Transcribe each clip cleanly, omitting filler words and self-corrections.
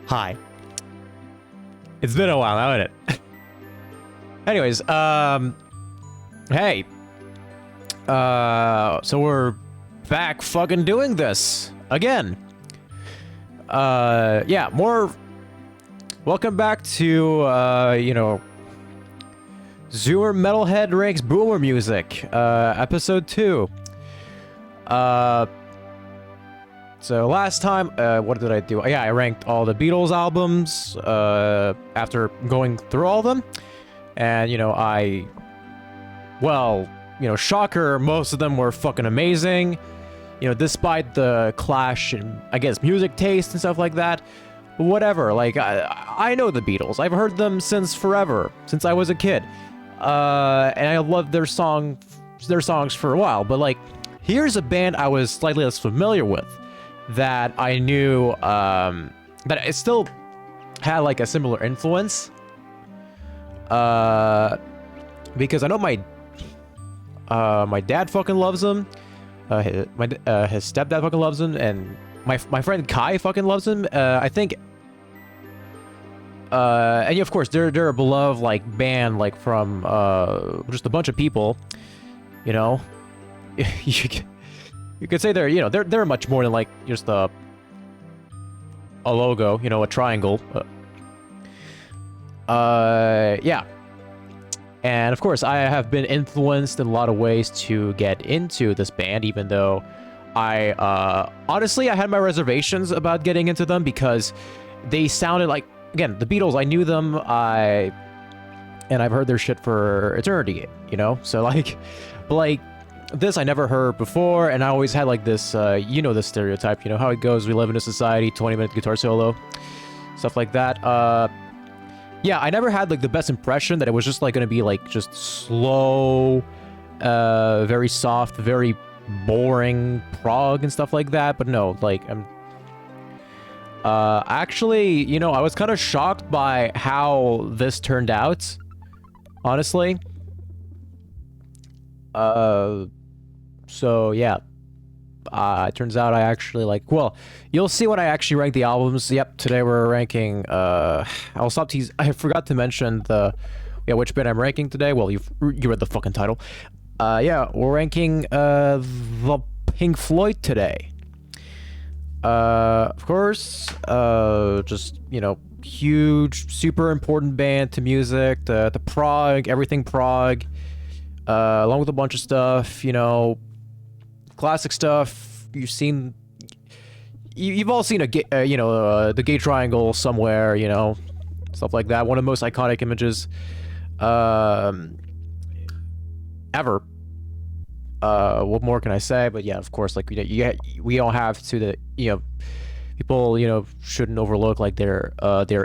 Hi. It's been a while, hasn't it? Anyways, hey. So we're back fucking doing this again. Yeah, more. Welcome back to, Zoomer Metalhead Ranks Boomer Music, episode 2. So last time, what did I do? Yeah, I ranked all the Beatles albums, after going through all of them. And, shocker, most of them were fucking amazing. Despite the clash in, I guess, music taste and stuff like that. Whatever, like, I know the Beatles. I've heard them since forever, since I was a kid. And I loved their songs for a while. But, like, here's a band I was slightly less familiar with that I knew, that it still had, like, a similar influence. Because I know my dad fucking loves them. His stepdad fucking loves him, and my friend Kai fucking loves him. I think, and yeah, of course, they're a beloved like band, like from just a bunch of people. You could say they're much more than like just a logo, a triangle. Yeah. And of course, I have been influenced in a lot of ways to get into this band, even though I, honestly, I had my reservations about getting into them because they sounded like, again, the Beatles, I knew them, and I've heard their shit for eternity, So like, but like, this I never heard before, and I always had like this, this stereotype, how it goes, we live in a society, 20-minute guitar solo, stuff like that, yeah, I never had, like, the best impression that it was just, like, gonna be, like, just slow, very soft, very boring prog and stuff like that, but no, like, actually, I was kind of shocked by how this turned out, honestly. So, yeah. It turns out I actually you'll see when I actually rank the albums. Yep, today we're ranking, I'll stop teasing. I forgot to mention which band I'm ranking today. Well, you read the fucking title. Yeah, we're ranking, the Pink Floyd today. Of course, just, huge, super important band to music, the prog, everything prog, along with a bunch of stuff, classic stuff. You've all seen the gay triangle somewhere, stuff like that. One of the most iconic images ever. What more can I say? But yeah, of course, like we all have to people shouldn't overlook like their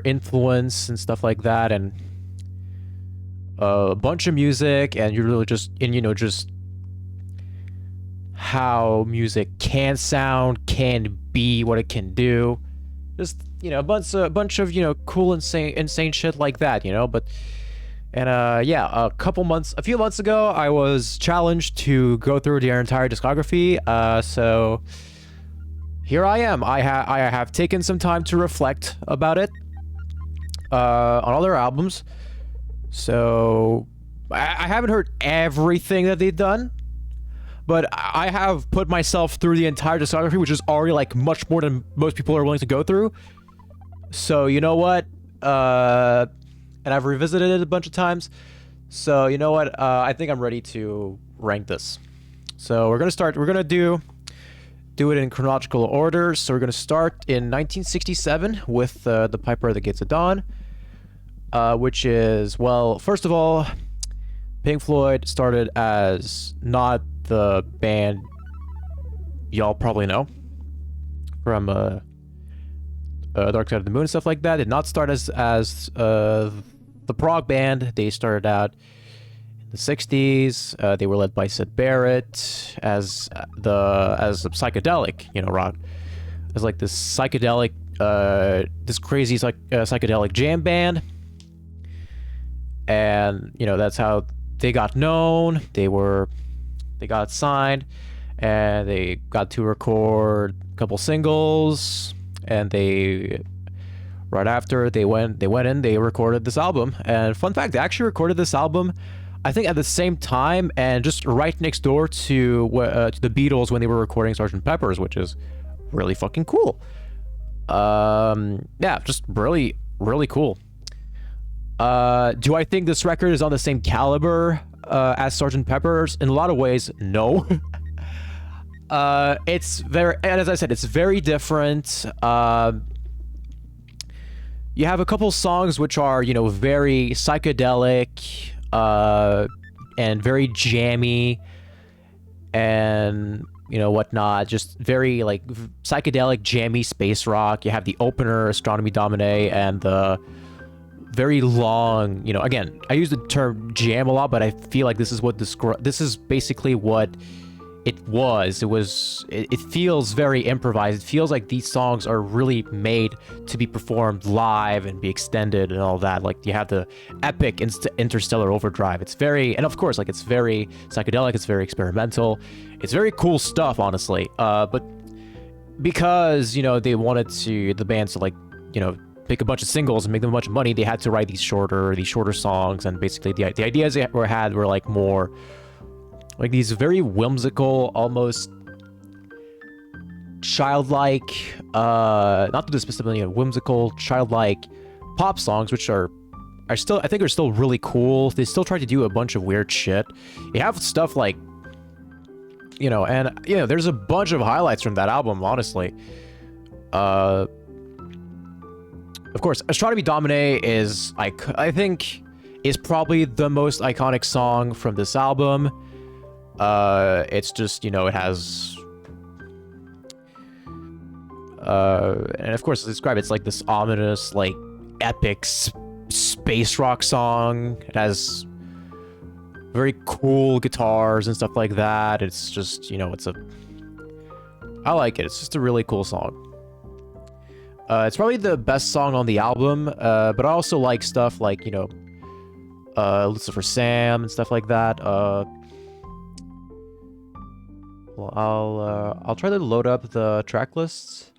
influence and stuff like that, and a bunch of music, and you're really just just how music can sound, can be, what it can do. Just, a bunch of, cool, insane shit like that, but, and, yeah, a few months ago, I was challenged to go through their entire discography, so here I am. I have taken some time to reflect about it, on all their albums, so I haven't heard everything that they've done, but I have put myself through the entire discography, which is already, like, much more than most people are willing to go through. So, you know what? And I've revisited it a bunch of times. So, you know what? I think I'm ready to rank this. So, we're gonna do it in chronological order. So, we're gonna start in 1967 with The Piper at the Gates of Dawn, which is, well, first of all, Pink Floyd started as not the band y'all probably know from Dark Side of the Moon and stuff like that. Did not start as the prog band. They started out in the 60s. They were led by Sid Barrett as a psychedelic, rock, as like this psychedelic, this crazy psychedelic jam band, and that's how they got known. They got signed, and they got to record a couple singles, and they right after they went in, they recorded this album. And fun fact, they actually recorded this album, I think, at the same time and just right next door to the Beatles when they were recording Sgt. Pepper's, which is really fucking cool. Yeah, just really, really cool. Do I think this record is on the same caliber as Sgt. Pepper's? In a lot of ways, no. It's very, and as I said, it's very different. You have a couple songs which are, you know, very psychedelic, and very jammy, and, you know, whatnot. Just very, like, psychedelic, jammy space rock. You have the opener, Astronomy Domine, and the very long, you know, again, I use the term jam a lot, but I feel like this is what this is basically what it was. It feels very improvised. It feels like these songs are really made to be performed live and be extended and all that. Like, you have the epic Interstellar Overdrive. It's very, and of course, like, it's very psychedelic, it's very experimental, it's very cool stuff, honestly. But because, you know, they wanted the bands to, like, you know, pick a bunch of singles and make them a bunch of money, they had to write these shorter songs, and basically the ideas they were like more like these very whimsical, almost childlike, not to do specifically, you know, whimsical, childlike pop songs, which are still, I think, are still really cool. They still try to do a bunch of weird shit. You have stuff like, you know, and, you know, there's a bunch of highlights from that album, honestly. Of course, Astronomy Domine is, I think, is probably the most iconic song from this album. It's just, you know, it has, and of course, to describe it, it's like this ominous, like, epic space rock song. It has very cool guitars and stuff like that. It's just, you know, I like it. It's just a really cool song. It's probably the best song on the album, but I also like stuff like, you know, Lucifer Sam and stuff like that. Well, I'll try to load up the track lists.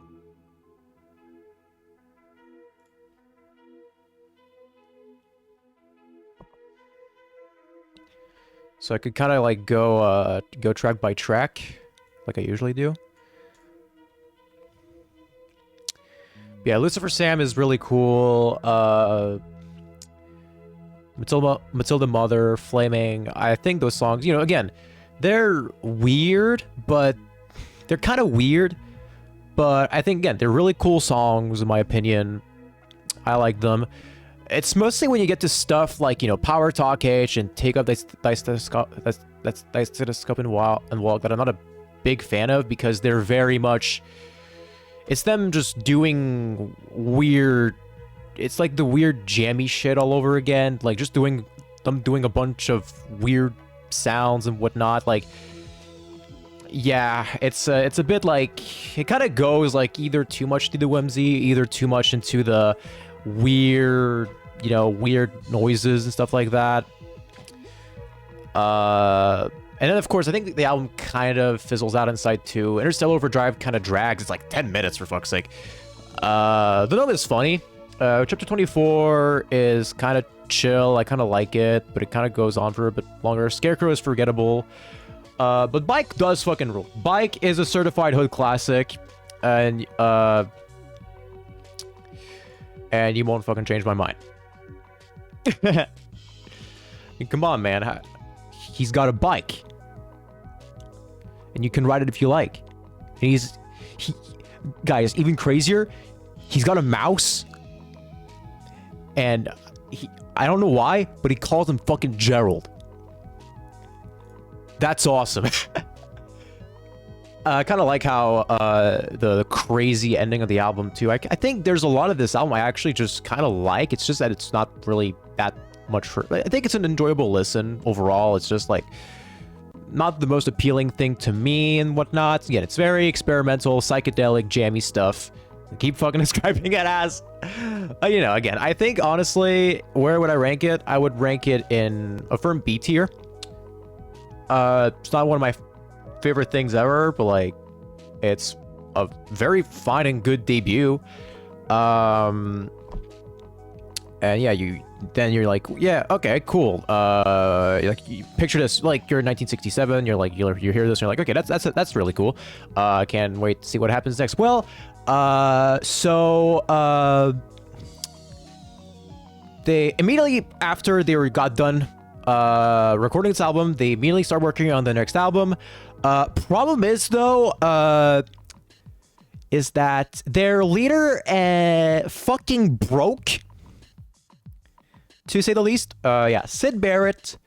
So I could kind of like go track by track, like I usually do. Yeah, Lucifer Sam is really cool. Matilda Mother, Flaming. I think those songs, you know, again, they're weird, but they're kind of weird. But I think, again, they're really cool songs, in my opinion. I like them. It's mostly when you get to stuff like, you know, Power Talk H and Take Up Thy Stethoscope and Walk that I'm not a big fan of, because they're very much, it's them just doing weird, it's like the weird jammy shit all over again, like just doing a bunch of weird sounds and whatnot. Like, yeah, it's a bit like, it kind of goes like either too much to the whimsy, either too much into the weird, you know, weird noises and stuff like that. And then, of course, I think the album kind of fizzles out inside too. Interstellar Overdrive kind of drags. It's like 10 minutes, for fuck's sake. The note is funny. Chapter 24 is kind of chill. I kind of like it, but it kind of goes on for a bit longer. Scarecrow is forgettable. But Bike does fucking rule. Bike is a certified hood classic. And you won't fucking change my mind. I mean, come on, man. He's got a bike. And you can ride it if you like. And guys, even crazier, he's got a mouse. And I don't know why, but he calls him fucking Gerald. That's awesome. I kind of like how the crazy ending of the album too. I think there's a lot of this album I actually just kind of like. It's just that it's not really that much for. I think it's an enjoyable listen overall. It's just like not the most appealing thing to me and whatnot. Again, it's very experimental, psychedelic, jammy stuff. I keep fucking describing it as. You know, again, I think honestly, where would I rank it? I would rank it in a firm B tier. It's not one of my favorite things ever, but like, it's a very fine and good debut. And yeah, you're like, yeah, okay, cool. Like you picture this, like you're in 1967. You're like, you hear this, and you're like, okay, that's really cool. I can't wait to see what happens next. Well, they immediately after they got done recording this album, they immediately start working on the next album. Problem is though, is that their leader fucking broke, to say the least. Yeah, Sid Barrett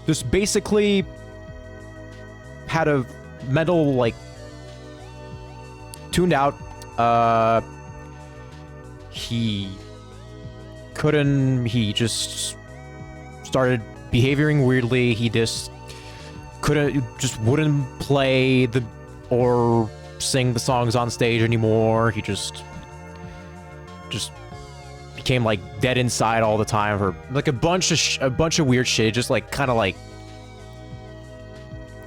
just basically had a mental, like, tuned out. He just started behaving weirdly. He just wouldn't play or sing the songs on stage anymore. He just became like dead inside all the time for like a bunch of weird shit. Just like kind of like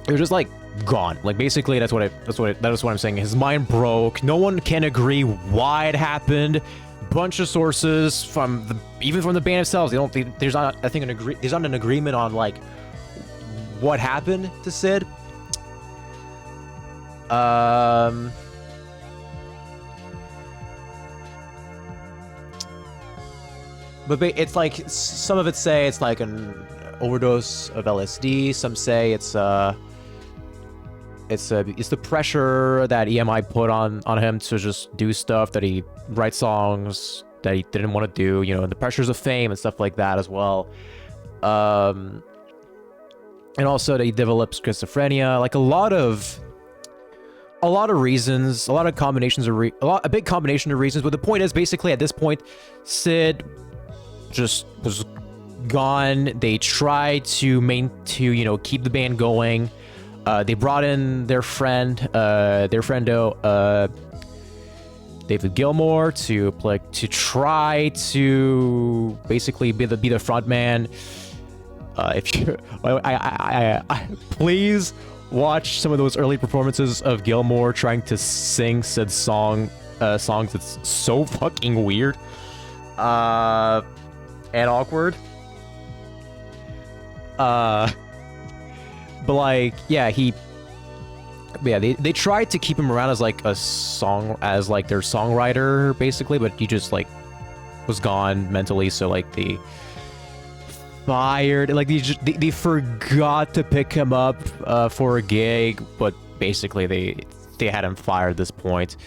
it was just like gone. Like basically that's what I'm saying. His mind broke. No one can agree why it happened. Bunch of sources even from the band themselves. There's not an agreement on like what happened to Sid. But it's like some of it say it's like an overdose of LSD. Some say it's the pressure that EMI put on him to just do stuff, that he write songs that he didn't want to do, and the pressures of fame and stuff like that as well. And also that he developed schizophrenia. Like a lot of reasons, a big combination of reasons. But the point is, basically at this point, Sid just was gone. They tried to keep the band going. They brought in their friendo, David Gilmour, to try to basically be the front man. If you, I please watch some of those early performances of Gilmour trying to sing Sid's songs. It's so fucking weird, and awkward. But like, yeah, they tried to keep him around as like their songwriter basically, but he just like was gone mentally. So like they fired, like they forgot to pick him up for a gig, but basically they had him fired at this point.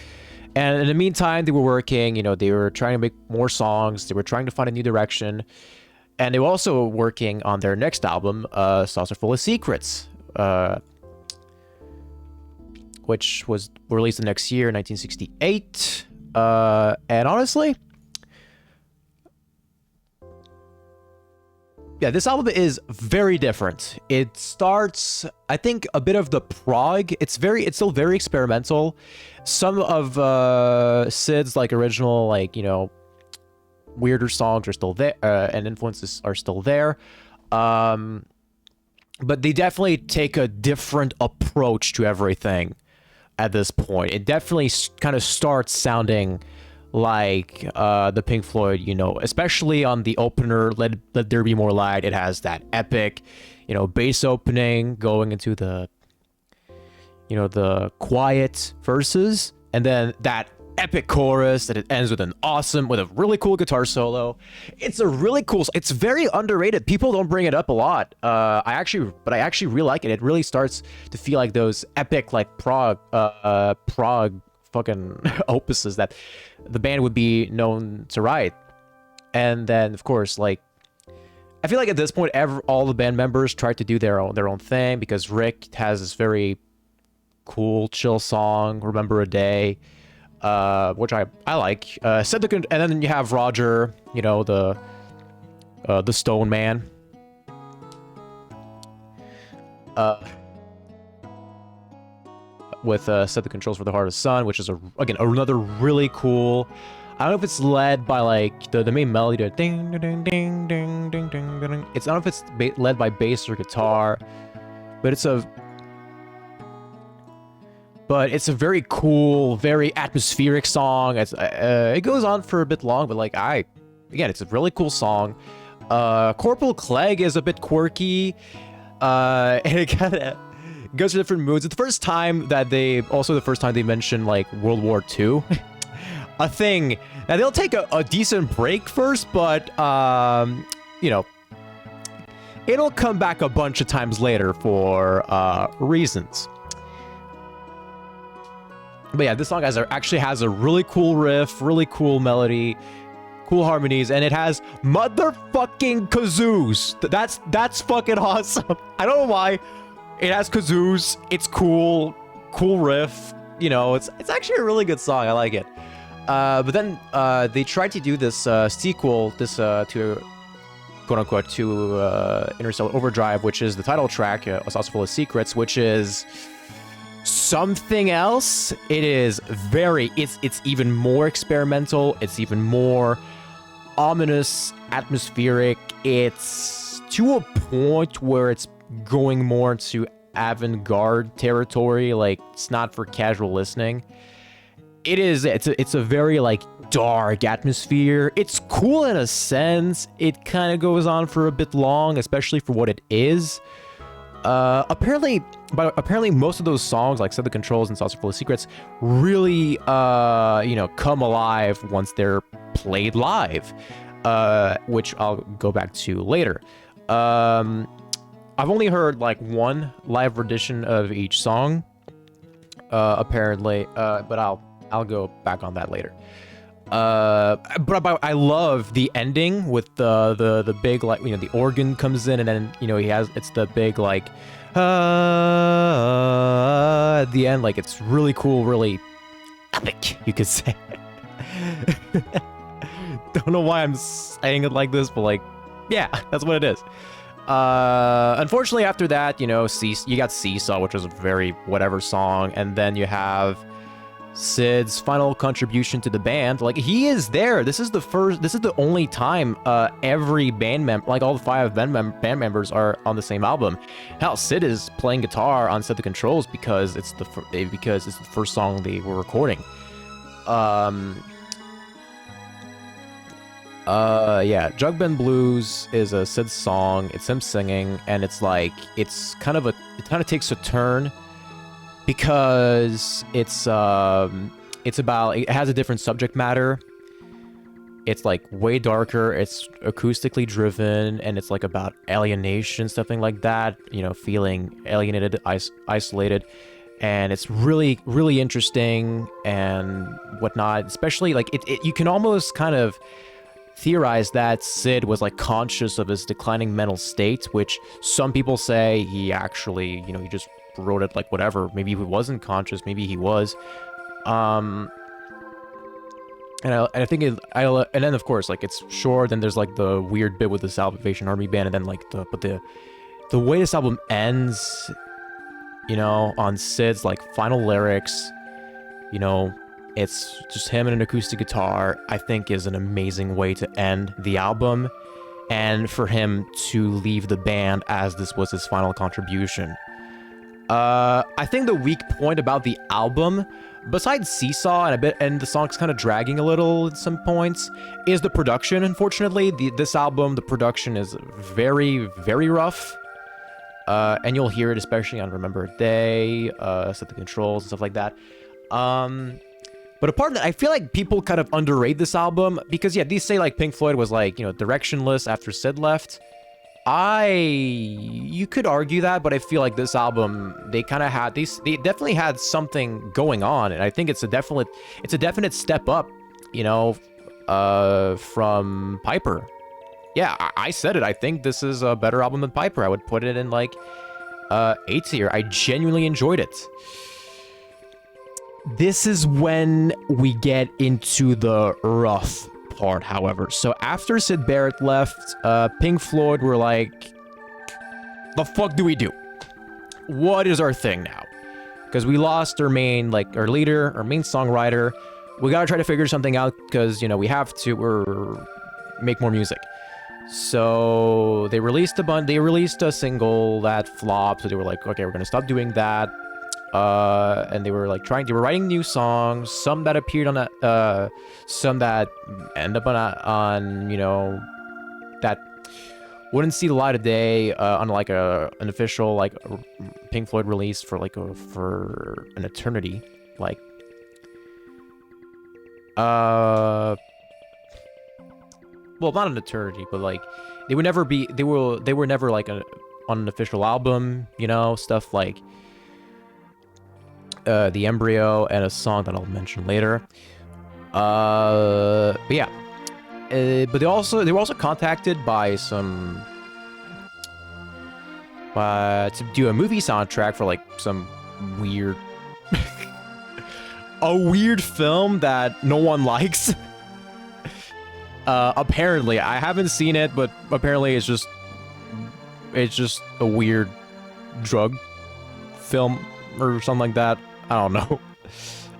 And in the meantime, they were working. They were trying to make more songs. They were trying to find a new direction, and they were also working on their next album, Saucer Full of Secrets, which was released the next year, 1968. And honestly, yeah, this album is very different. It starts, I think, a bit of the prog. It's still very experimental. Some of Sid's like original, like, weirder songs are still there, and influences are still there. But they definitely take a different approach to everything at this point. It definitely kind of starts sounding like the Pink Floyd, especially on the opener, Let There Be More Light. It has that epic, bass opening going into the quiet verses, and then that epic chorus that it ends with a really cool guitar solo. It's very underrated. People don't bring it up a lot. I actually really like it. It really starts to feel like those epic, like prog fucking opuses that the band would be known to write. And then of course, like, I feel like at this point all the band members tried to do their own thing, because Rick has this very cool chill song, Remember a Day, which I like. And then you have Roger, the Stone Man, with Set the Controls for the Heart of the Sun, which is again another really cool. I don't know if it's led by like the main melody, the ding ding ding ding ding ding ding. I don't know if it's led by bass or guitar, but but it's a very cool, very atmospheric song. It goes on for a bit long, but like again, it's a really cool song. Corporal Clegg is a bit quirky, and it kind of goes to different moods. It's the first time they mention like World War II, a thing. Now they'll take a decent break first, but you know, it'll come back a bunch of times later for reasons. But yeah, this song actually has a really cool riff, really cool melody, cool harmonies, and it has motherfucking kazoos. That's fucking awesome. I don't know why. It has kazoos. It's cool riff. You know, it's actually a really good song. I like it. But then they tried to do this sequel, to quote unquote to Interstellar Overdrive, which is the title track, A Saucer Full of Secrets, which is something else. It's even more experimental. It's even more ominous, atmospheric. It's to a point where it's going more to avant-garde territory. Like, it's not for casual listening. It's a very like dark atmosphere. It's cool in a sense. It kind of goes on for a bit long, especially for what it is. Apparently most of those songs, like Set the Controls and Saucer Full of Secrets, really come alive once they're played live, which I'll go back to later. I've only heard like one live rendition of each song, apparently, but I'll go back on that later. But I love the ending with the big, like, the organ comes in, and then it's the big like at the end. Like, it's really cool, really epic, you could say. Don't know why I'm saying it like this, but like, yeah, that's what it is. Unfortunately, after that, you got Seesaw, which was a very whatever song, and then you have Sid's final contribution to the band. Like, he is there. This is the only time every band member, like all the 5 band members, are on the same album. Hell, Sid is playing guitar on Set the Controls because it's the first song they were recording. Yeah, Jug Band Blues is a Sid song. It's him singing, and it kind of takes a turn because it has a different subject matter. It's like way darker. It's acoustically driven, and it's like about alienation, something like that. Feeling alienated, isolated, and it's really, really interesting and whatnot. Especially like you can almost kind of theorize that Sid was like conscious of his declining mental state, which some people say he actually, he just wrote it like whatever. Maybe he wasn't conscious, maybe he was. And I think and then of course, like, it's short. Then there's like the weird bit with the Salvation Army band, and then like the way this album ends, on Sid's like final lyrics, it's just him and an acoustic guitar, I think is an amazing way to end the album, and for him to leave the band as this was his final contribution. I think the weak point about the album, besides Seesaw and the song's kind of dragging a little at some points, is the production. Unfortunately, this album, the production is very, very rough. And you'll hear it especially on Remember a Day, Set the Controls, and stuff like that. But apart from that, I feel like people kind of underrate this album because, yeah, these say like Pink Floyd was like, directionless after Sid left. You could argue that, but I feel like this album, they definitely had something going on, and I think it's a definite step up, from Piper. Yeah, I said it. I think this is a better album than Piper. I would put it in like A tier. I genuinely enjoyed it. This is when we get into the rough part, however. So after Syd Barrett left, Pink Floyd were like, the fuck do we do? What is our thing now? Because we lost our main leader, our main songwriter. We gotta try to figure something out because, we have to make more music. So they released a single that flopped. So they were like, okay, we're gonna stop doing that. and they were like they were writing new songs, some that appeared on some that end up on you know, that wouldn't see the light of day on like an official like Pink Floyd release for like for an eternity, like well, not an eternity, but like they were never like on an official album, you know, stuff like The Embryo and a song that I'll mention later. But yeah. But they were also contacted by some to do a movie soundtrack for like some weird a weird film that no one likes. Apparently, I haven't seen it, but apparently it's just a weird drug film or something like that. I don't know.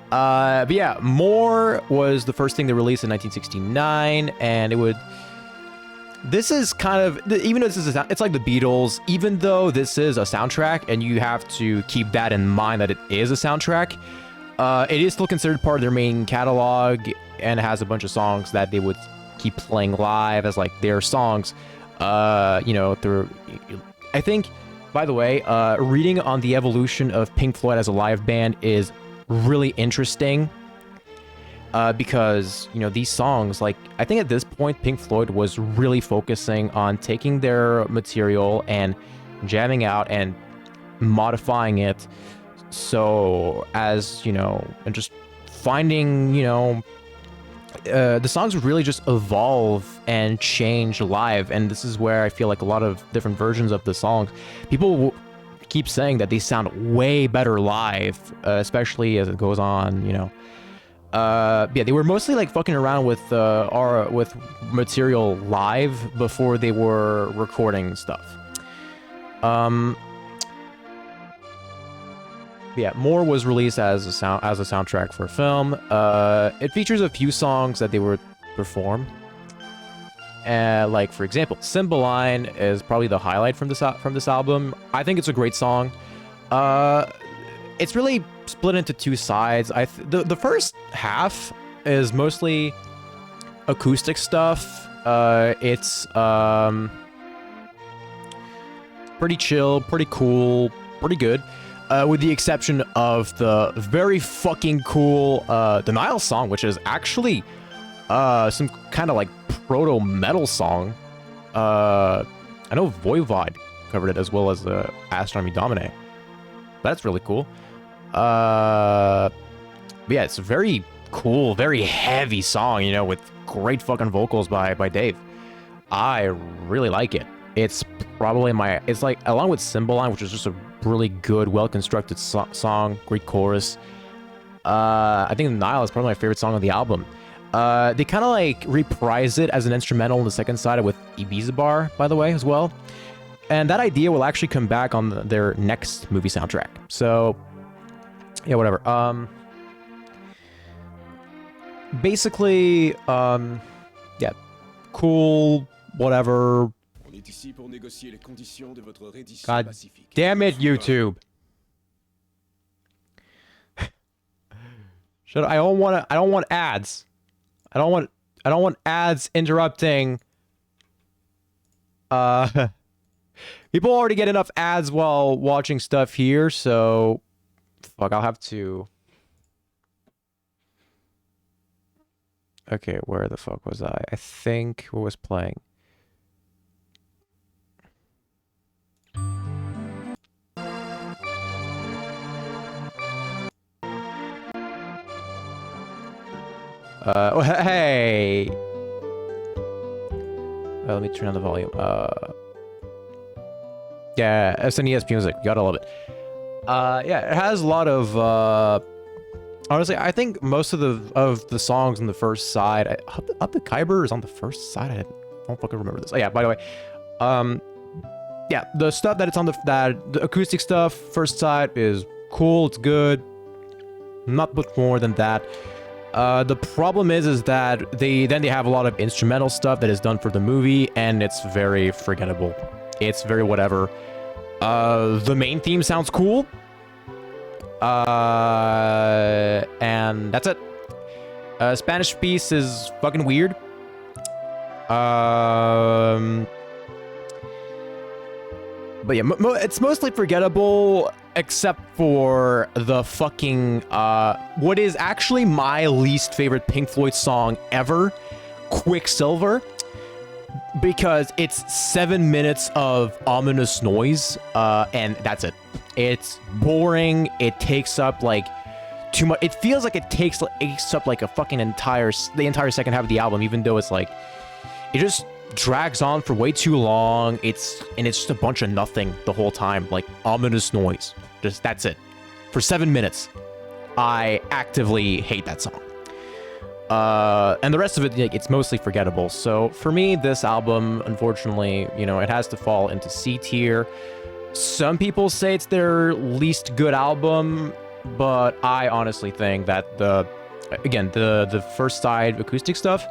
But yeah, More was the first thing they released in 1969, and this is kind of, even though it's like the Beatles, even though this is a soundtrack, and you have to keep that in mind that it is a soundtrack, it is still considered part of their main catalog, and it has a bunch of songs that they would keep playing live as like their songs. You know, I think, by the way, reading on the evolution of Pink Floyd as a live band is really interesting, because, you know, these songs, like, I think at this point Pink Floyd was really focusing on taking their material and jamming out and modifying it, so as, you know, and just finding, you know, the songs would really just evolve and change live. And this is where I feel like a lot of different versions of the songs, people keep saying that they sound way better live, especially as it goes on, you know. Yeah, they were mostly like fucking around with material live before they were recording stuff. Yeah, More was released as a soundtrack for a film. It features a few songs that they would perform. Like, for example, Cymbeline is probably the highlight from this album. I think it's a great song. It's really split into two sides. The first half is mostly acoustic stuff. It's pretty chill, pretty cool, pretty good. With the exception of the very fucking cool Denial song, which is actually some kind of like proto-metal song. I know Voivod covered it as well as Astronomy Domine. That's really cool. But yeah, it's a very cool, very heavy song, you know, with great fucking vocals by Dave. I really like it. It's probably it's like, along with Cymbeline, which is just a really good, well-constructed song, great chorus. I think Nile is probably my favorite song on the album. They kind of like reprise it as an instrumental on the second side with Ibiza Bar, by the way, as well. And that idea will actually come back on their next movie soundtrack. So, yeah, whatever. Basically, yeah, cool, whatever. God damn it, YouTube. I don't want ads. I don't want ads interrupting. People already get enough ads while watching stuff here, so fuck, I'll have to. Okay, where the fuck was I? I think what was playing. Oh, hey! Let me turn on the volume. Yeah, SNES music. You gotta love it. Yeah, it has a lot of, honestly, I think most of the songs on the first side, Up the Khyber is on the first side. I don't fucking remember this. Oh, yeah, by the way. Yeah, the stuff that it's on the acoustic stuff, first side, is cool, it's good. Not much more than that. The problem is that they have a lot of instrumental stuff that is done for the movie, and it's very forgettable. It's very whatever. The main theme sounds cool. And that's it. Spanish piece is fucking weird. But yeah, it's mostly forgettable, except for the fucking, what is actually my least favorite Pink Floyd song ever, Quicksilver, because it's 7 minutes of ominous noise, and that's it. It's boring, it takes up, like, too much. It feels like it takes up, like, a fucking the entire second half of the album, even though it's, like, it just drags on for way too long. It's just a bunch of nothing the whole time, like ominous noise. Just that's it for 7 minutes. I actively hate that song. And the rest of it, like, it's mostly forgettable. So for me, this album, unfortunately, you know, it has to fall into C tier. Some people say it's their least good album, but I honestly think that the first side acoustic stuff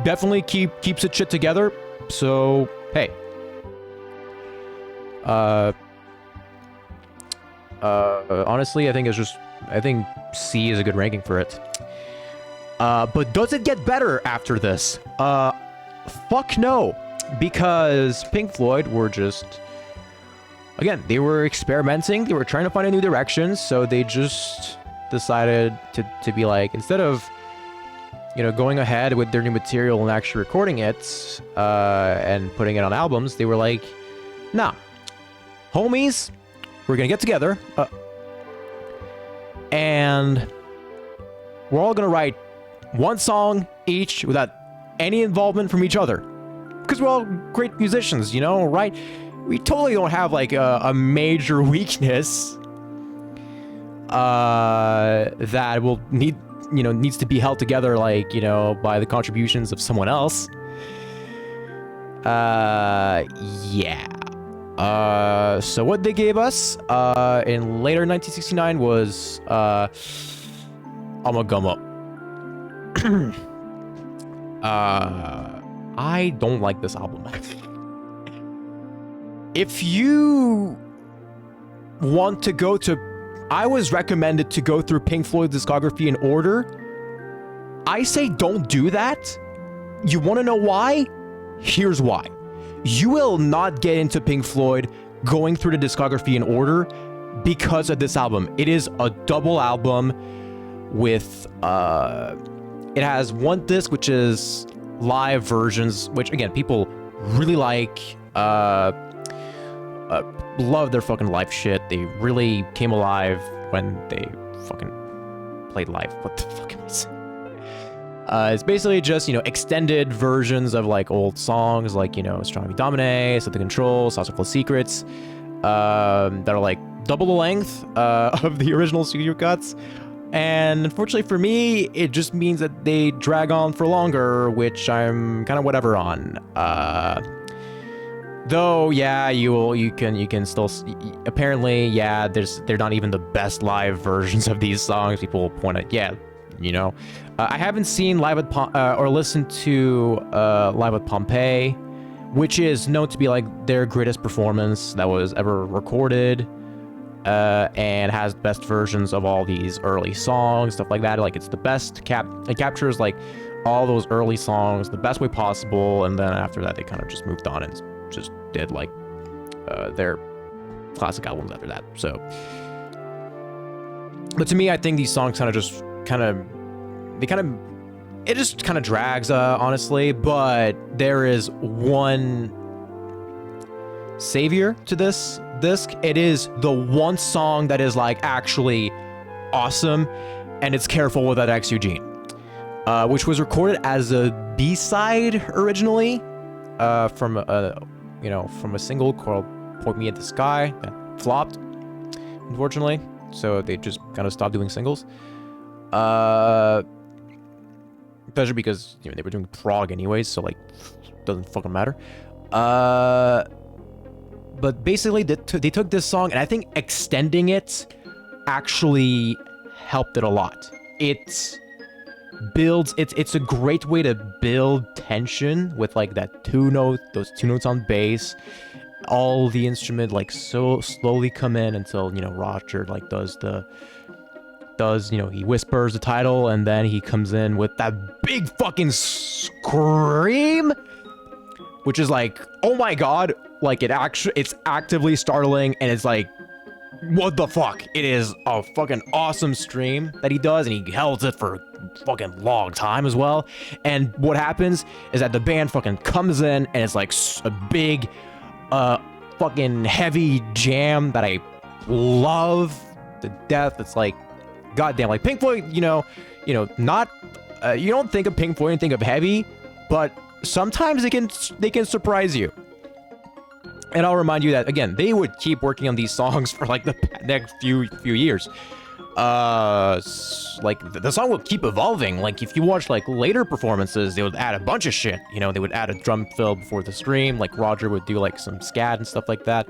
definitely keeps its shit together. So hey, honestly, I think C is a good ranking for it. But does it get better after this? Fuck no, because Pink Floyd were just, again, they were experimenting, they were trying to find a new direction, so they just decided to be like, instead of, you know, going ahead with their new material and actually recording it, and putting it on albums, they were like, nah, homies, we're gonna get together, and we're all gonna write one song each without any involvement from each other. Because we're all great musicians, you know, right? We totally don't have, like, a major weakness that will needs to be held together, like, you know, by the contributions of someone else. Yeah. So what they gave us in later 1969 was Amagama. I don't like this album. If you want to go to, I was recommended to go through Pink Floyd's discography in order. I say don't do that. You want to know why? Here's why. You will not get into Pink Floyd going through the discography in order because of this album. It is a double album with, it has one disc, which is live versions, which, again, people really like, love their fucking live shit. They really came alive when they fucking played live. What the fuck am I saying? It's basically just, you know, extended versions of, like, old songs, like, you know, Astronomy Domine, Set the Control, Saucer Full of Secrets, that are, like, double the length of the original studio cuts. And unfortunately for me, it just means that they drag on for longer, which I'm kind of whatever on. Though, yeah, you can still, apparently, yeah, they're not even the best live versions of these songs. People point out, yeah, you know. I haven't seen live at or listened to Live at Pompeii, which is known to be, like, their greatest performance that was ever recorded, and has best versions of all these early songs, stuff like that. Like, it's the best it captures, like, all those early songs the best way possible, and then after that they kind of just moved on and just did, like, their classic albums after that. So, but to me, I think these songs it just kind of drags, honestly. But there is one savior to this disc. It is the one song that is, like, actually awesome, and it's Careful with That Ex Eugene, which was recorded as a B-side originally, from a single called Point Me at the Sky that flopped, unfortunately. So they just kind of stopped doing singles. Especially because, you know, they were doing prog anyways, so, like, doesn't fucking matter. But basically, they took this song, and I think extending it actually helped it a lot. It's a great way to build tension with, like, those two notes on bass, all the instrument like so slowly come in until, you know, Roger like he whispers the title, and then he comes in with that big fucking scream, which is like, oh my god, like it's actively startling, and it's like, what the fuck? It is a fucking awesome stream that he does, and he holds it for a fucking long time as well. And what happens is that the band fucking comes in, and it's like a big, fucking heavy jam that I love to death. It's like, goddamn, like Pink Floyd, not, you don't think of Pink Floyd and think of heavy, but sometimes they can surprise you. And I'll remind you that, again, they would keep working on these songs for like the next few years. Like the song would keep evolving. Like if you watch like later performances, they would add a bunch of shit. You know, they would add a drum fill before the stream. Like Roger would do like some scat and stuff like that.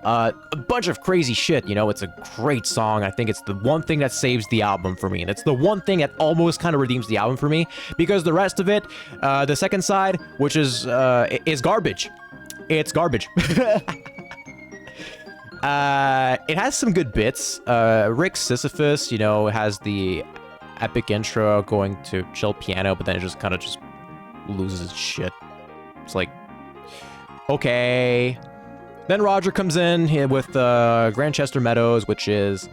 A bunch of crazy shit. You know, it's a great song. I think it's the one thing that saves the album for me, and it's the one thing that almost kind of redeems the album for me, because the rest of it, the second side, which is garbage. It's garbage. It has some good bits. Rick Sisyphus, has the epic intro going to chill piano, but then it just kind of just loses its shit. It's like, okay. Then Roger comes in with Grantchester Meadows, which is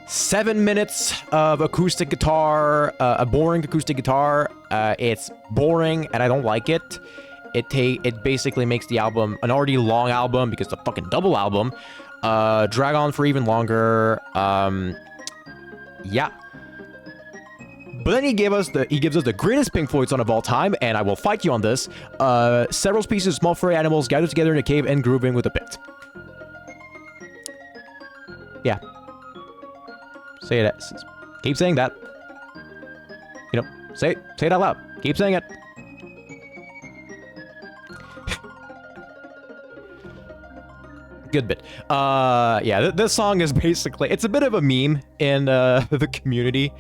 7 minutes of acoustic guitar, a boring acoustic guitar. It's boring, and I don't like it. It basically makes the album, an already long album, because it's a fucking double album, drag on for even longer. Yeah. But then he gives us the greatest Pink Floyd song of all time, and I will fight you on this. Several species of small furry animals gathered together in a cave and grooving with a bit. Yeah. Say it. Keep saying that. Say it out loud. Keep saying it. Good bit. Yeah, this song is basically, it's a bit of a meme in the community.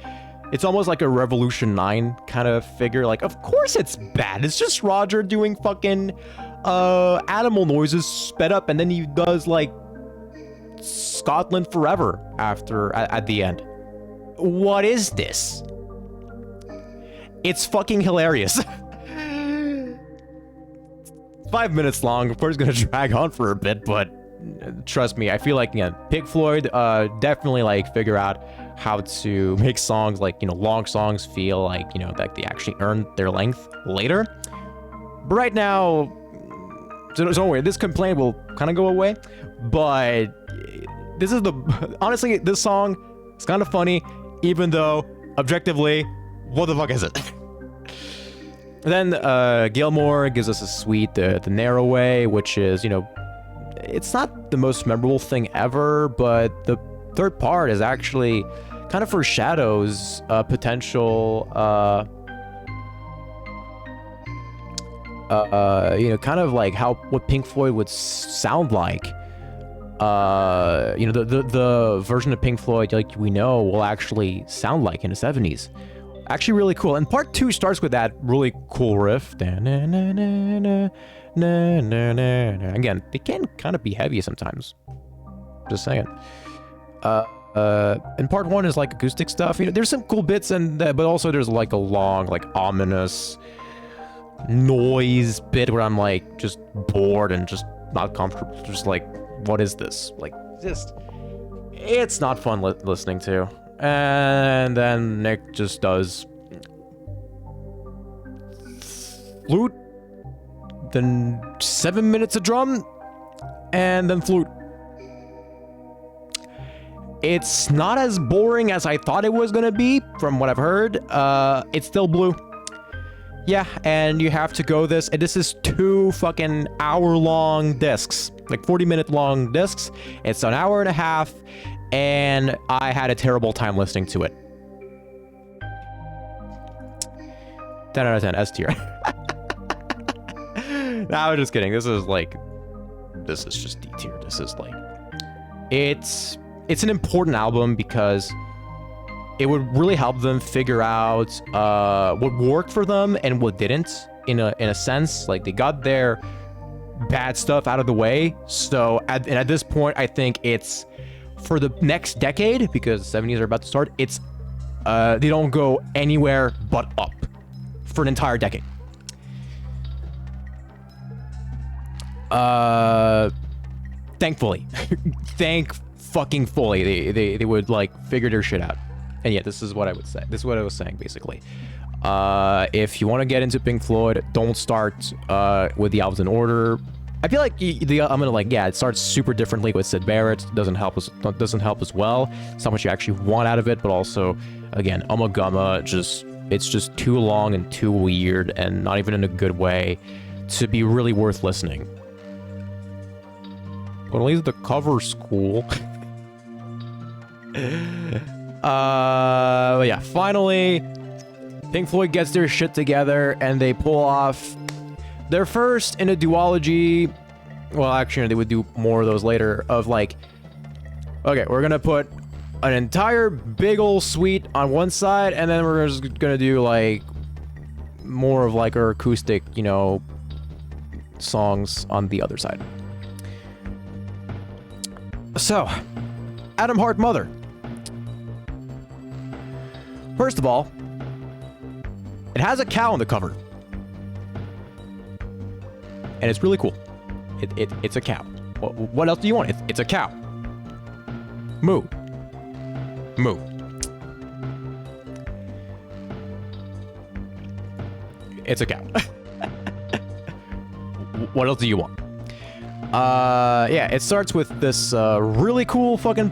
It's almost like a Revolution 9 kind of figure. Like, of course it's bad. It's just Roger doing fucking animal noises sped up, and then he does like Scotland Forever at the end. What is this? It's fucking hilarious. 5 minutes long. Of course, it's gonna drag on for a bit, but trust me, I feel like, Pink Floyd definitely like figure out how to make songs like, long songs feel like, that they actually earn their length later. But right now, so don't worry, this complaint will kind of go away. But this is honestly, this song is kind of funny, even though objectively, what the fuck is it? Then Gilmore gives us a sweet the Narrow Way, which is, it's not the most memorable thing ever, but the third part is actually kind of foreshadows potential, kind of like what Pink Floyd would sound like. The version of Pink Floyd like we know will actually sound like in the 70s. Actually really cool. And part 2 starts with that really cool riff. Again, they can kind of be heavy sometimes. Just saying. And part 1 is like acoustic stuff. There's some cool bits, but also there's like a long, like ominous noise bit where I'm like just bored and just not comfortable. Just like, what is this? Like, it's not fun listening to. And then Nick just does flute, then 7 minutes of drum, and then flute. It's not as boring as I thought it was gonna be, from what I've heard. It's still blue. Yeah, and you have to go this, and this is 2 fucking hour-long discs, like 40-minute long discs. It's an hour and a half, and I had a terrible time listening to it. 10 out of 10, S tier. No, I'm just kidding. This is just D tier. This is like, it's an important album because it would really help them figure out what worked for them and what didn't. In a sense, like they got their bad stuff out of the way. So at this point, I think it's for the next decade, because the 70s are about to start. It's they don't go anywhere but up for an entire decade. Thankfully, fully, they would like figure their shit out. And yeah, this is what I would say. This is what I was saying basically. If you want to get into Pink Floyd, don't start with the albums in order. I feel like it starts super differently with Sid Barrett. Doesn't help as well. It's not what you actually want out of it, but also, again, Ummagumma, it's just too long and too weird, and not even in a good way to be really worth listening. But at least the cover's cool. But yeah, finally, Pink Floyd gets their shit together, and they pull off their first in a duology. Well, actually, they would do more of those later, of like, okay, we're gonna put an entire big old suite on one side, and then we're just gonna do like more of like our acoustic, you know, songs on the other side. So, Atom Heart Mother. First of all, it has a cow on the cover. And it's really cool. It's a cow. What else do you want? It's a cow. Moo. Moo. It's a cow. What else do you want? Yeah, it starts with this really cool fucking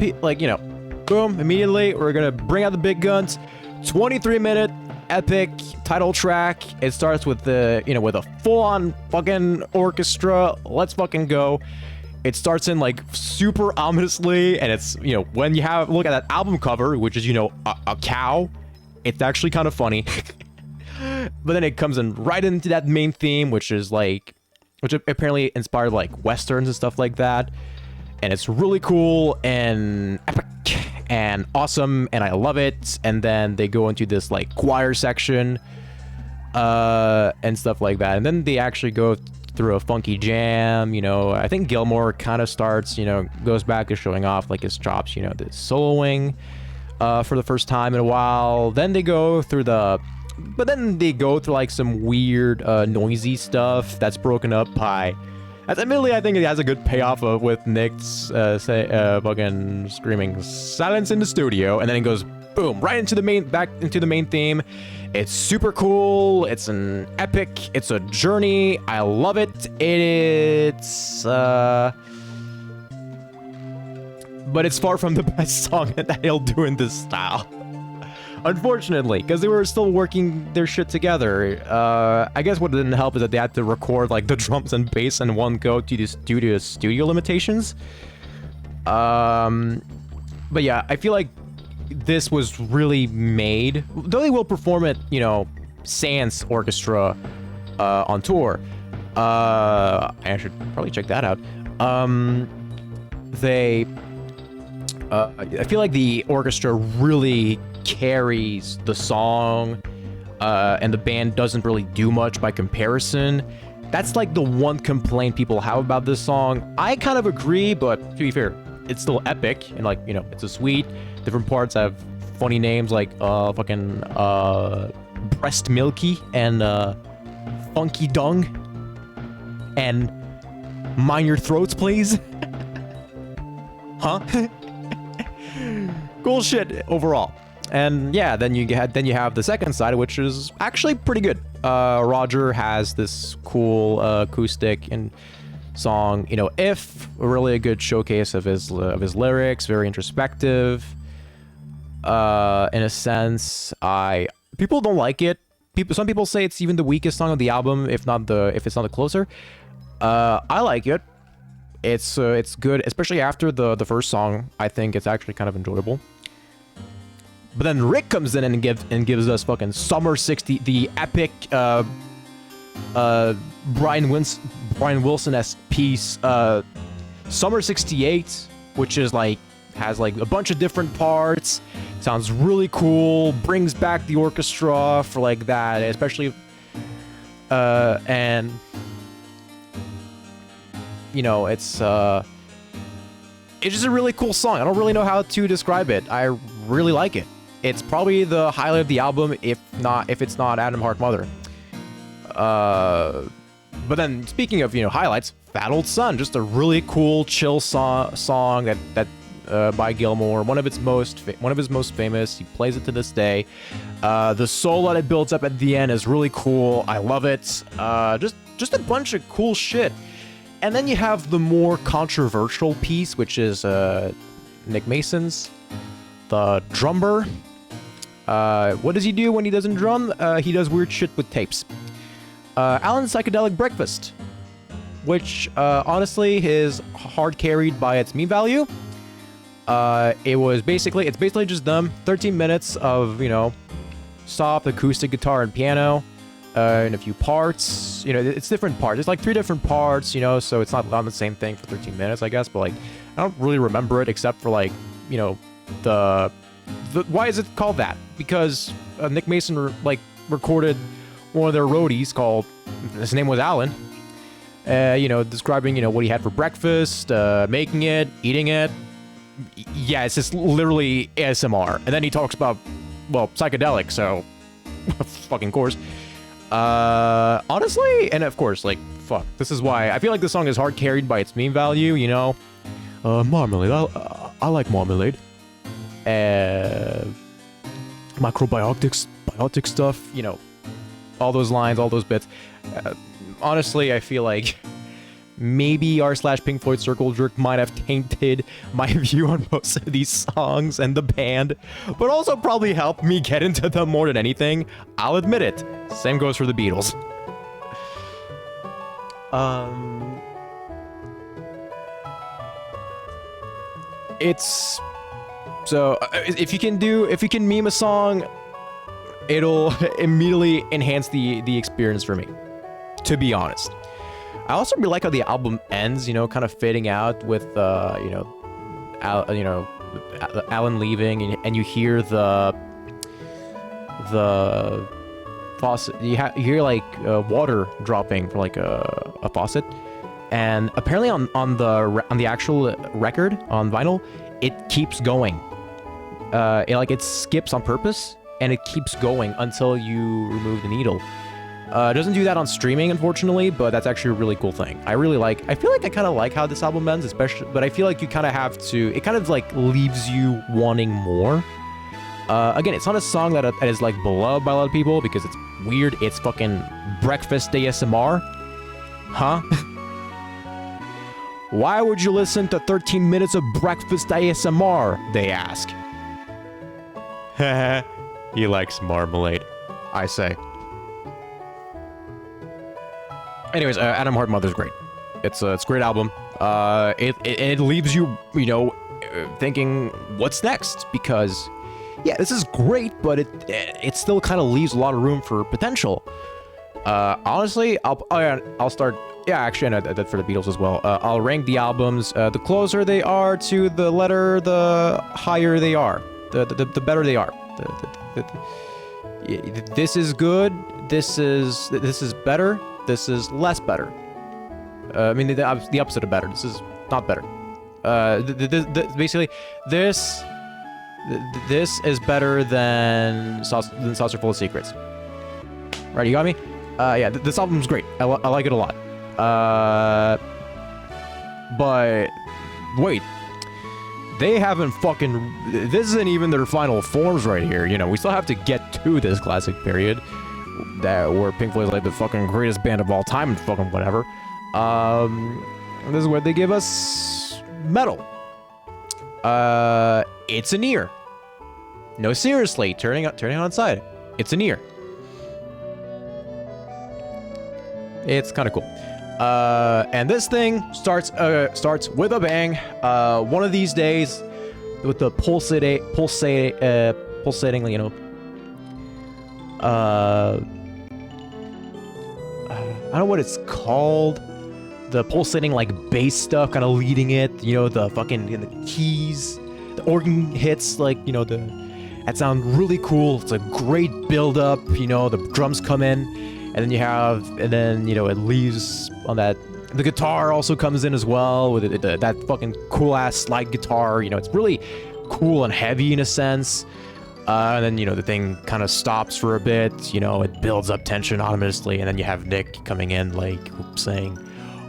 boom, immediately we're gonna bring out the big guns. 23-minute epic title track. It starts with with a full-on fucking orchestra. Let's fucking go. It starts in like super ominously, and it's, when you have look at that album cover, which is, a cow, it's actually kind of funny. But then it comes in right into that main theme, which apparently inspired like westerns and stuff like that. And it's really cool and epic and awesome, and I love it. And then they go into this like choir section and stuff like that, and then they actually go through a funky jam. I think Gilmour kind of starts, goes back to showing off like his chops, the soloing for the first time in a while. Then they go through like some weird noisy stuff that's broken up by, admittedly, I think it has a good payoff with Nick's fucking screaming silence in the studio, and then it goes boom right into the main theme. It's super cool. It's an epic. It's a journey. I love it. But it's far from the best song that he'll do in this style. Unfortunately, because they were still working their shit together. I guess what didn't help is that they had to record like the drums and bass in one go due to studio limitations. But yeah, I feel like this was really made, though they will perform it, Sans Orchestra on tour. I should probably check that out. I feel like the orchestra really carries the song, and the band doesn't really do much by comparison. That's like the one complaint people have about this song. I kind of agree, but to be fair, it's still epic, and like, it's a suite. Different parts have funny names like Breast Milky and Funky Dung and Mind Your Throats Please. Huh? Cool shit overall. And yeah, then you have the second side, which is actually pretty good. Roger has this cool acoustic and song, If, really a good showcase of his lyrics, very introspective. In a sense, people don't like it. Some people say it's even the weakest song of the album, if it's not the closer. I like it. It's good, especially after the first song. I think it's actually kind of enjoyable. But then Rick comes in and gives us fucking Summer 60, the epic Brian Wilson-esque piece, Summer 68, which is like has like a bunch of different parts. Sounds really cool. Brings back the orchestra for like that, especially and it's just a really cool song. I don't really know how to describe it. I really like it. It's probably the highlight of the album, if it's not Atom Heart Mother. But then speaking of highlights, Fat Old Son, just a really cool chill song that by Gilmour, one of his most famous. He plays it to this day. The solo that it builds up at the end is really cool. I love it. Just a bunch of cool shit. And then you have the more controversial piece, which is Nick Mason's, the drummer. What does he do when he doesn't drum? He does weird shit with tapes. Alan's Psychedelic Breakfast, which honestly is hard carried by its meme value. It's basically just them, 13 minutes of, soft acoustic guitar and piano, and a few parts. It's different parts. It's like 3 different parts, so it's not on the same thing for 13 minutes, I guess, but like, I don't really remember it except for like, the why is it called that? Because Nick Mason recorded one of their roadies called, his name was Alan, describing, what he had for breakfast, making it, eating it. Yeah, it's just literally ASMR. And then he talks about, psychedelic, so fucking course. Honestly, and of course, fuck. This is why I feel like this song is hard carried by its meme value, Marmalade. I like marmalade. Biotic stuff, all those lines, all those bits. Honestly, I feel like maybe r/Pink Floyd Circle Jerk might have tainted my view on most of these songs and the band, but also probably helped me get into them more than anything. I'll admit it. Same goes for the Beatles. It's so if you can meme a song, it'll immediately enhance the experience for me, to be honest. I also really like how the album ends, kind of fading out with, Alan leaving, and you hear the faucet. You hear water dropping from a faucet, and apparently on the actual record on vinyl, it keeps going. It skips on purpose, and it keeps going until you remove the needle. It doesn't do that on streaming, unfortunately, but that's actually a really cool thing. I feel like I kind of like how this album ends, especially, but I feel like you kind of have to, it kind of leaves you wanting more. Again, it's not a song that is beloved by a lot of people because it's weird. It's fucking breakfast ASMR. Huh? Why would you listen to 13 minutes of breakfast ASMR? They ask. He likes marmalade, I say. Anyways, Atom Heart Mother's great. It's a great album. It leaves you, thinking, what's next? Because, yeah, this is great, but it still kind of leaves a lot of room for potential. Honestly, I'll start. Yeah, actually, I did for the Beatles as well. I'll rank the albums. The closer they are to the letter, the higher they are. The better they are. This is good. This is better. This is less better. I mean, the opposite of better. This is not better. Basically, this is better than Saucer Full of Secrets. Right, you got me? Yeah, this album's great. I like it a lot. But wait, they haven't fucking. This isn't even their final forms right here. We still have to get to this classic period. Where Pink Floyd is the fucking greatest band of all time and fucking whatever. This is where they give us metal. It's an ear. No, seriously, turning on its side. It's an ear. It's kind of cool. And this thing starts with a bang. One of these days, with the pulsating, I don't know what it's called. The pulsating bass stuff kind of leading it, the fucking keys, the organ hits, that sound really cool. It's a great build up, the drums come in, and then it leaves on that The guitar also comes in as well with that fucking cool ass slide guitar. You know, it's really cool and heavy in a sense. And then, you know, the thing kind of stops for a bit. You know, it builds up tension ominously, and then you have Nick coming in like saying,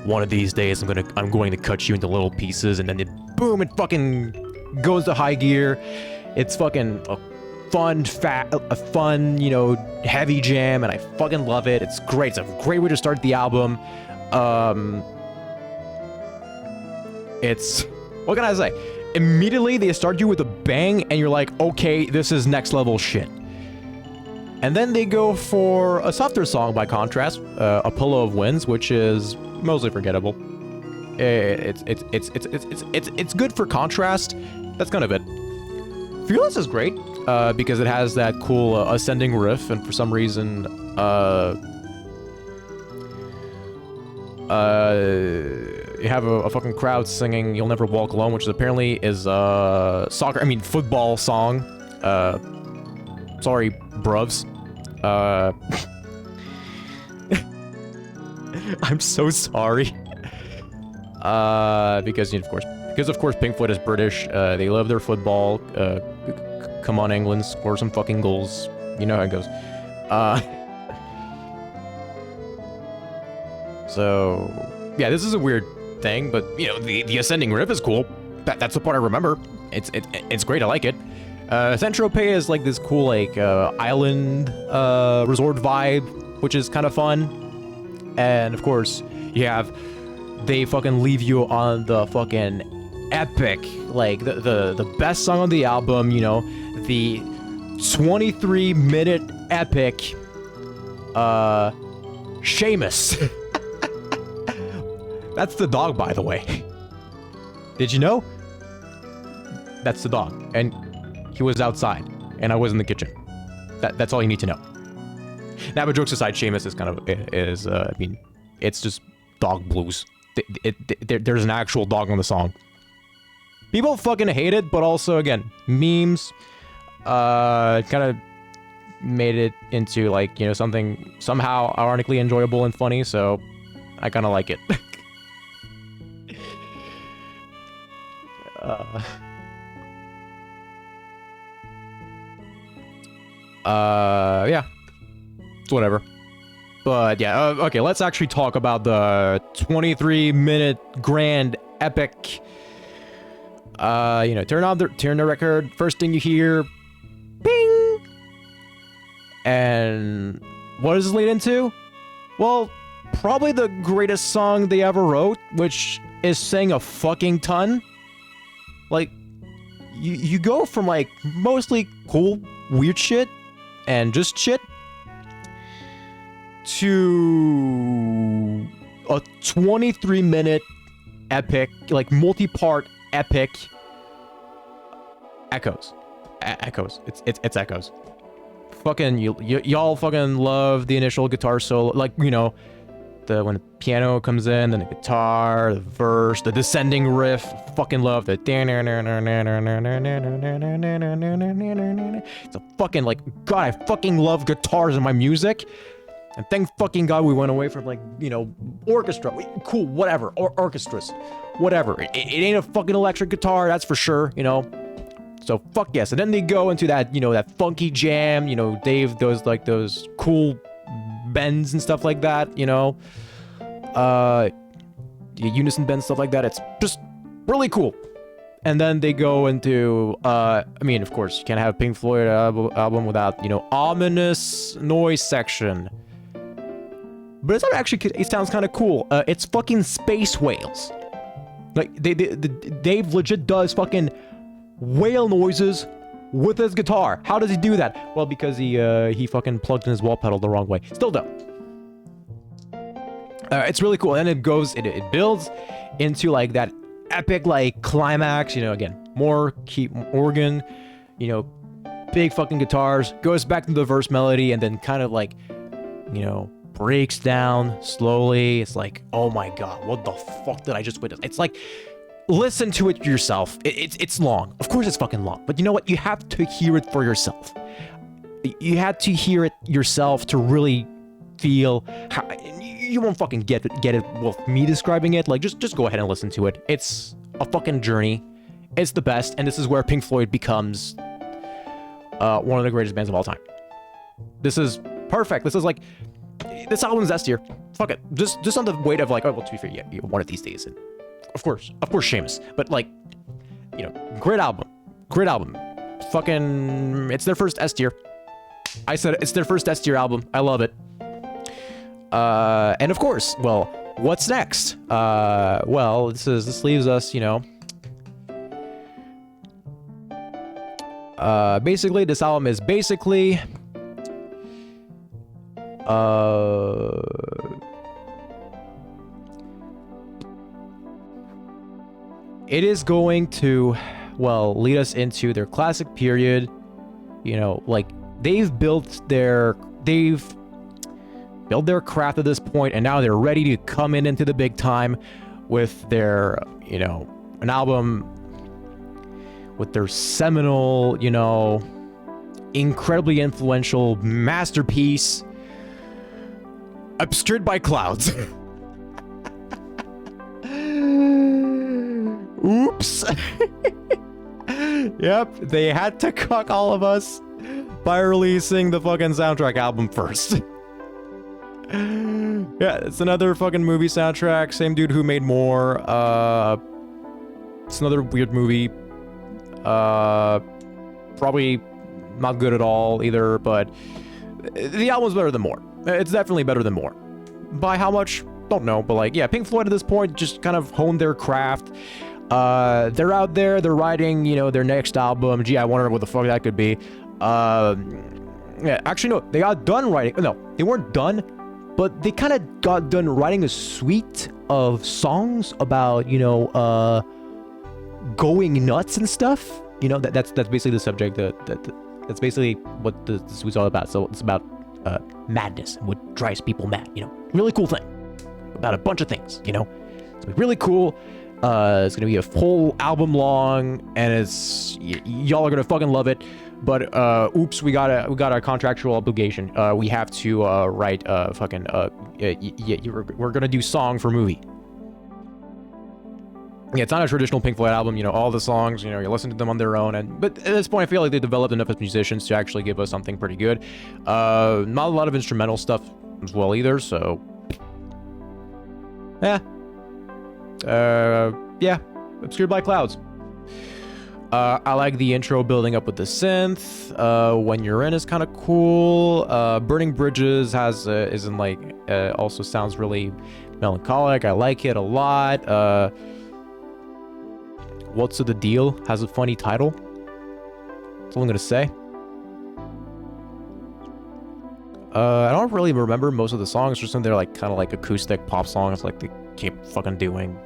"One of these days, I'm going to cut you into little pieces," and then boom, it fucking goes to high gear. It's fucking a fun, you know, heavy jam, and I fucking love it. It's great. It's a great way to start the album. It's, what can I say? Immediately they start you with a bang, and you're like, okay, this is next level shit. And then they go for a softer song by contrast, A Pillow of Winds, which is mostly forgettable. It's good for contrast. That's kind of it. Fearless is great, because it has that cool ascending riff, and for some reason, you have a fucking crowd singing "You'll Never Walk Alone," which apparently is a football song. Sorry, bruvs. I'm so sorry. Because of course Pink Floyd is British. They love their football. Come on, England, score some fucking goals. You know how it goes. So yeah, this is a weird thing, but you know, the ascending riff is cool. That's the part I remember. It's great. I like it. Saint-Tropez is like this cool like island resort vibe, which is kind of fun. And of course, they fucking leave you on the fucking epic, like the best song on the album. You know, the 23-minute epic, Seamus. That's the dog, by the way. Did you know? That's the dog, and he was outside, and I was in the kitchen. That's all you need to know. Now, but jokes aside, Seamus is kind of I mean, it's just dog blues. There's an actual dog on the song. People fucking hate it, but also again, memes, kind of made it into like, you know, something somehow ironically enjoyable and funny. So I kind of like it. Yeah, it's whatever. But yeah, okay, let's actually talk about the 23-minute grand epic. You know, turn the record. First thing you hear, bing. And what does this lead into? Well, probably the greatest song they ever wrote, which is saying a fucking ton. Like, you go from like mostly cool, weird shit and just shit to a 23-minute epic, like multi-part epic. Echoes. Echoes. It's echoes. Fucking y'all fucking love the initial guitar solo, like, you know, when the piano comes in, then the guitar, the verse, the descending riff. Fucking love the. It's a fucking like, God, I fucking love guitars in my music. And thank fucking God we went away from, like, you know, orchestra. Cool, whatever. Or orchestras. Whatever. It ain't a fucking electric guitar, that's for sure, you know. So fuck yes. And then they go into that, you know, that funky jam, you know, Dave does like those cool bends and stuff like that, you know. Unison bends, stuff like that. It's just really cool. And then they go into, I mean, of course, you can't have a Pink Floyd album without, you know, ominous noise section. But it's not actually, it sounds kind of cool. It's fucking space whales. Like, Dave legit does fucking whale noises with his guitar. How does he do that? Well, because he fucking plugged in his wall pedal the wrong way. Still dope. It's really cool. And then it builds into like that epic like climax, you know, again, more organ, you know, big fucking guitars, goes back to the verse melody, and then kind of like, you know, breaks down slowly. It's like, oh my God, what the fuck did I just witness? It's like, listen to it yourself. It's long. Of course it's fucking long, but you know what? You have to hear it for yourself. You had to hear it yourself to really feel how, you won't fucking get it with me describing it. Like, just go ahead and listen to it. It's a fucking journey. It's the best, and this is where Pink Floyd becomes one of the greatest bands of all time. This is perfect. This is like, this album's S tier. Fuck it. Just on the weight of like, oh, well, to be fair, yeah, one of these days. And of course, Seamus. But like, you know, great album. Fucking, it's their first S tier. I said it's their first S tier album. I love it. And of course, well, what's next? Well, this leaves us, you know. Basically, this album is basically it is going to, well, lead us into their classic period. You know, like, they've built their craft at this point, and now they're ready to come into the big time with their, you know, an album with their seminal, you know, incredibly influential masterpiece, Obscured by Clouds. Oops. Yep, they had to cuck all of us by releasing the fucking soundtrack album first. Yeah, it's another fucking movie soundtrack. Same dude who made more. It's another weird movie. Probably not good at all either, but the album's better than more. It's definitely better than more. By how much? Don't know, but like, yeah, Pink Floyd at this point just kind of honed their craft. They're out there, they're writing, you know, their next album. Gee, I wonder what the fuck that could be. Yeah, actually, no, they got done writing. No, they weren't done, but they kind of got done writing a suite of songs about, you know, going nuts and stuff. You know, that's basically the subject. That's basically what the suite's all about. So it's about madness and what drives people mad. You know, really cool thing about a bunch of things. You know, it's gonna be really cool. It's gonna be a whole album long, and it's y'all are gonna fucking love it. But oops, we got a contractual obligation. We have to write fucking we're gonna do song for movie. Yeah, it's not a traditional Pink Floyd album. You know, all the songs, you know, you listen to them on their own, but at this point, I feel like they developed enough as musicians to actually give us something pretty good. Not a lot of instrumental stuff as well either. So, yeah. Yeah, Obscured by Clouds. I like the intro building up with the synth. When You're In is kind of cool. Burning Bridges isn't like, also sounds really melancholic. I like it a lot. What's the Deal has a funny title. That's all I'm gonna say. I don't really remember most of the songs. Just some they're like kind of like acoustic pop songs, like they keep fucking doing.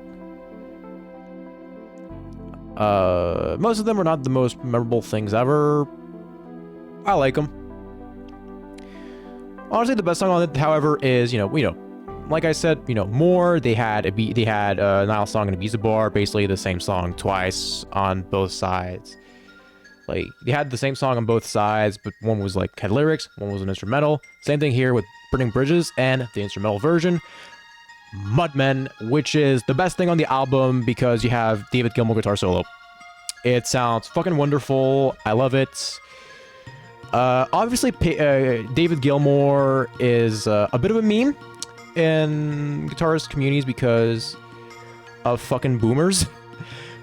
Most of them are not the most memorable things ever. I like them. Honestly, the best song on it, however, is, you know, like I said, you know, More. They had Niall song and Ibiza Bar, basically the same song twice on both sides. Like, they had the same song on both sides, but one was like had lyrics, one was an instrumental. Same thing here with Burning Bridges and the instrumental version. Mudmen, which is the best thing on the album because you have David Gilmour guitar solo. It sounds fucking wonderful. I love it. Obviously, David Gilmour is a bit of a meme in guitarist communities because of fucking boomers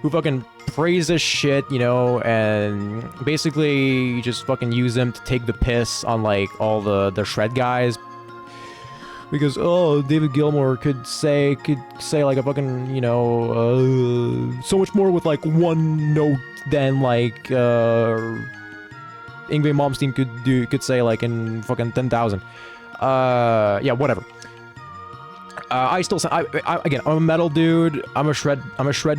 who fucking praise this shit, you know, and basically just fucking use them to take the piss on like all the shred guys. Because, oh, David Gilmour could say like a fucking, you know, so much more with like one note than like Yngwie Malmsteen could say like in fucking 10,000. Yeah, whatever. I still say, again, I'm a metal dude. I'm a shred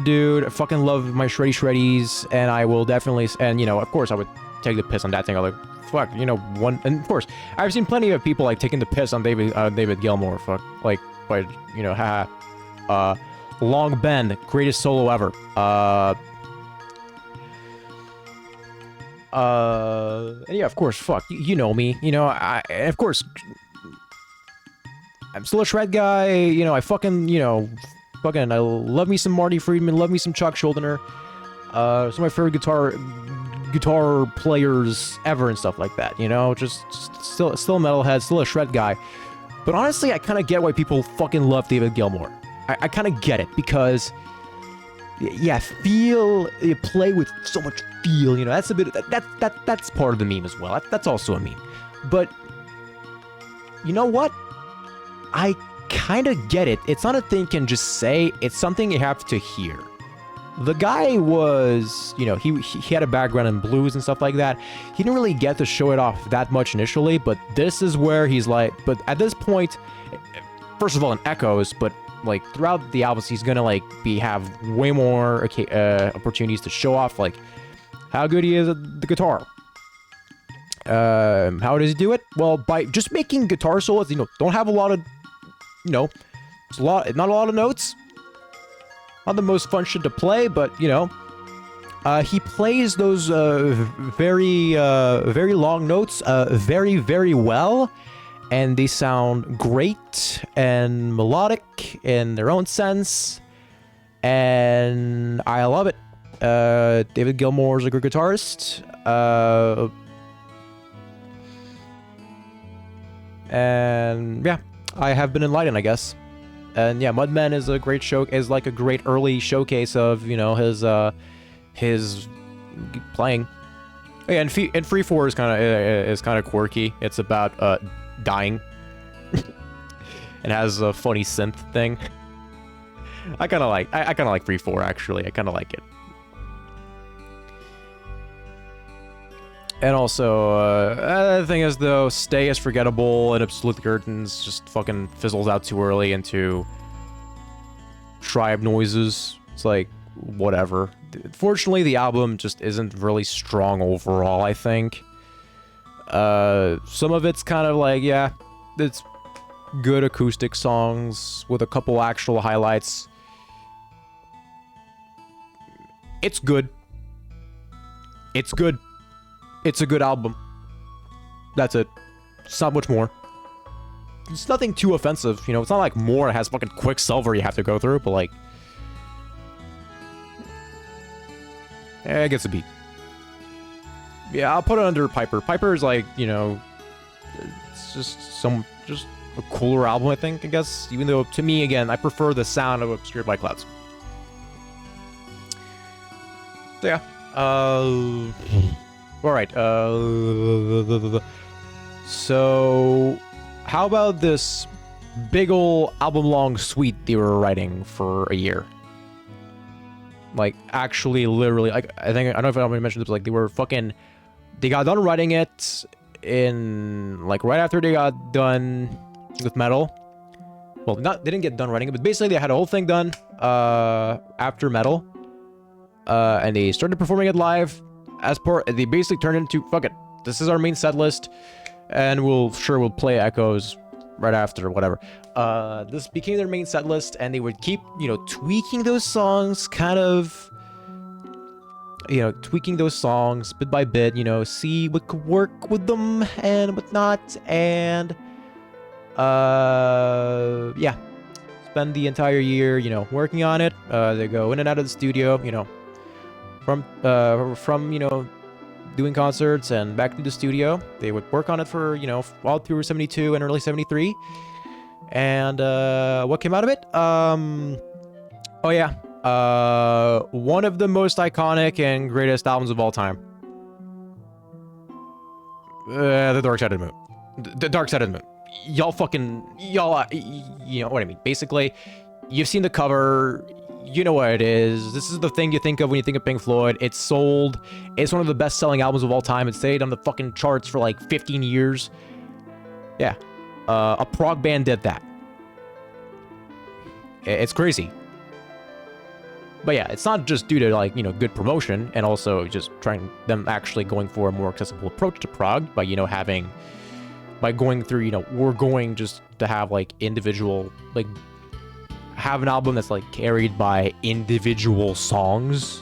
dude. I fucking love my shreddies, and I will definitely, and you know, of course, I would take the piss on that thing. I'm like, fuck, you know, and of course, I've seen plenty of people like taking the piss on David Gilmour. Fuck, like, but you know, haha. Long Ben, greatest solo ever. And yeah, of course, fuck, you know me. You know, of course. I'm still a shred guy. You know, I fucking, you know, fucking, I love me some Marty Friedman, love me some Chuck Schuldiner. Some of my favorite guitar players ever and stuff like that, you know? Just still a metalhead, still a shred guy. But honestly, I kind of get why people fucking love David Gilmour. I kind of get it, because, yeah, you play with so much feel, you know? That's a bit, that's part of the meme as well. That's also a meme. But, you know what? I kind of get it. It's not a thing you can just say, it's something you have to hear. The guy was, you know, he had a background in blues and stuff like that. He didn't really get to show it off that much initially, but this is where he's like, but at this point, first of all, in Echoes, but like throughout the albums, he's gonna like have way more opportunities to show off like how good he is at the guitar. How does he do it? Well, by just making guitar solos, you know, don't have a lot of, you know, not a lot of notes. Not the most fun shit to play, but, you know, he plays those very long notes very, very well, and they sound great and melodic in their own sense, and I love it. David Gilmour is a good guitarist. And yeah, I have been enlightened, I guess. And yeah, Mudmen is a great like a great early showcase of, you know, his playing. Yeah, and Free 4 is kind of quirky. It's about dying. It has a funny synth thing. I kind of like Free 4 actually. I kind of like it. And also, the thing is, though, Stay is forgettable, and Absolute Curtains just fucking fizzles out too early into tribe noises. It's like, whatever. Fortunately, the album just isn't really strong overall, I think. Some of it's kind of like, yeah, it's good acoustic songs with a couple actual highlights. It's good. It's good. It's a good album. That's it. It's not much more. It's nothing too offensive, you know. It's not like More has fucking Quicksilver you have to go through, but like, it gets a beat. Yeah, I'll put it under Piper. Piper is like, you know, it's just a cooler album, I think, I guess. Even though, to me, again, I prefer the sound of Obscured by Clouds. So yeah. Alright, so how about this big ol' album-long suite they were writing for a year? Like, actually, literally, like, I don't know if I already mentioned this, but, like, they got done writing it in, like, right after they got done with Metal. Well, they didn't get done writing it, but basically they had a whole thing done, after Metal. And they started performing it live. They basically turned into, fuck it, this is our main set list, and we'll play Echoes right after, whatever. This became their main set list, and they would keep, you know, tweaking those songs, tweaking those songs bit by bit, you know, see what could work with them and whatnot, and, yeah. Spend the entire year, you know, working on it. They go in and out of the studio, you know, from you know, doing concerts and back to the studio. They would work on it for, you know, all through 72 and early 73. And what came out of it? Oh yeah, one of the most iconic and greatest albums of all time. The Dark Side of the Moon. The Dark Side of the Moon. You know what I mean. Basically, you've seen the cover. You know what it is. This is the thing you think of when you think of Pink Floyd. It's sold. It's one of the best-selling albums of all time. It stayed on the fucking charts for like 15 years. Yeah. A prog band did that. It's crazy. But yeah, it's not just due to, like, you know, good promotion, and also just them actually going for a more accessible approach to prog by, you know, by going through, you know, we're going just to have, like, individual, like, have an album that's, like, carried by individual songs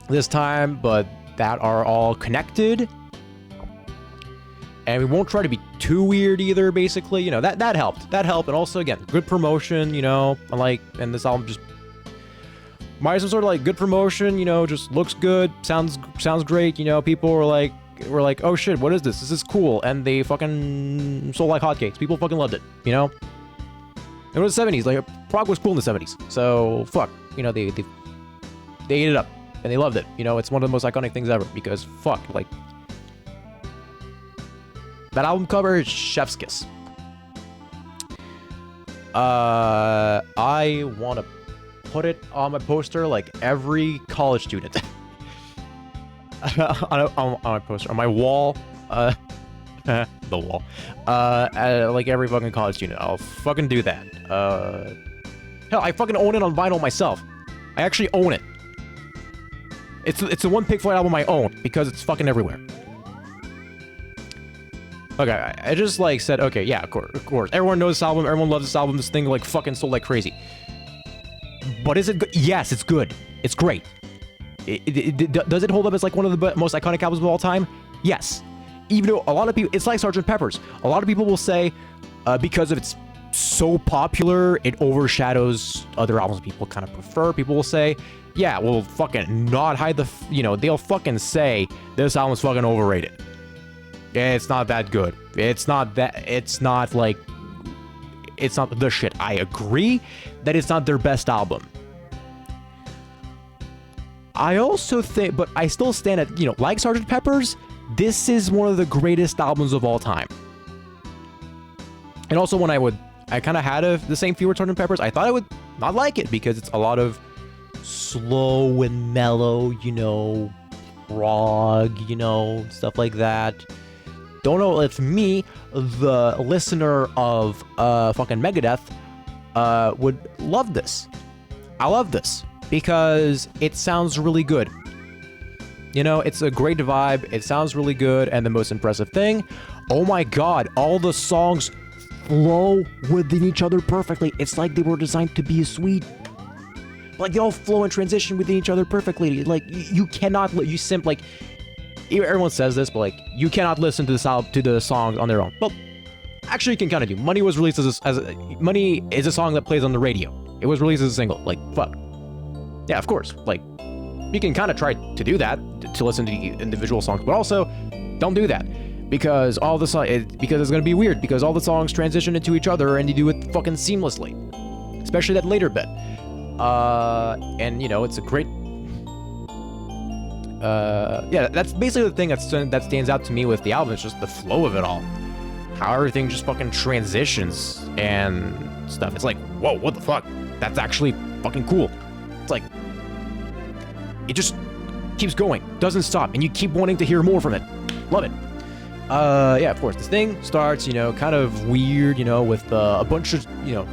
this time, but that are all connected. and we won't try to be too weird either, basically. You know, that helped. That helped, and also, again, good promotion, you know, and this album just might some sort of, like, good promotion, you know, just looks good, sounds great, you know, people were like, oh shit, what is this? This is cool, and they fucking sold like hotcakes. People fucking loved it, you know? It was the 70s, like, prog was cool in the 70s, so, fuck, you know, they ate it up, and they loved it, you know, it's one of the most iconic things ever, because, fuck, like, that album cover is chef's kiss. I want to put it on my poster like every college student. on my poster, on my wall, the wall, like every fucking college student. I'll fucking do that. Hell, I fucking own it on vinyl myself. I actually own it. It's the one Pink Floyd album I own because it's fucking everywhere. Okay, I just like said, okay, yeah, of course. Everyone knows this album. Everyone loves this album. This thing like fucking sold like crazy. But is it good? Yes, it's good. It's great. Does it hold up as like one of the most iconic albums of all time? Yes. Even though a lot of people, it's like Sgt. Pepper's. A lot of people will say, because of it's so popular, it overshadows other albums people kind of prefer. People will say, yeah, well, fucking not hide the, you know, they'll fucking say this album's fucking overrated. It's not that good. It's not the shit. I agree that it's not their best album. I also think, but I still stand at, you know, like Sgt. Pepper's, this is one of the greatest albums of all time. And also when I kind of had the same feel with Sgt. Pepper's, I thought I would not like it because it's a lot of slow and mellow, you know, prog, you know, stuff like that. Don't know if me, the listener of fucking Megadeth, would love this. I love this because it sounds really good. You know, it's a great vibe. It sounds really good. And the most impressive thing, oh my god, all the songs flow within each other perfectly. It's like they were designed to be sweet. Like, they all flow and transition within each other perfectly. Like, you cannot, like, everyone says this, but, like, you cannot listen to the songs on their own. Well, actually, you can kind of do. Money was released Money is a song that plays on the radio. It was released as a single. Like, fuck. Yeah, of course. Like, you can kind of try to do that, to listen to the individual songs, but also, don't do that. Because because it's gonna be weird, because all the songs transition into each other, and you do it fucking seamlessly. Especially that later bit. And, you know, it's a great... yeah, that's basically the thing that stands out to me with the album. It's just the flow of it all. How everything just fucking transitions and stuff. It's like, whoa, what the fuck? That's actually fucking cool. It's like, it just keeps going, doesn't stop, and you keep wanting to hear more from it. Love it. Yeah, of course, this thing starts, you know, kind of weird, you know, with a bunch of, you know,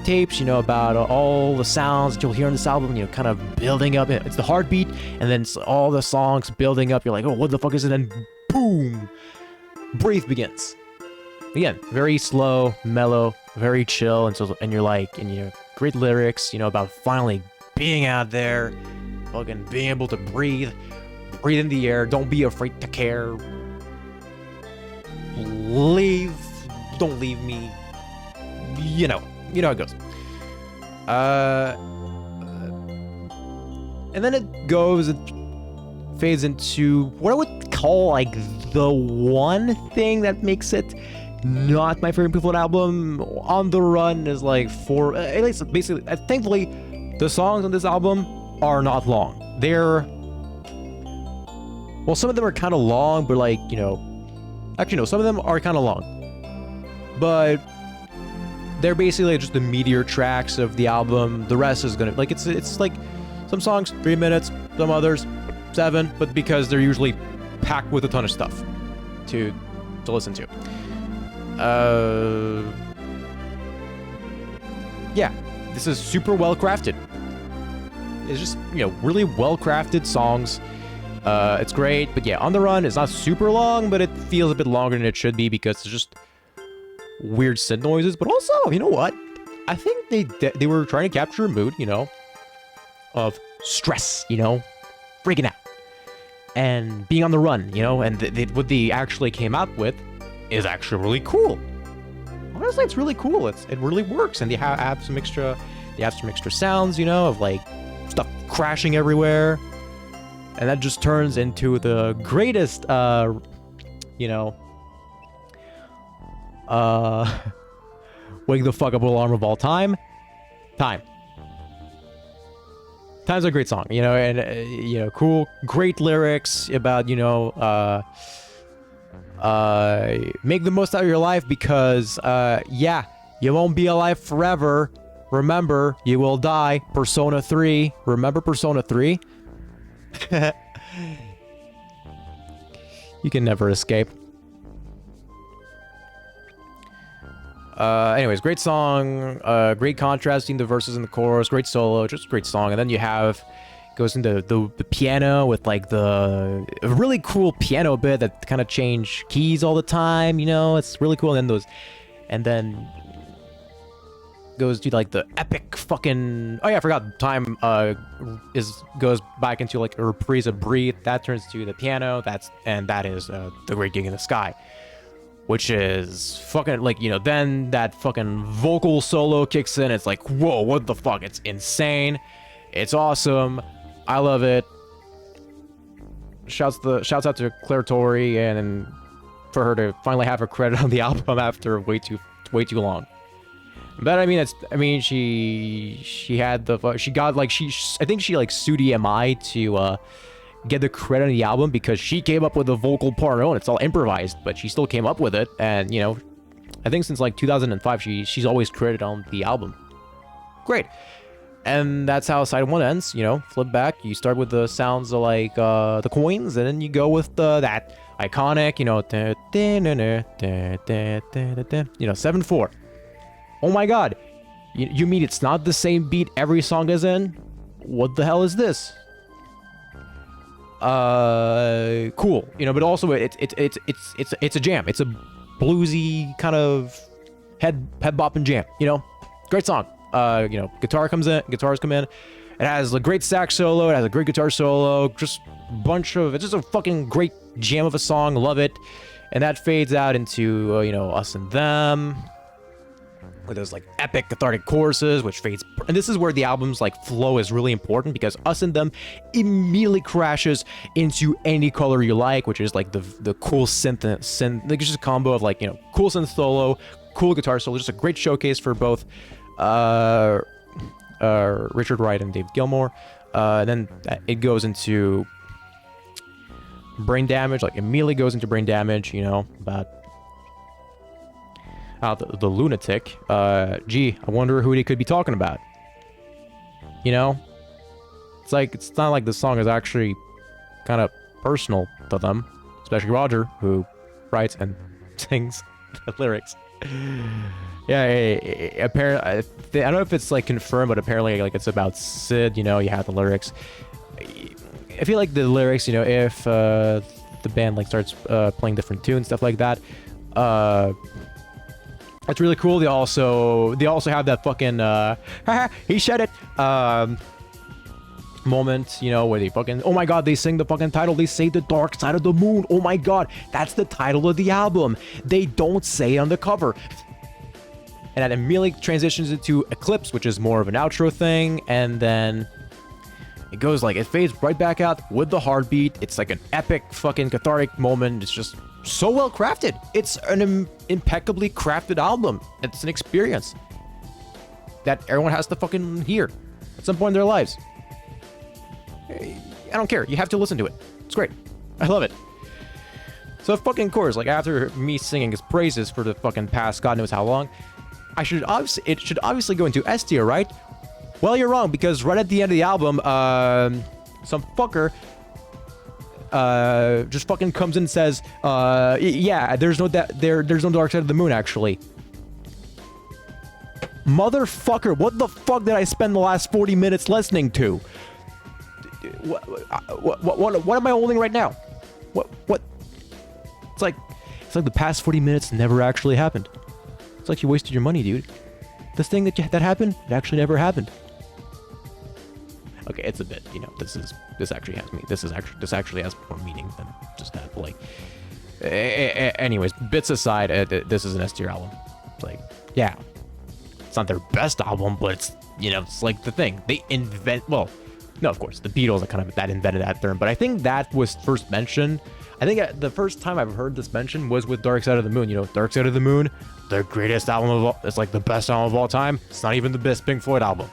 tapes, you know, about all the sounds that you'll hear on this album, you know, kind of building up. It's the heartbeat, and then all the songs building up. You're like, oh, what the fuck is it? And boom, Breathe begins. Again, very slow, mellow, very chill, and you're like, and you know, great lyrics, you know, about finally being out there, fucking being able to breathe in the air. Don't be afraid to care. Don't leave me. You know how it goes. And then it goes and fades into what I would call like the one thing that makes it not my favorite Pink Floyd album. On the Run is like at least basically, thankfully, the songs on this album are not long. Well, some of them are kind of long, but like, you know, actually no, some of them are kind of long, but they're basically just the meteor tracks of the album. The rest is gonna, like, it's like some songs 3 minutes, some others 7, but because they're usually packed with a ton of stuff to listen to. Yeah, this is super well crafted. It's just, you know, really well crafted songs. It's great, but yeah, On the Run is not super long, but it feels a bit longer than it should be because it's just weird synth noises. But also, you know what? I think they were trying to capture a mood, you know, of stress, you know, freaking out. and being on the run, you know, and what they actually came out with is actually really cool. Honestly, it's really cool. It really works, and they have some extra sounds, you know, of like stuff crashing everywhere, and that just turns into the greatest, you know, wake the fuck up alarm of all time. Time's a great song, you know, and you know, cool, great lyrics about, you know, make the most out of your life because, yeah, you won't be alive forever. Remember, you will die. Persona 3. Remember Persona 3? You can never escape. Anyways, great song, great contrasting the verses and the chorus, great solo, just a great song. And then you have, goes into the piano with like a really cool piano bit that kind of change keys all the time, you know, it's really cool. And then goes to like the epic fucking, oh yeah, I forgot, time goes back into like a reprise of Breathe, that turns to the piano, that is the Great Gig in the Sky. Which is fucking, like, you know, then that fucking vocal solo kicks in. It's like, whoa, what the fuck? It's insane. It's awesome. I love it. Shouts out to Claire Torrey and for her to finally have her credit on the album after way too long. But I mean, she had the, she got like, I think she like sued EMI to get the credit on the album because she came up with the vocal part on. It's all improvised, but she still came up with it. And you know, I think since like 2005 she's always credited on the album. Great. And that's how side 1 ends, you know, flip back, you start with the sounds of like the coins, and then you go with that iconic, you know, you know, 7/4. Oh my god, you mean it's not the same beat every song is in? What the hell is this? Cool, you know, but also it's a jam. It's a bluesy kind of head bopping jam, you know. Great song. You know, guitars come in. It has a great sax solo, it has a great guitar solo, just it's just a fucking great jam of a song, love it. And that fades out into you know, Us and Them, where there's like epic cathartic choruses, which fades, and this is where the album's like flow is really important because Us and Them immediately crashes into Any Color You Like, which is like the cool synth, like it's just a combo of like, you know, cool synth solo, cool guitar solo, just a great showcase for both Richard Wright and Dave Gilmour. Then it goes into Brain Damage, like immediately goes into Brain Damage, you know, about the lunatic. Gee, I wonder who he could be talking about. You know, it's like, it's not like the song is actually kind of personal to them, especially Roger, who writes and sings the lyrics. Yeah, apparently, I don't know if it's like confirmed, but apparently like it's about Sid, you know, you have the lyrics. I feel like the lyrics, you know, if the band like starts playing different tunes, stuff like that, it's really cool. They also have that fucking he said it moment, you know, where they fucking, oh my god, they sing the fucking title, they say The Dark Side of the Moon. Oh my god, that's the title of the album. They don't say it on the cover. And that immediately transitions into Eclipse, which is more of an outro thing, and then it goes like, it fades right back out with the heartbeat. It's like an epic fucking cathartic moment. It's just so well crafted. It's an impeccably crafted album. It's an experience that everyone has to fucking hear at some point in their lives. I don't care. You have to listen to it. It's great. I love it. So fucking course, like after me singing his praises for the fucking past God knows how long, it should obviously go into S tier, right? Well, you're wrong, because right at the end of the album, some fucker just fucking comes in and says, yeah, there's no Dark Side of the Moon, actually. Motherfucker, what the fuck did I spend the last 40 minutes listening to? What am I holding right now? What? It's like the past 40 minutes never actually happened. It's like you wasted your money, dude. This thing that happened, it actually never happened. Okay, it's a bit, you know, this actually has more meaning than just that. But like, anyways, bits aside, this is an S tier album. It's like, yeah, it's not their best album, but it's, you know, it's like the thing they invent. Well, no, of course, the Beatles are kind of that invented that term, but I think that was first mentioned. I think the first time I've heard this mention was with Dark Side of the Moon. You know, Dark Side of the Moon, the greatest album of all. It's like the best album of all time. It's not even the best Pink Floyd album.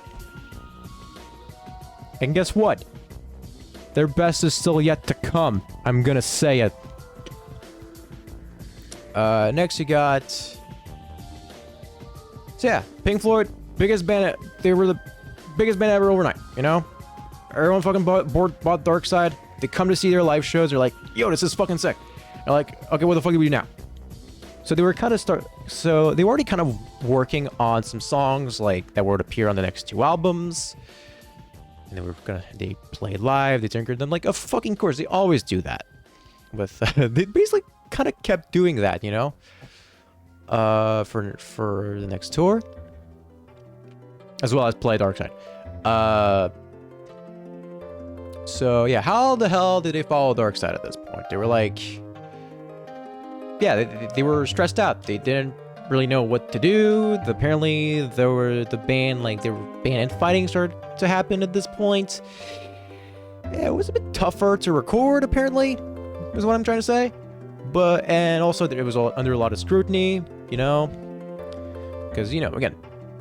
And guess what? Their best is still yet to come. I'm gonna say it. Next you got... So yeah, Pink Floyd, biggest band... They were the biggest band ever overnight, you know? Everyone fucking bought Dark Side. They come to see their live shows. They're like, yo, this is fucking sick. They're like, okay, what the fuck do we do now? So they were kind of So they were already kind of working on some songs like that would appear on the next 2 albums. And they played live. They tinkered them like a fucking course. They always do that. With they basically kind of kept doing that, you know, for the next tour, as well as play Dark Side. So yeah, how the hell did they follow Dark Side at this point? They were like, yeah, they were stressed out. They didn't really know what to do. Apparently, the band infighting started to happen at this point. Yeah, it was a bit tougher to record. Apparently, is what I'm trying to say. And also it was all under a lot of scrutiny, you know, because, you know, again,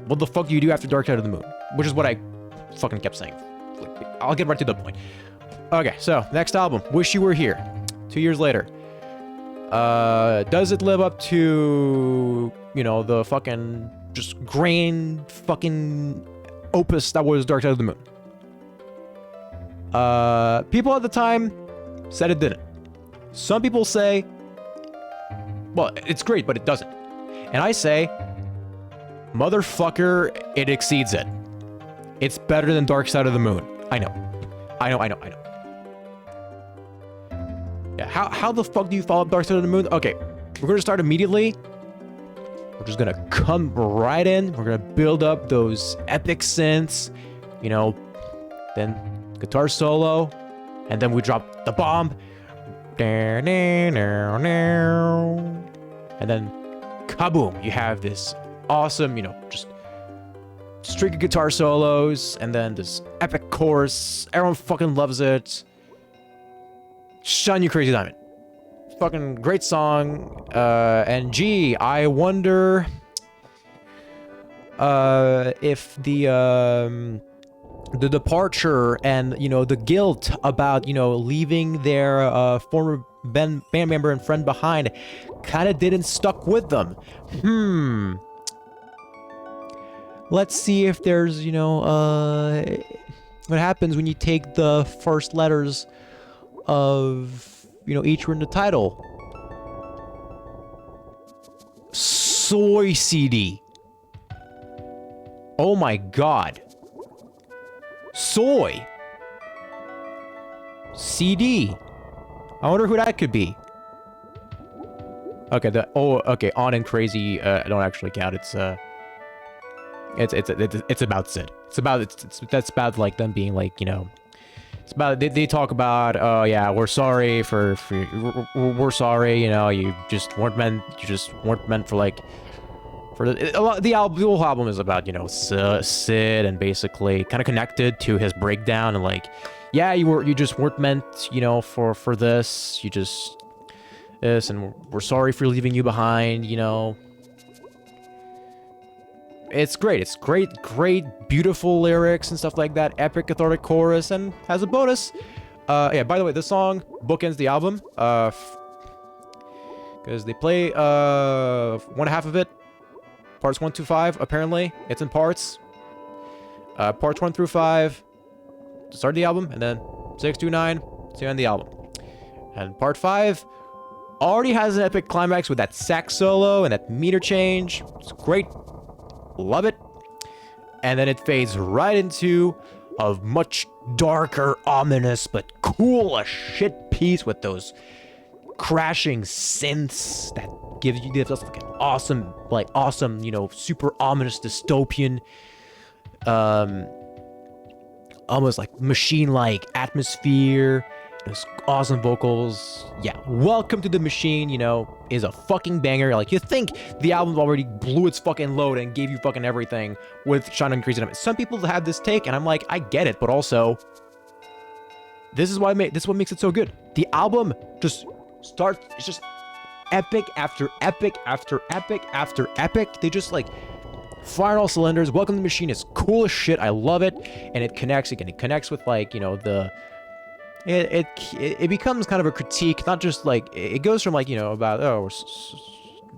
what the fuck do you do after Dark Side of the Moon? Which is what I fucking kept saying. I'll get right to the point. Okay, so next album, Wish You Were Here, 2 years later. Does it live up to, you know, the fucking just grand fucking opus that was Dark Side of the Moon? People at the time said it didn't. Some people say, well, it's great, but it doesn't. And I say, motherfucker, it exceeds it. It's better than Dark Side of the Moon. I know. Yeah, how the fuck do you follow up Dark Side of the Moon? Okay, we're gonna start immediately. We're just gonna come right in. We're gonna build up those epic synths, you know, then guitar solo, and then we drop the bomb. And then kaboom, you have this awesome, you know, just streak of guitar solos, and then this epic chorus. Everyone fucking loves it. Shine You Crazy Diamond. Fucking great song. And gee, I wonder if the departure and, you know, the guilt about, you know, leaving their former band member and friend behind kind of didn't stuck with them. Let's see if there's, you know, what happens when you take the first letters of, you know, each word in the title. Soy CD. Oh my god. Soy. CD. I wonder who that could be. Okay, okay, On and Crazy, I don't actually count. It's about Sid. That's about like them being like, you know, it's about they talk about, oh yeah, we're sorry we're sorry, you know, you just weren't meant for like the whole album is about, you know, Sid, and basically kind of connected to his breakdown, and like, yeah, you just weren't meant, you know, for this, you just this, and we're sorry for leaving you behind, you know. It's great. It's great, beautiful lyrics and stuff like that. Epic cathartic chorus, and has a bonus. Yeah, by the way, this song bookends the album. Because they play one half of it. Parts 1 to 5, apparently. It's in parts. Parts 1 through 5 to start the album, and then 6 to 9 to end the album. And part 5 already has an epic climax with that sax solo and that meter change. It's great. Love it. And then it fades right into a much darker, ominous, but cool as shit piece with those crashing synths that gives us like an awesome, you know, super ominous dystopian almost like machine-like atmosphere. Those awesome vocals. Yeah, Welcome to the Machine, you know, is a fucking banger. Like, you think the album already blew its fucking load and gave you fucking everything with Shine on Crazy Diamond. Some people have this take, and I'm like, I get it, but also, this is what makes it so good. The album just starts, it's just epic after epic after epic after epic. They just like fire all cylinders. Welcome to the Machine is cool as shit. I love it, and it connects again. It connects with like, you know, it becomes kind of a critique, not just like it goes from like, you know, about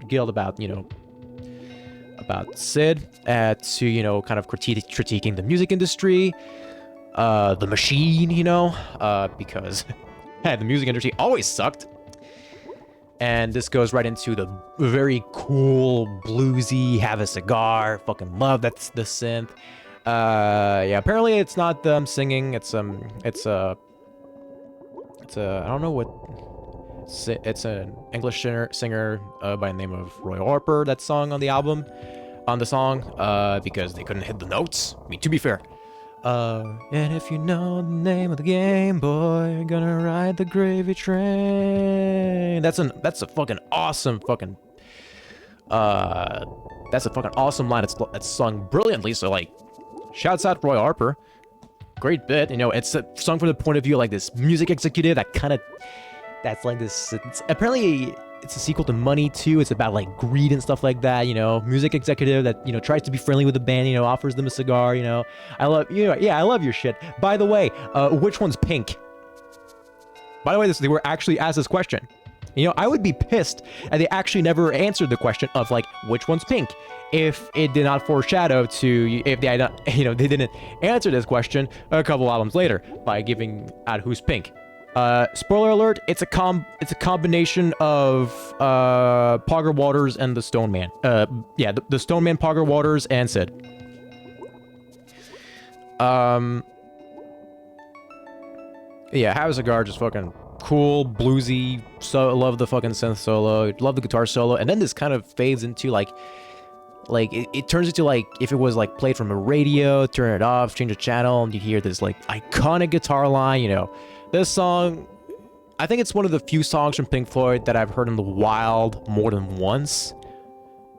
guild about, you know, about Sid to, you know, kind of critiquing the music industry, the machine, you know, because the music industry always sucked. And this goes right into the very cool, bluesy, have a cigar, fucking love that's the synth. Yeah, apparently it's not them singing, it's I don't know what, it's an English singer by the name of Roy Harper that sung on the song, because they couldn't hit the notes. I mean, to be fair. And if you know the name of the game, boy, you're gonna ride the gravy train. That's a fucking awesome fucking, that's a fucking awesome line. It's sung brilliantly, so like, shouts out Roy Harper. Great bit, you know, it's sung from the point of view of like this music executive that's like this, apparently it's a sequel to Money too. It's about like greed and stuff like that, you know, music executive that, you know, tries to be friendly with the band, you know, offers them a cigar, you know. I love your shit. By the way, which one's Pink? By the way, they were actually asked this question. You know, I would be pissed and they actually never answered the question of like, which one's Pink? If it did not foreshadow to, if they had not, you know, they didn't answer this question a couple albums later by giving out who's Pink. Spoiler alert, it's a combination of Pogger Waters and the Stone Man. Yeah, the Stone Man, Pogger Waters, and Sid. Yeah, Have a Cigar, just fucking cool, bluesy, so love the fucking synth solo, love the guitar solo, and then this kind of fades into like it turns into like if it was like played from a radio, turn it off, change the channel, and you hear this like iconic guitar line, you know. This song, I think it's one of the few songs from Pink Floyd that I've heard in the wild more than once.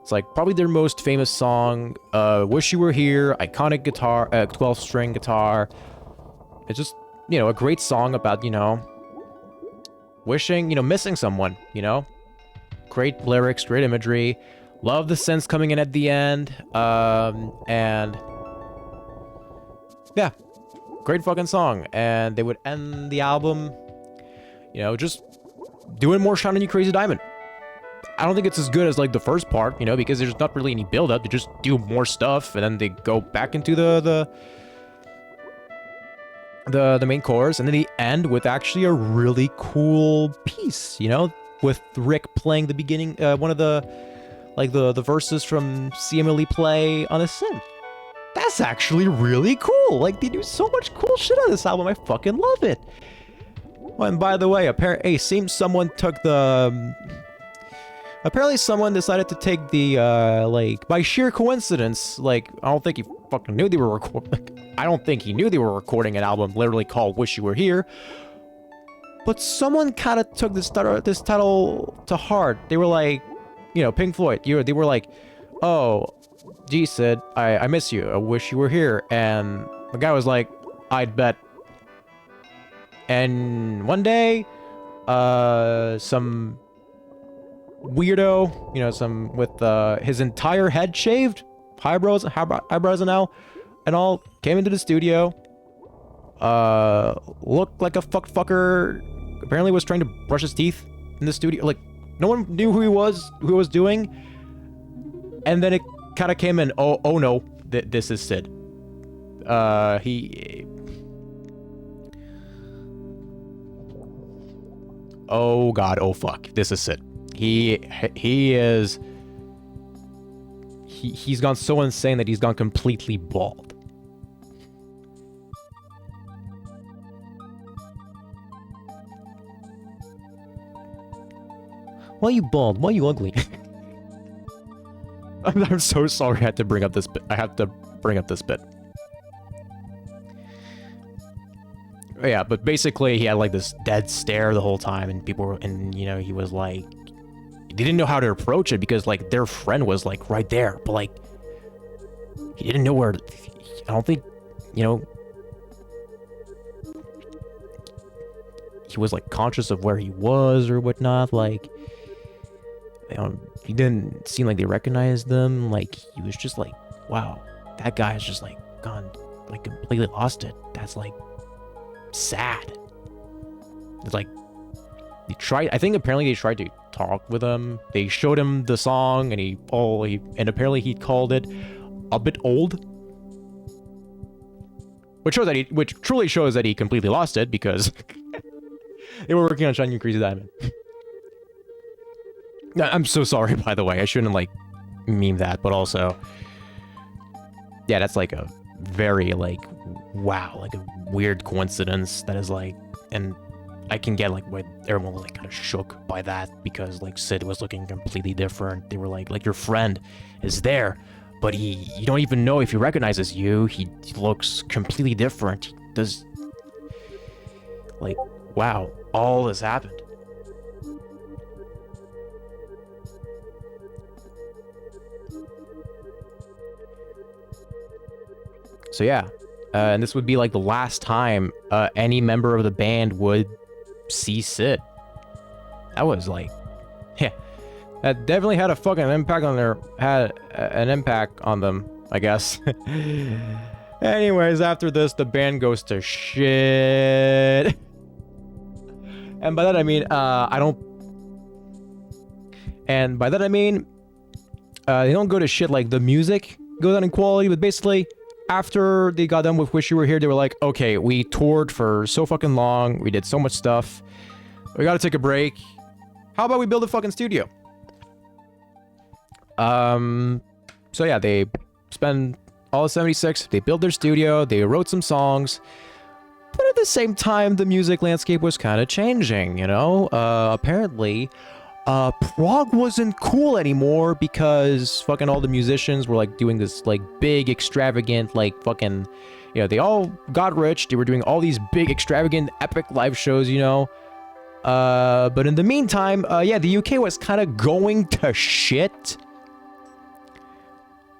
It's like probably their most famous song, Wish You Were Here, iconic guitar, 12-string guitar. It's just, you know, a great song about, you know, wishing, you know, missing someone, you know. Great lyrics, great imagery. Love the synths coming in at the end. And yeah, great fucking song. And they would end the album, you know, just doing more Shine on You Crazy Diamond. I don't think it's as good as like the first part, you know, because there's not really any build up. They just do more stuff and then they go back into the main chorus, and then they end with actually a really cool piece, you know, with Rick playing the beginning, one of the verses from CMLE Play on a synth. That's actually really cool. Like, they do so much cool shit on this album. I fucking love it. Oh, and by the way, apparently someone decided to take the, like, by sheer coincidence, like, I don't think he fucking knew they were recording, I don't think he knew they were recording an album literally called Wish You Were Here, but someone kind of took this title to heart. They were like, you know, Pink Floyd, they were like, oh, gee, Sid, I miss you, I wish you were here, and the guy was like, I'd bet. And one day, some weirdo, you know, with his entire head shaved, eyebrows and all, came into the studio, looked like a fucker, apparently was trying to brush his teeth in the studio, like, no one knew who he was doing, and then it kind of came in, oh no, this is Sid. Oh god, oh fuck, this is Sid. He's gone so insane that he's gone completely bald. Why are you bald? Why are you ugly? I'm so sorry I had to bring up this bit. yeah, but basically he had like this dead stare the whole time, and people were, and you know, he was like, they didn't know how to approach it because like their friend was like right there, but like he didn't know where. I don't think, you know, he was like conscious of where he was or whatnot. Like, he didn't seem like they recognized them. Like, he was just like, wow, that guy is just like gone, like completely lost it. That's like sad. It's like they tried. I think apparently they tried to talk with him. They showed him the song, and and apparently he called it a bit old, which truly shows that he completely lost it because they were working on Shining Crazy Diamond. I'm so sorry, by the way. I shouldn't like meme that, but also, yeah, that's like a very like, wow, like a weird coincidence that is like, and I can get like why everyone was like kind of shook by that because like Sid was looking completely different. They were like your friend is there, but you don't even know if he recognizes you. He looks completely different. He does, like, wow, all this happened. So yeah, and this would be like the last time any member of the band would see Sid. That was like, yeah, that definitely had a fucking impact on an impact on them, I guess. Anyways, after this, the band goes to shit. And by that I mean, and by that I mean, they don't go to shit like the music goes down in quality, but basically, after they got done with Wish You Were Here, they were like, okay, we toured for so fucking long, we did so much stuff, we gotta take a break. How about we build a fucking studio? So yeah, they spend all of 76, they built their studio, they wrote some songs, but at the same time, the music landscape was kind of changing, you know? Apparently, prog wasn't cool anymore because fucking all the musicians were like doing this like big extravagant like fucking, you know, they all got rich, they were doing all these big extravagant epic live shows, you know. But in the meantime, yeah, the UK was kind of going to shit.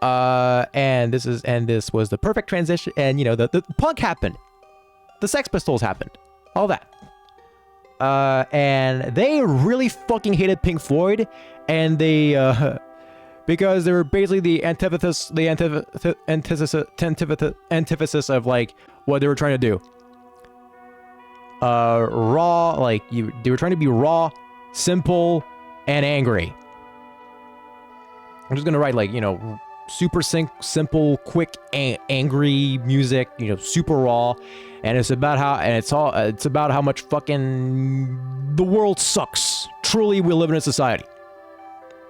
And this was the perfect transition, and you know, the punk happened, the Sex Pistols happened, all that. And they really fucking hated Pink Floyd, and they, because they were basically the antithesis of like what they were trying to do. Raw, like they were trying to be raw, simple, and angry. I'm just gonna write like, you know, super simple, quick, angry music, you know, super raw. And it's about how much fucking the world sucks. Truly, we live in a society.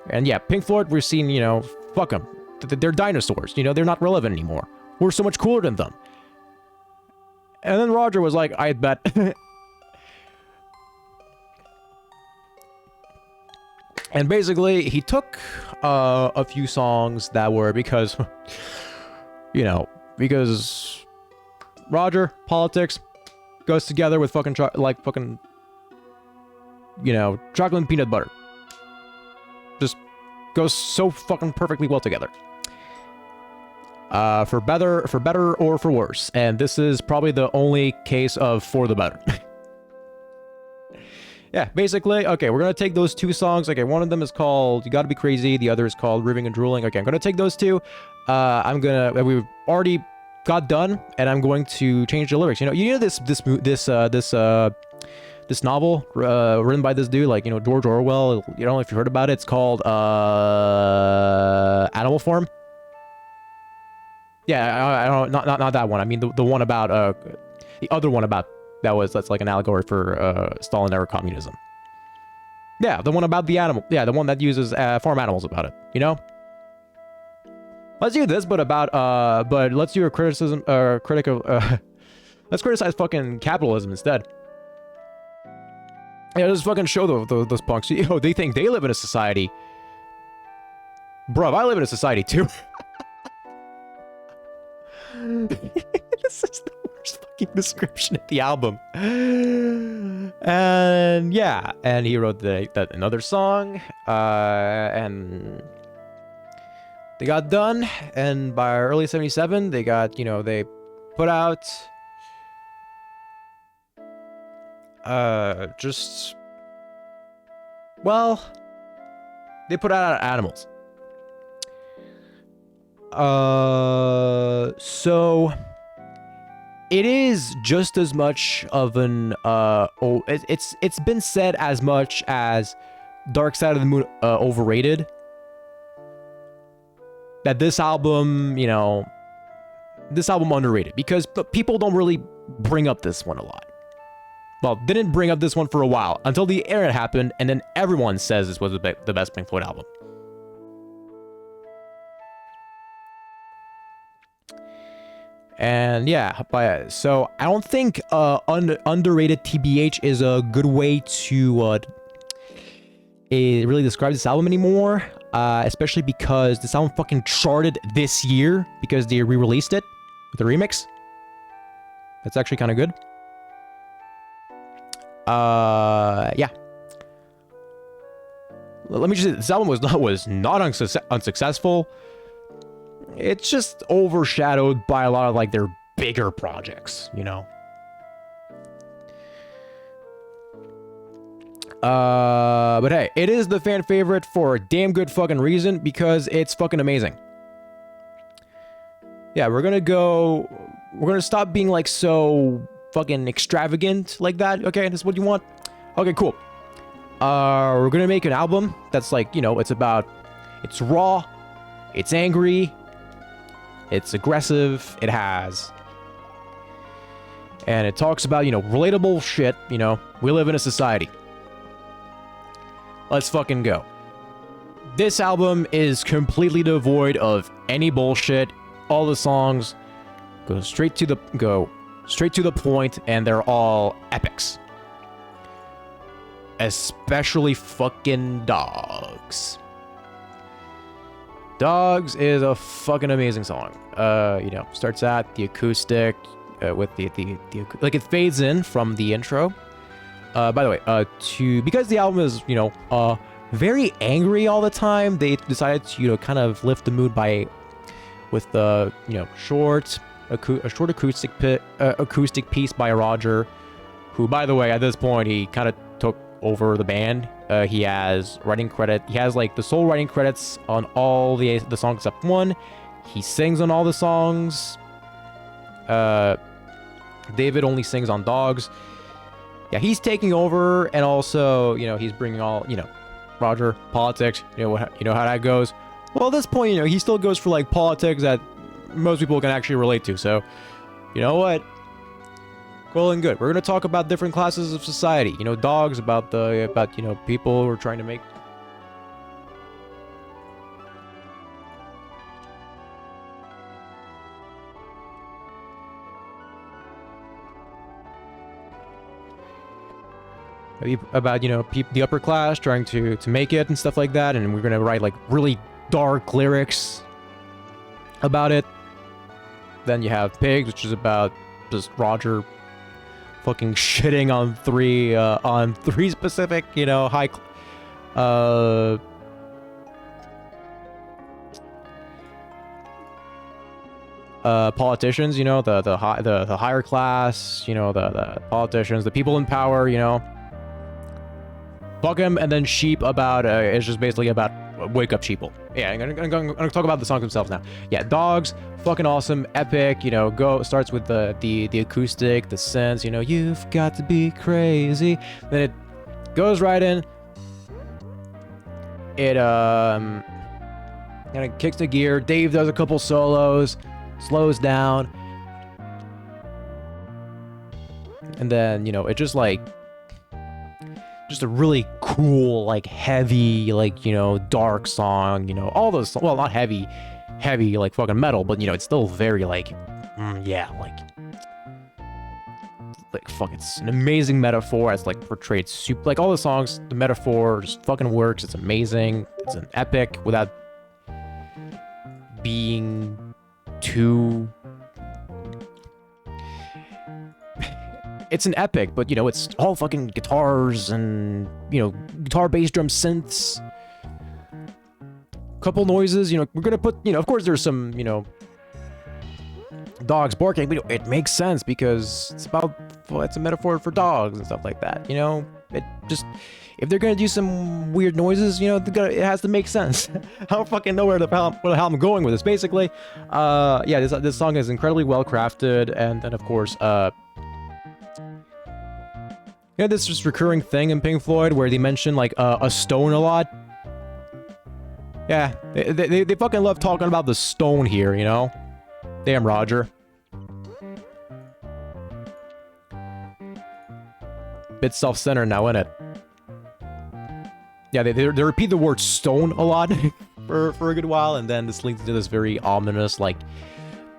And yeah, Pink Floyd, we're seeing, you know, fuck them. They're dinosaurs, you know, they're not relevant anymore. We're so much cooler than them. And then Roger was like, I bet. And basically, he took a few songs that were because, you know, because Roger, politics, goes together with fucking, you know, chocolate and peanut butter. Just goes so fucking perfectly well together. For better or for worse. And this is probably the only case of for the better. Yeah, basically, okay, we're gonna take those two songs. Okay, one of them is called You Gotta Be Crazy, the other is called Raving and Drooling. Okay, I'm gonna take those two. We've already got done, and I'm going to change the lyrics. You know this novel written by this dude, like, you know, George Orwell. You know, if you heard about it, it's called Animal Farm. Yeah, I don't, not that one. I mean the one about the other one about that's like an allegory for Stalin-era communism. Yeah, the one about the animal. Yeah, the one that uses farm animals about it. You know. Let's do this, but let's do a criticism, critic of, let's criticize fucking capitalism instead. Yeah, just fucking show those punks. Yo, they think they live in a society. Bruv, I live in a society too. This is the worst fucking description of the album. And yeah, and he wrote another song, and they got done, and by early 77, they got, they put out, just, well, they put out Animals. So it is just as much of an, it's been said as much as Dark Side of the Moon, overrated. That this album, underrated, because people don't really bring up this one a lot. Well, didn't bring up this one for a while, until the era happened, and then everyone says this was the best Pink Floyd album. And yeah, so I don't think underrated TBH is a good way to really describe this album anymore. Especially because this album fucking charted this year because they re-released it with a remix. That's actually kind of good. Yeah. Let me just say, this album was not unsuccessful. It's just overshadowed by a lot of like their bigger projects, But hey, it is the fan favorite for a damn good fucking reason, because it's fucking amazing. Yeah, we're gonna stop being like so fucking extravagant like that. Okay, this is what you want? Okay, cool. We're gonna make an album that's like, it's raw, it's angry, it's aggressive, and it talks about, relatable shit, we live in a society. Let's fucking go. This album is completely devoid of any bullshit. All the songs go straight to the point, and they're all epics. Especially fucking Dogs. Dogs is a fucking amazing song. Starts at the acoustic with the like it fades in from the intro. By the way, because the album is, very angry all the time, they decided to, kind of lift the mood with the, short acoustic piece by Roger, who, by the way, at this point, he kind of took over the band. He has writing credit. He has like the sole writing credits on all the songs except one. He sings on all the songs. David only sings on Dogs. Yeah, he's taking over, and also, he's bringing all, Roger, politics, you know how that goes. Well, at this point, he still goes for, like, politics that most people can actually relate to, so, you know what? Well and good. We're gonna talk about different classes of society. Dogs, about people who are trying to make... about the upper class trying to make it and stuff like that, and we're gonna write like really dark lyrics about it. Then you have Pigs, which is about just Roger fucking shitting on three specific high politicians, the higher class, the politicians, the people in power, fuck him. And then Sheep about it's just basically about wake up sheeple. Yeah, I'm gonna talk about the songs themselves now. Yeah, Dogs, fucking awesome, epic. Starts with the acoustic, the synths. You've got to be crazy. Then it goes right in. It kind of kicks the gear. Dave does a couple solos, slows down, and then it just like. Just a really cool, like heavy, like dark song. All those, well, not heavy like fucking metal, but it's still very like, yeah, like fuck. It's an amazing metaphor as like portrayed. Super, like all the songs, the metaphor just fucking works. It's amazing. It's an epic without being too. it's an epic, but, you know, it's all fucking guitars and, you know, guitar, bass, drum, synths. Couple noises, you know, we're gonna put, you know, of course there's some, you know, dogs barking, but it makes sense because it's about, well, it's a metaphor for dogs and stuff like that, you know? It just, if they're gonna do some weird noises, you know, it has to make sense. I don't fucking know where the hell I'm going with this. Basically, yeah, this song is incredibly well crafted, and then of course, yeah, this just recurring thing in Pink Floyd where they mention like a stone a lot. Yeah, they fucking love talking about the stone here, you know? Damn, Roger. Bit self-centered now, innit? Yeah, they repeat the word stone a lot for a good while, and then this leads into this very ominous, like,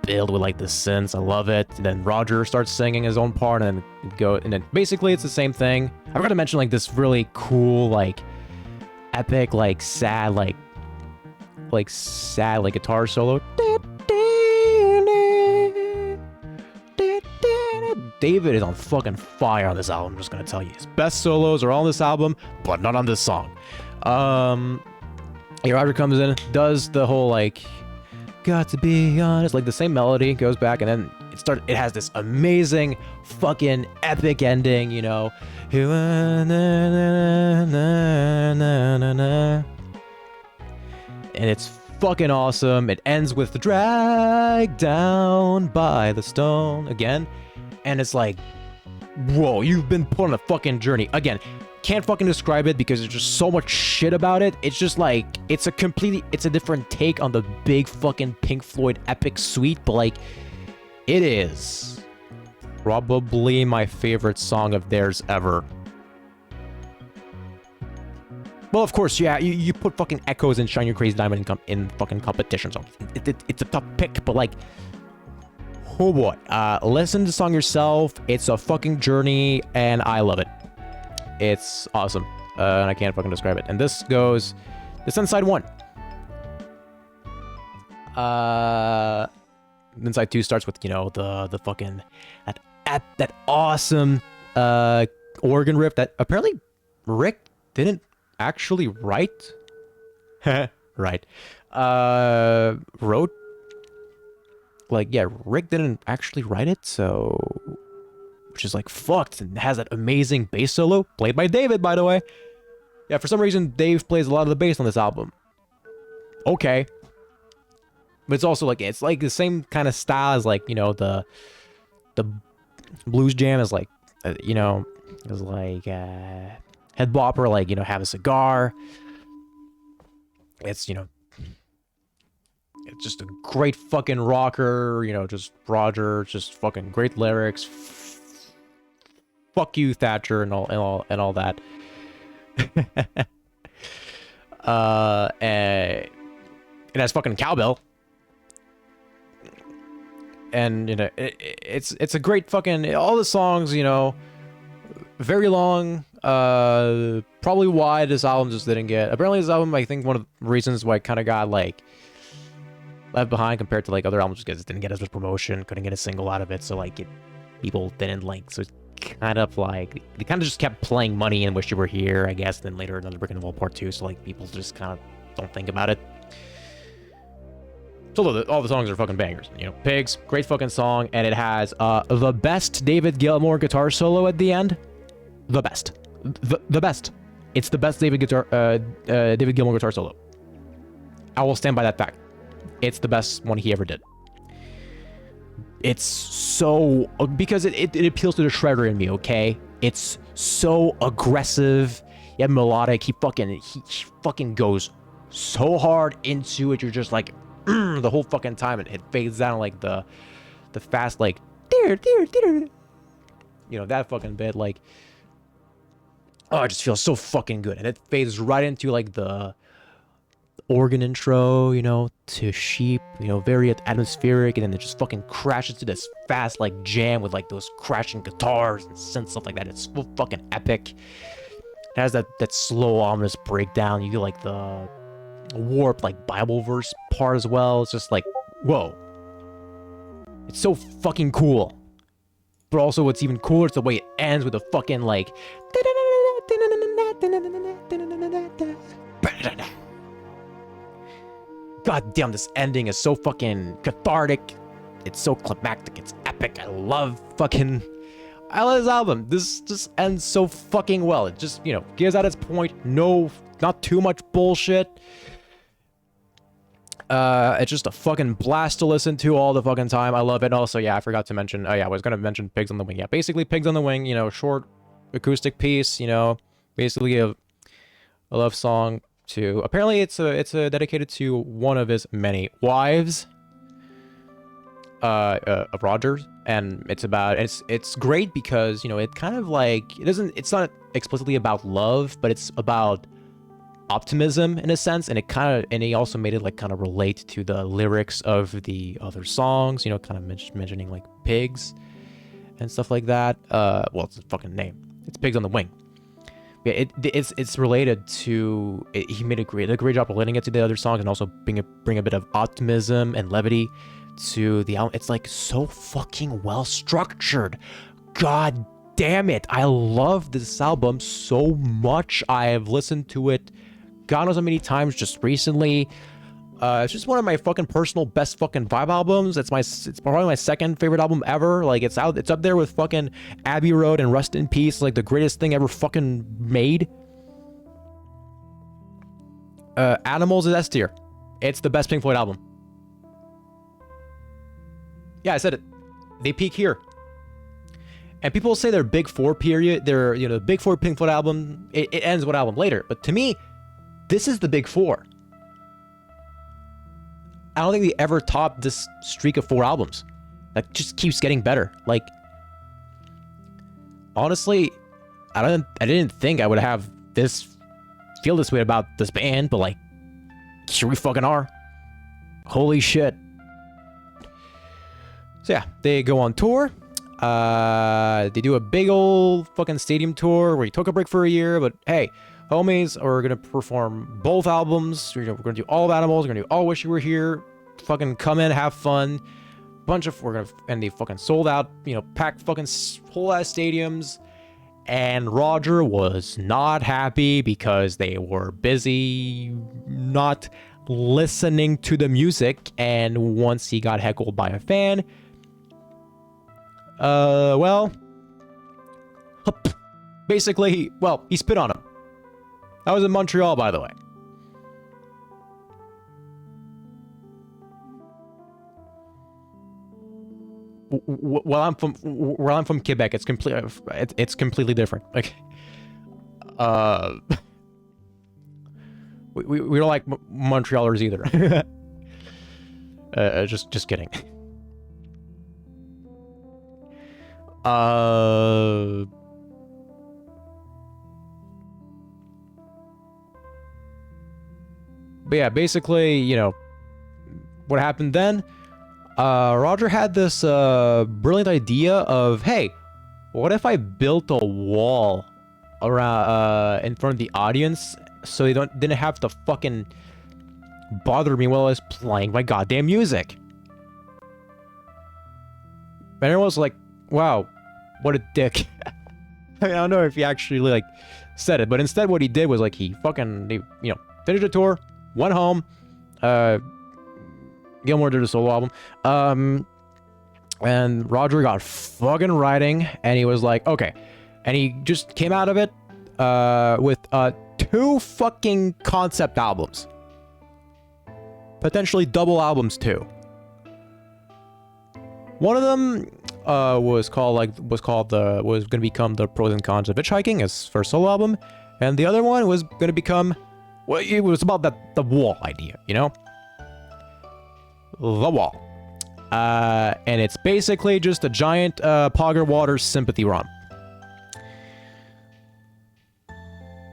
build with, like, the synths. I love it. And then Roger starts singing his own part, and then basically it's the same thing. I forgot to mention, like, this really cool, like, epic, like, sad, like guitar solo. David is on fucking fire on this album, I'm just gonna tell you. His best solos are on this album, but not on this song. Roger comes in, does the whole, like, got to be honest, like the same melody, goes back, and then it has this amazing fucking epic ending, you know. And it's fucking awesome. It ends with "Dragged down by the stone" again. And it's like, whoa, you've been put on a fucking journey. Again, can't fucking describe it because there's just so much shit about it. It's just like, it's a different take on the big fucking Pink Floyd epic suite, but like, it is probably my favorite song of theirs ever. Well, of course, yeah, you put fucking Echoes and Shine Your Crazy Diamond in fucking competition, so it's a tough pick, but like, oh boy, listen to the song yourself. It's a fucking journey, and I love it. It's awesome, and I can't fucking describe it. And this on side 1. Then side 2 starts with, you know, the fucking that awesome organ riff that apparently Rick didn't actually write. Right. Wrote. Like, yeah, Rick didn't actually write it, so... Which is, like, fucked, and has that amazing bass solo, played by David, by the way. Yeah, for some reason, Dave plays a lot of the bass on this album. Okay. But it's also, like, it's, like, the same kind of style as, like, you know, the blues jam is, like, you know, is, like, head bopper, like, you know, have a cigar. It's, you know... It's just a great fucking rocker, you know, just Roger, just fucking great lyrics. Fuck you, Thatcher, and all that. And it has fucking cowbell. And, you know, it's a great fucking, all the songs, you know, very long, probably why this album just didn't get, apparently this album, I think one of the reasons why it kind of got, like, left behind compared to like other albums because it didn't get as much promotion, couldn't get a single out of it, so like people didn't like, so it's kind of like they kind of just kept playing Money and Wish You Were Here, I guess, then later Another Brick in the Wall Part 2, so like people just kind of don't think about it. So all the songs are fucking bangers, you know. Pigs, great fucking song, and it has the best David Gilmour guitar solo at the end. The best. The best. It's the best David Gilmour guitar solo. I will stand by that fact. It's the best one he ever did. It's so... Because it appeals to the shredder in me, okay? It's so aggressive, yet melodic. He fucking goes so hard into it. You're just like... the whole fucking time. It fades down like the fast, like... You know, that fucking bit, like... Oh, it just feels so fucking good. And it fades right into, like, the... organ intro, you know, to Sheep, you know, very atmospheric, and then it just fucking crashes to this fast, like, jam with, like, those crashing guitars and synth stuff like that. It's so fucking epic. It has that slow, ominous breakdown. You get, like, the warped, like, Bible verse part as well. It's just like, whoa. It's so fucking cool. But also what's even cooler is the way it ends with a fucking like God damn, this ending is so fucking cathartic. It's so climactic. It's epic. I love this album. This just ends so fucking well. It just, you know, gives out its point. No, not too much bullshit. It's just a fucking blast to listen to all the fucking time. I love it. And also, yeah, I forgot to mention, oh yeah, I was gonna mention Pigs on the Wing. Yeah, basically Pigs on the Wing, you know, short acoustic piece, you know, basically a love song to, apparently it's a dedicated to one of his many wives, Rogers, and it's great because, you know, it kind of like, it's not explicitly about love, but it's about optimism in a sense, and he also made it like kind of relate to the lyrics of the other songs, you know, kind of mentioning like pigs and stuff like that. Well, it's a fucking name. It's Pigs on the Wing. Yeah, it's related to it. He made a great job relating it to the other songs, and also bring a bit of optimism and levity to the album. It's like so fucking well structured. God damn it, I love this album so much. I have listened to it God knows how many times just recently. It's just one of my fucking personal best fucking vibe albums. It's probably my second favorite album ever. Like it's up there with fucking Abbey Road and Rust in Peace, like the greatest thing ever fucking made. Animals is S tier. It's the best Pink Floyd album. Yeah, I said it. They peak here. And people say their Big Four period, their, you know, Big Four Pink Floyd album, it ends one album later. But to me, this is the Big Four. I don't think they ever topped this streak of 4 albums. That just keeps getting better. Like, honestly, I didn't think I would feel this way about this band, but like, here we fucking are. Holy shit. So yeah, they go on tour. They do a big old fucking stadium tour where he took a break for a year, but hey, homies are gonna perform both albums. We're gonna do all of Animals. We're gonna do All Wish You Were Here. Fucking come in, have fun. And they fucking sold out. You know, packed fucking whole ass stadiums. And Roger was not happy because they were busy not listening to the music. And once he got heckled by a fan, basically, he spit on him. That was in Montreal, by the way. Where I'm from Quebec, it's completely different. Like, we don't like Montrealers either. Just kidding. But yeah, basically, you know, what happened then? Roger had this brilliant idea of, hey, what if I built a wall around in front of the audience so they didn't have to fucking bother me while I was playing my goddamn music. And everyone was like, wow, what a dick. I mean, I don't know if he actually like said it, but instead what he did was like he finished the tour, went home, Gilmore did a solo album, and Roger got fucking writing, and he was like, okay, and he just came out of it with 2 fucking concept albums, potentially double albums too. One of them was going to become the Pros and Cons of Hitchhiking, his first solo album, and the other one was going to become, well, it was about the wall idea, you know. The Wall. And it's basically just a giant Pogger Waters sympathy romp.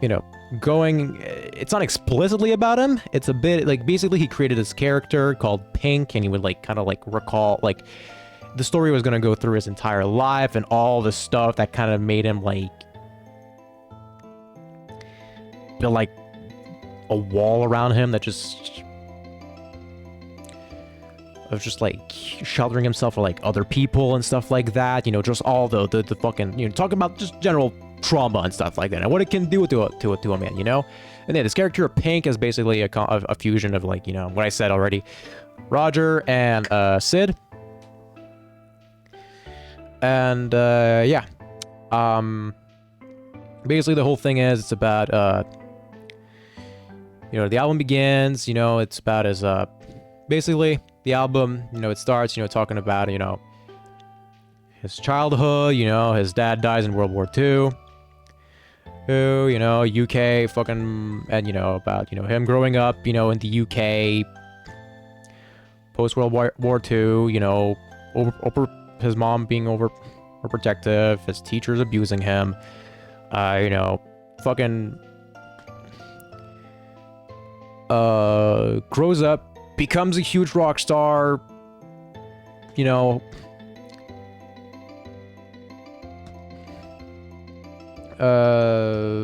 You know, it's not explicitly about him. It's a bit like, basically he created this character called Pink, and he would like kind of like recall, like, the story was going to go through his entire life and all the stuff that kind of made him like build like a wall around him that just of just like sheltering himself from like other people and stuff like that. You know, just all the fucking, you know, talking about just general trauma and stuff like that, and what it can do to a man, you know. And then this character of Pink is basically a fusion of, like, you know, what I said already, Roger and Sid. And yeah, basically the whole thing is it's about you know, the album begins, you know, it's about his basically the album, you know, it starts, you know, talking about, you know, his childhood, you know, his dad dies in World War II, who, you know, UK fucking, and, you know, about, you know, him growing up, you know, in the UK post World War II, you know, over his mom being overprotective, his teachers abusing him, you know, fucking grows up, becomes a huge rock star, you know,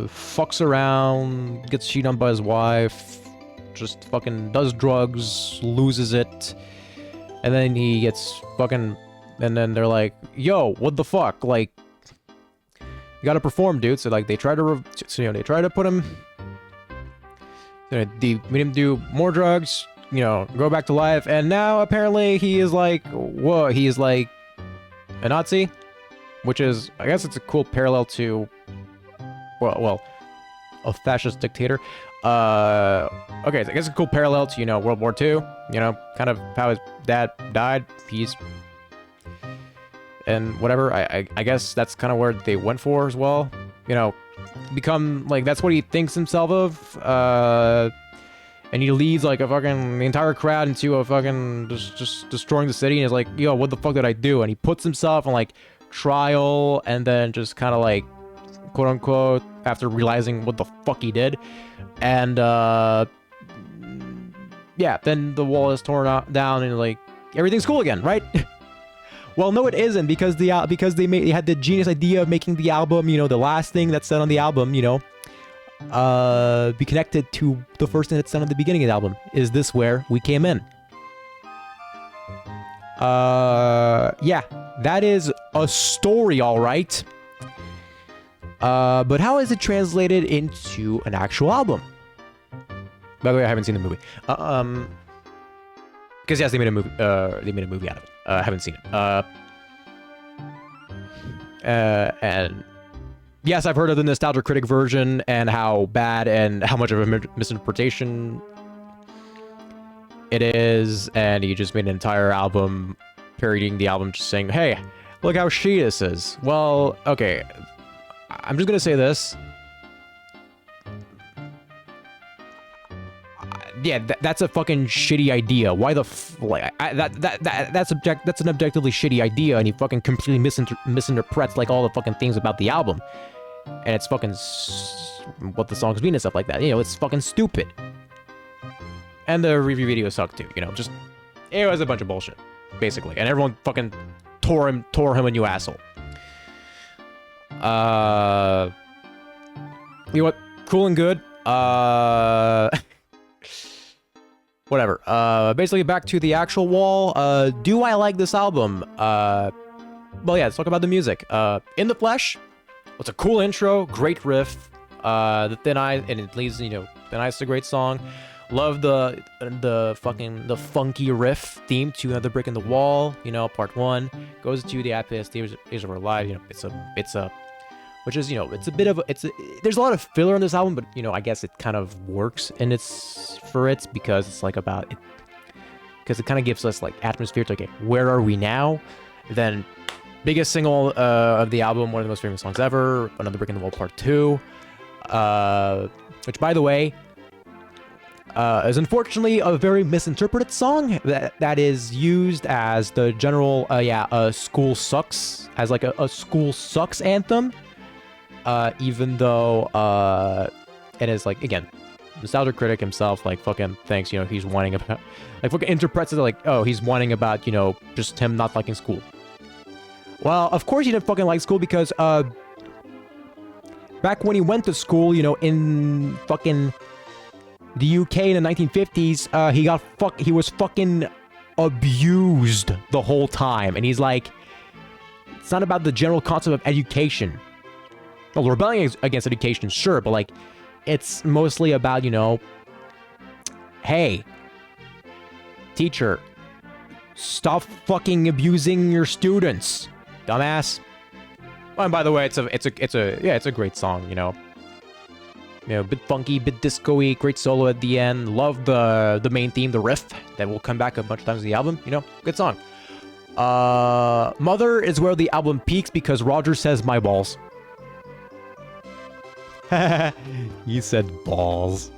fucks around, gets cheated on by his wife, just fucking does drugs, loses it, and then he gets fucking, and then they're like, yo, what the fuck, like, you gotta perform, dude. So like they try to they try to put him, you know, they made him do more drugs, you know, go back to life, and now apparently he is like, whoa, he is like a Nazi, which is, I guess it's a cool parallel to, well, a fascist dictator. Okay, so I guess a cool parallel to, you know, World War II, you know, kind of how his dad died, and whatever. I guess that's kind of where they went for as well, you know, become, like, that's what he thinks himself of, and he leads, like, a fucking, the entire crowd into a fucking, just destroying the city, and is like, yo, what the fuck did I do? And he puts himself on, like, trial, and then just kind of, like, quote unquote, after realizing what the fuck he did, and yeah, then the wall is torn down, and, like, everything's cool again, right? Well, no, it isn't, because they had the genius idea of making the album, you know, the last thing that's said on the album, you know, be connected to the first thing that's said on the beginning of the album. Is this where we came in? Yeah, that is a story, all right. But how is it translated into an actual album? By the way, I haven't seen the movie. Because yes, they made a movie. They made a movie out of it. I haven't seen it. And yes, I've heard of the Nostalgia Critic version and how bad and how much of a misinterpretation it is. And he just made an entire album parodying the album, just saying, "Hey, look how shitty this is." Well, okay, I'm just gonna say this. Yeah, that's a fucking shitty idea. Why the that's an objectively shitty idea, and he fucking completely misinterprets, like, all the fucking things about the album, and it's fucking what the songs mean and stuff like that. You know, it's fucking stupid. And the review video sucked too. You know, just, it was a bunch of bullshit, basically, and everyone fucking tore him a new asshole. You know what? Cool and good. Whatever. Basically back to the actual wall. Do I like this album? Well, yeah, let's talk about the music. In the Flesh, it's a cool intro, great riff. The Thin Ice, and it leads, you know, Thin Ice is a great song. Love the funky riff theme to Another Brick in the Wall. You know, part 1 goes to the happiest days of our lives. You know, it's a which is, you know, it's a bit of there's a lot of filler on this album, but, you know, I guess it kind of works in because it's like about it, because it kind of gives us, like, atmosphere to, okay, where are we now? Then biggest single of the album, one of the most famous songs ever, Another Brick in the Wall part 2, which, by the way, is unfortunately a very misinterpreted song that is used as the general school sucks, as like a school sucks anthem. Even though, it is, like, again, Nostalgia Critic himself, like, fucking thinks, you know, he's whining about, like, fucking interprets it like, oh, he's whining about, you know, just him not liking school. Well, of course he didn't fucking like school, because, back when he went to school, you know, in fucking the UK in the 1950s, he was fucking abused the whole time. And he's like, it's not about the general concept of education. Well, rebelling against education, sure, but like, it's mostly about, you know, hey, teacher, stop fucking abusing your students, dumbass. Oh, and by the way, it's a great song, you know. You know, bit funky, bit disco-y, great solo at the end. Love the main theme, the riff that will come back a bunch of times in the album. You know, good song. Mother is where the album peaks because Roger says my balls. He said balls.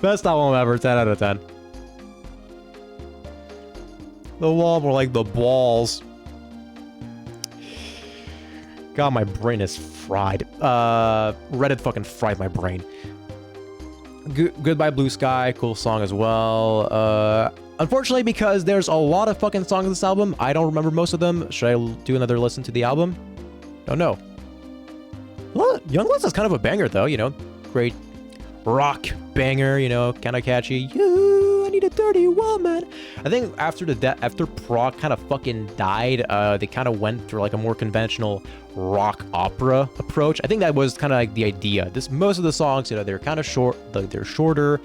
Best album ever, 10 out of 10. The wall more like the balls. God, my brain is fried. Reddit fucking fried my brain. Goodbye Blue Sky, cool song as well. Unfortunately, because there's a lot of fucking songs in this album, I don't remember most of them. Should I do another listen to the album? Don't know. Well, Younglist is kind of a banger, though, you know. Great rock banger, you know, kind of catchy. You, I need a dirty woman. I think after prog kind of fucking died, they kind of went through like a more conventional rock opera approach. I think that was kind of like the idea. Most of the songs, you know, they're kind of short, they're shorter.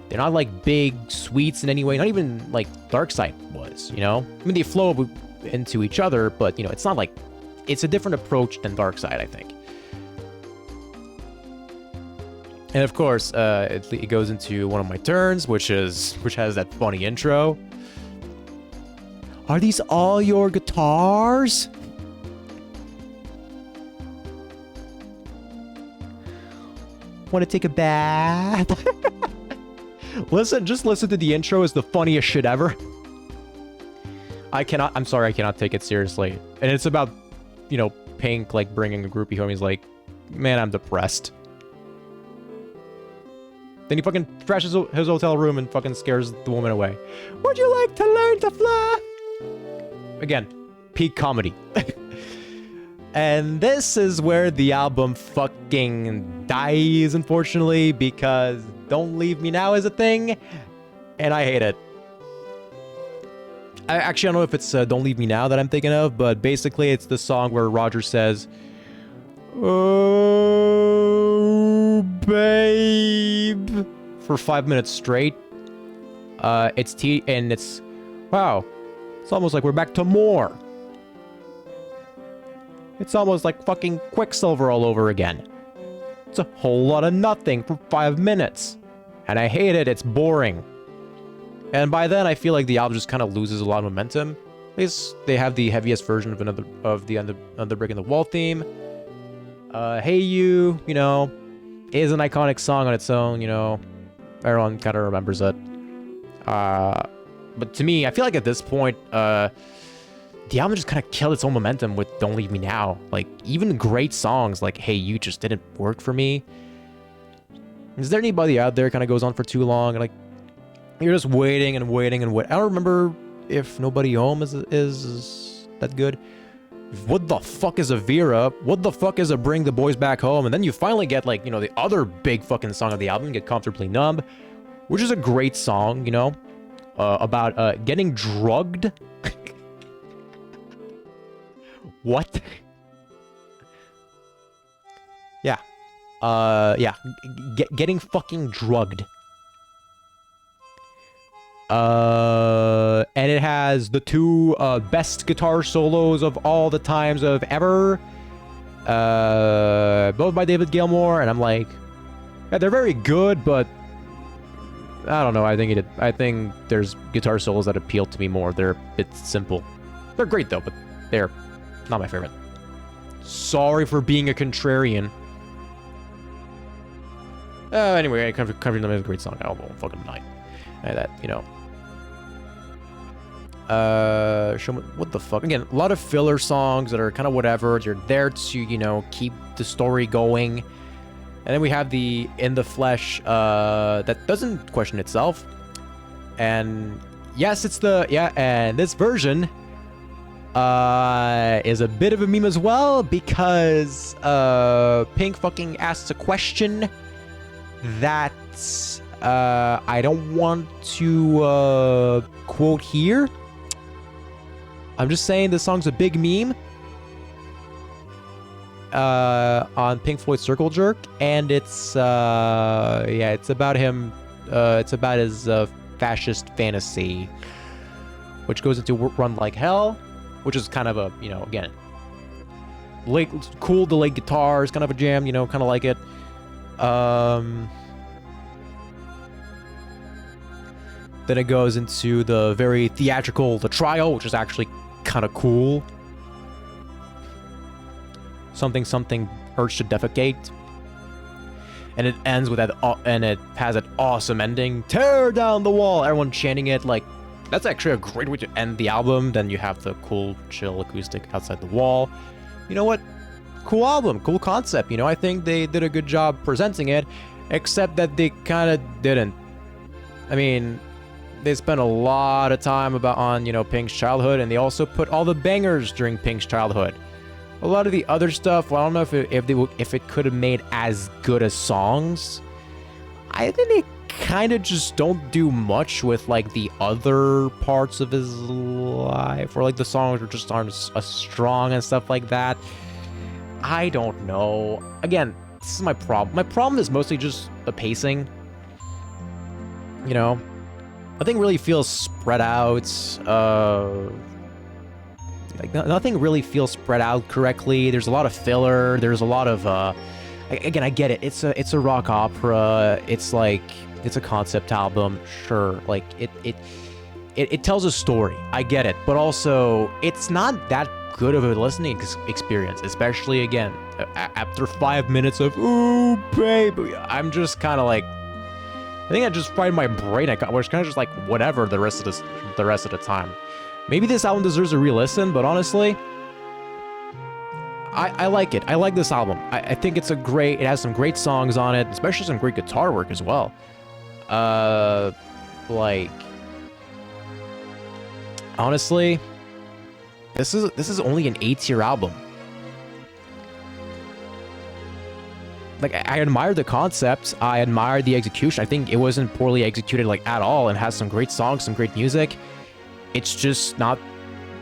They're not like big sweets in any way. Not even like Dark Side was, you know. I mean, they flow into each other, but you know, it's not like it's a different approach than Dark Side, I think. And of course, it goes into one of my turns, which has that funny intro. Are these all your guitars? Want to take a bath? Just listen to the intro. It's the funniest shit ever. I'm sorry, I cannot take it seriously. And it's about, you know, Pink, like, bringing a groupie home. He's like, man, I'm depressed. Then he fucking trashes his hotel room and fucking scares the woman away. Would you like to learn to fly? Again, peak comedy. And this is where the album fucking dies, unfortunately, because Don't Leave Me Now is a thing, and I hate it. I don't know if it's Don't Leave Me Now that I'm thinking of, but basically it's the song where Roger says, oh, babe, for 5 minutes straight. Wow, it's almost like we're back to more. It's almost like fucking Quicksilver all over again. It's a whole lot of nothing for 5 minutes. And I hate it, it's boring. And by then, I feel like the album just kind of loses a lot of momentum. At least they have the heaviest version of the Another Brick in the Wall theme. Hey You, you know, is an iconic song on its own, you know. Everyone kind of remembers it. But to me, I feel like at this point, the album just kind of killed its own momentum with Don't Leave Me Now. Like, even great songs like Hey You just didn't work for me. Is there anybody out there kind of goes on for too long? And like, you're just waiting and waiting and waiting. I don't remember if Nobody Home is that good. What the fuck is a Vera? What the fuck is a Bring the Boys Back Home? And then you finally get, like, you know, the other big fucking song of the album, Get Comfortably Numb, which is a great song, you know, about getting drugged. What? Yeah. Yeah. Getting fucking drugged. And it has the two best guitar solos of all the times of ever. Both by David Gilmour, and I'm like, yeah, they're very good, but I don't know. I think there's guitar solos that appeal to me more. They're a bit simple. They're great though, but they're not my favorite. Sorry for being a contrarian. Anyway, Comfortably Numb is a great song. I won't fucking deny that, you know. Show me, what the fuck? Again, a lot of filler songs that are kind of whatever. They're there to, you know, keep the story going. And then we have the In the Flesh, that doesn't question itself. And yes, and this version is a bit of a meme as well, because Pink fucking asks a question that I don't want to quote here. I'm just saying this song's a big meme on Pink Floyd's Circle Jerk, and it's yeah, it's about him. It's about his fascist fantasy, which goes into Run Like Hell, which is kind of a, you know, again, cool delayed guitars, kind of a jam, you know, kind of like it. Then it goes into the very theatrical The Trial, which is actually kind of cool. Something urge to defecate. And it ends with that, and it has that awesome ending. Tear down the wall! Everyone chanting it. Like, that's actually a great way to end the album. Then you have the cool, chill acoustic outside the wall. You know what? Cool album, cool concept. You know, I think they did a good job presenting it, except that they kind of didn't. I mean, they spent a lot of time on, you know, Pink's childhood, and they also put all the bangers during Pink's childhood. A lot of the other stuff, well, I don't know if it could have made as good as songs. I think they kind of just don't do much with, like, the other parts of his life, or like the songs just aren't as strong and stuff like that. I don't know. Again, this is my problem. My problem is mostly just the pacing. You know, nothing really feels spread out. Like, nothing really feels spread out correctly. There's a lot of filler. There's a lot of, again, I get it. It's a rock opera. It's like, it's a concept album. Sure. Like, it tells a story. I get it. But also, it's not that good of a listening experience, especially, again, after 5 minutes of, ooh, baby. I'm just kind of like, I think I just fried my brain. I was kind of just like, whatever the rest of the time. Maybe this album deserves a re-listen, but honestly, I like it. I like this album. I think it's it has some great songs on it, especially some great guitar work as well. Like, honestly, this is only an 8-tier album. Like, I admire the concept. I admire the execution. I think it wasn't poorly executed, like, at all, and has some great songs, some great music. It's just not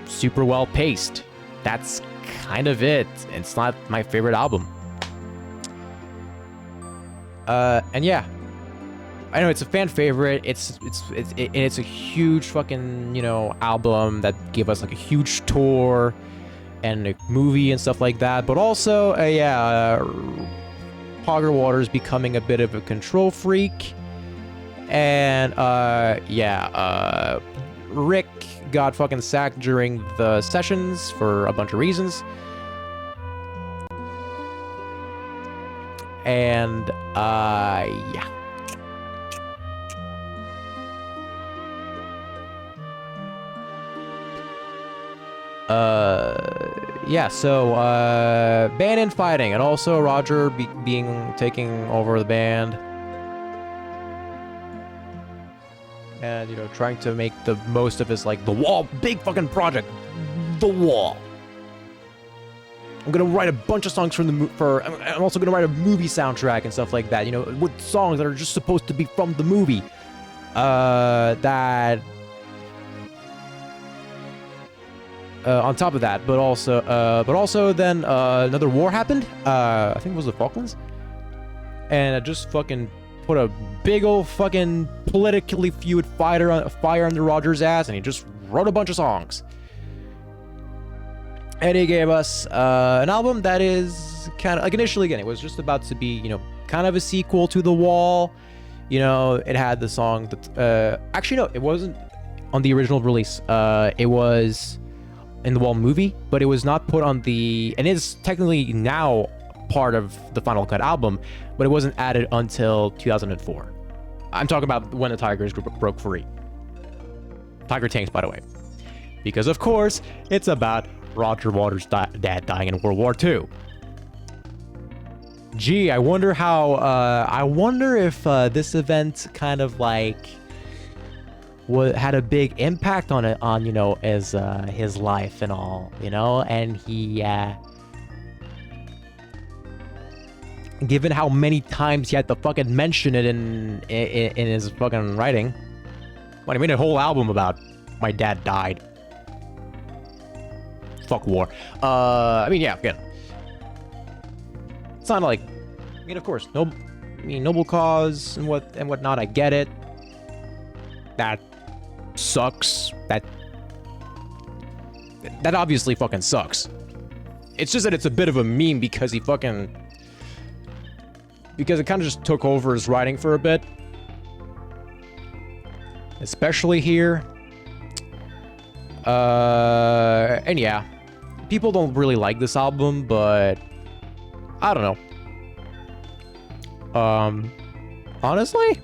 super well paced. That's kind of it. It's not my favorite album. And yeah, I know it's a fan favorite. It's a huge fucking, you know, album that gave us like a huge tour and a movie and stuff like that. But also, yeah, Pogger Waters becoming a bit of a control freak, and yeah, Rick got fucking sacked during the sessions for a bunch of reasons. And, yeah. Yeah, so, band infighting, and also Roger taking over the band. And, you know, trying to make the most of his, like, The Wall, big fucking project, The Wall. I'm gonna write a bunch of songs I'm also gonna write a movie soundtrack and stuff like that, you know, with songs that are just supposed to be from the movie. On top of that, but also then, another war happened, I think it was the Falklands, and it just fucking put a big old fucking politically fueled fire under Roger's ass, and he just wrote a bunch of songs. And he gave us an album that is kind of, like, initially, again, it was just about to be, you know, kind of a sequel to The Wall. You know, it had the song that, actually, no, it wasn't on the original release. It was in the Wall movie, but it was not put on and it's technically now part of the Final Cut album, but it wasn't added until 2004. I'm talking about when the Tigers broke free. Tiger Tanks, by the way. Because, of course, it's about Roger Waters' dad dying in World War II. Gee, I wonder if this event kind of, like, had a big impact on, you know, his life and all, you know, and he, given how many times he had to fucking mention it in his fucking writing. When he made a whole album about my dad died. Fuck war. I mean, yeah, again. It's not like, I mean, of course, noble cause and whatnot. I get it. That sucks. That obviously fucking sucks. It's just that it's a bit of a meme because it kind of just took over his writing for a bit. Especially here. And yeah, people don't really like this album, but I don't know. Honestly,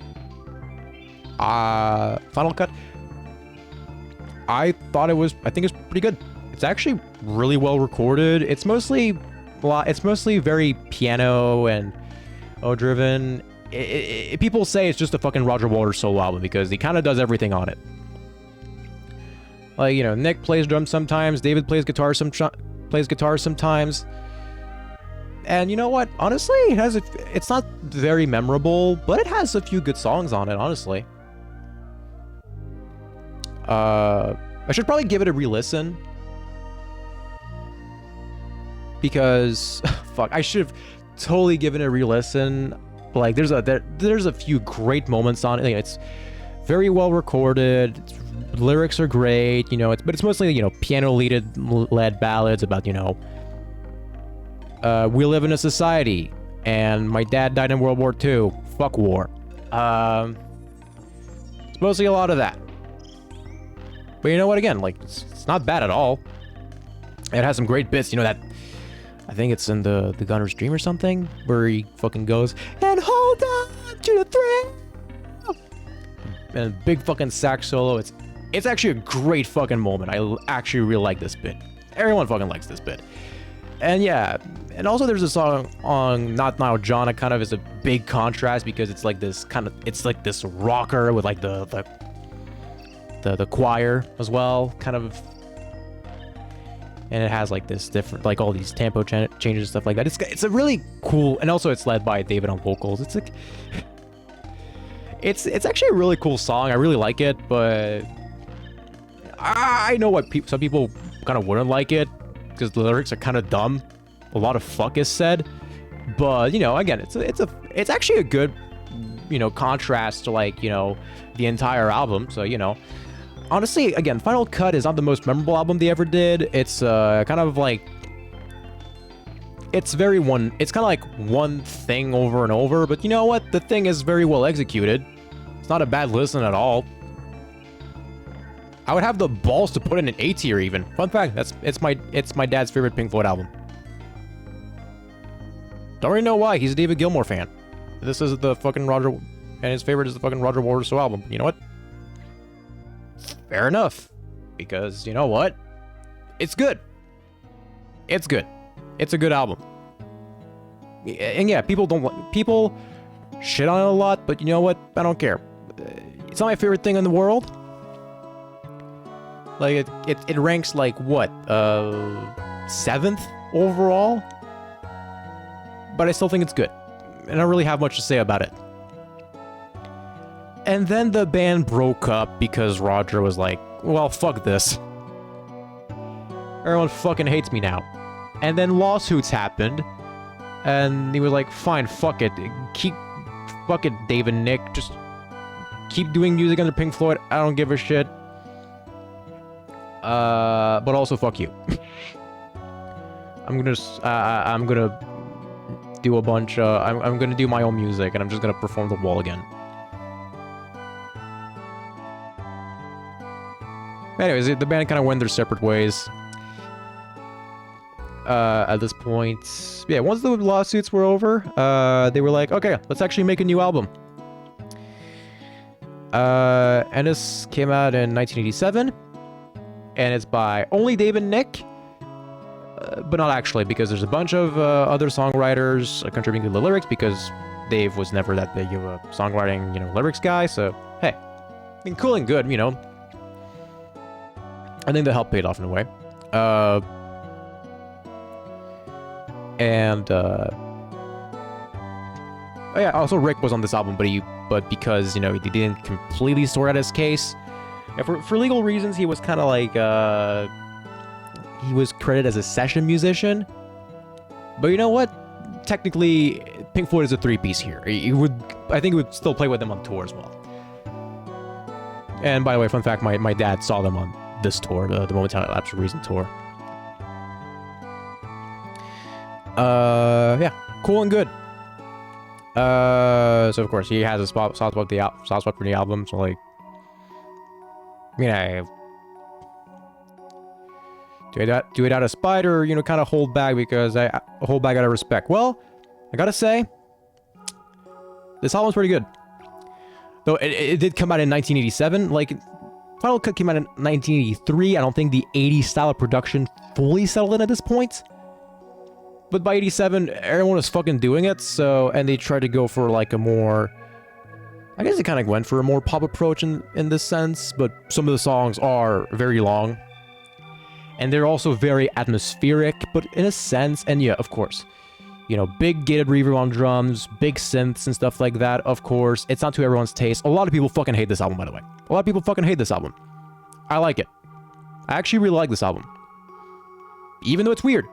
Final Cut, I think it's pretty good. It's actually really well recorded. It's mostly very piano and driven. People say it's just a fucking Roger Waters solo album because he kind of does everything on it. Like, you know, Nick plays drums sometimes, David plays guitar sometimes. And you know what? Honestly, it's not very memorable, but it has a few good songs on it, honestly. I should probably give it a re-listen. Because fuck, I should have totally given it a re-listen. Like, there's a few great moments on it. Like, it's very well recorded. Lyrics are great, you know. But it's mostly, you know, piano-led ballads about, you know, we live in a society, and my dad died in World War II. Fuck war. It's mostly a lot of that. But you know what? Again, like, it's not bad at all. It has some great bits. You know that. I think it's in the Gunner's Dream or something, where he fucking goes and hold on to the thrill. And big fucking sax solo. It's actually a great fucking moment. I actually really like this bit. Everyone fucking likes this bit. And yeah, and also there's a song on Not Now John. It kind of is a big contrast because it's like this rocker with like the choir as well, kind of. And it has like this different, like all these tempo changes and stuff like that. It's a really cool, and also it's led by David on vocals. It's like, it's actually a really cool song. I really like it, but I know what some people kind of wouldn't like it because the lyrics are kind of dumb. A lot of fuck is said, but you know, again, it's actually a good, you know, contrast to, like, you know, the entire album. So, you know. Honestly, again, Final Cut is not the most memorable album they ever did. It's kind of like, it's kind of like one thing over and over, but you know what? The thing is very well executed. It's not a bad listen at all. I would have the balls to put in an A tier even. Fun fact, it's my dad's favorite Pink Floyd album. Don't really know why. He's a David Gilmour fan. This is the fucking and his favorite is the fucking Roger Waters solo album. You know what? Fair enough, because you know what? It's good. It's good. It's a good album. And yeah, people shit on it a lot, but you know what? I don't care. It's not my favorite thing in the world. Like it ranks like what? 7th overall. But I still think it's good. And I don't really have much to say about it. And then the band broke up because Roger was like, well, fuck this. Everyone fucking hates me now. And then lawsuits happened. And he was like, fine, fuck it. Fuck it, David and Nick. Just keep doing music under Pink Floyd. I don't give a shit. But also fuck you. I'm gonna do a bunch, I'm gonna do my own music and I'm just gonna perform The Wall again. Anyways, the band kind of went their separate ways. At this point, yeah, once the lawsuits were over, they were like, okay, let's actually make a new album. And this came out in 1987, and it's by only David and Nick, but not actually, because there's a bunch of other songwriters contributing to the lyrics, because Dave was never that big of a songwriting, you know, lyrics guy, so, hey, I mean, cool and good, you know. I think the help paid off in a way. Oh yeah, also Rick was on this album, but because, you know, he didn't completely sort out his case. And for legal reasons, he was kind of like, he was credited as a session musician. But you know what? Technically, Pink Floyd is a three-piece here. I think he would still play with them on tour as well. And by the way, fun fact, my dad saw them on this tour, the Momentary Lapse of Reason tour. Yeah, cool and good. So of course he has a soft spot for the album. So like, you know, do it out of spite, or, you know, kind of hold back because I hold back out of respect. Well, I gotta say, this album's pretty good. Though it did come out in 1987. Like, Final Cut came out in 1983. I don't think the 80s style of production fully settled in at this point. But by 87, everyone was fucking doing it, so, and they tried to go for like a more, I guess they kind of went for a more pop approach in this sense, but some of the songs are very long. And they're also very atmospheric, but in a sense, and yeah, of course, you know, big gated reverb on drums, big synths and stuff like that, of course. It's not to everyone's taste. A lot of people fucking hate this album, by the way. A lot of people fucking hate this album. I like it. I actually really like this album. Even though it's weird.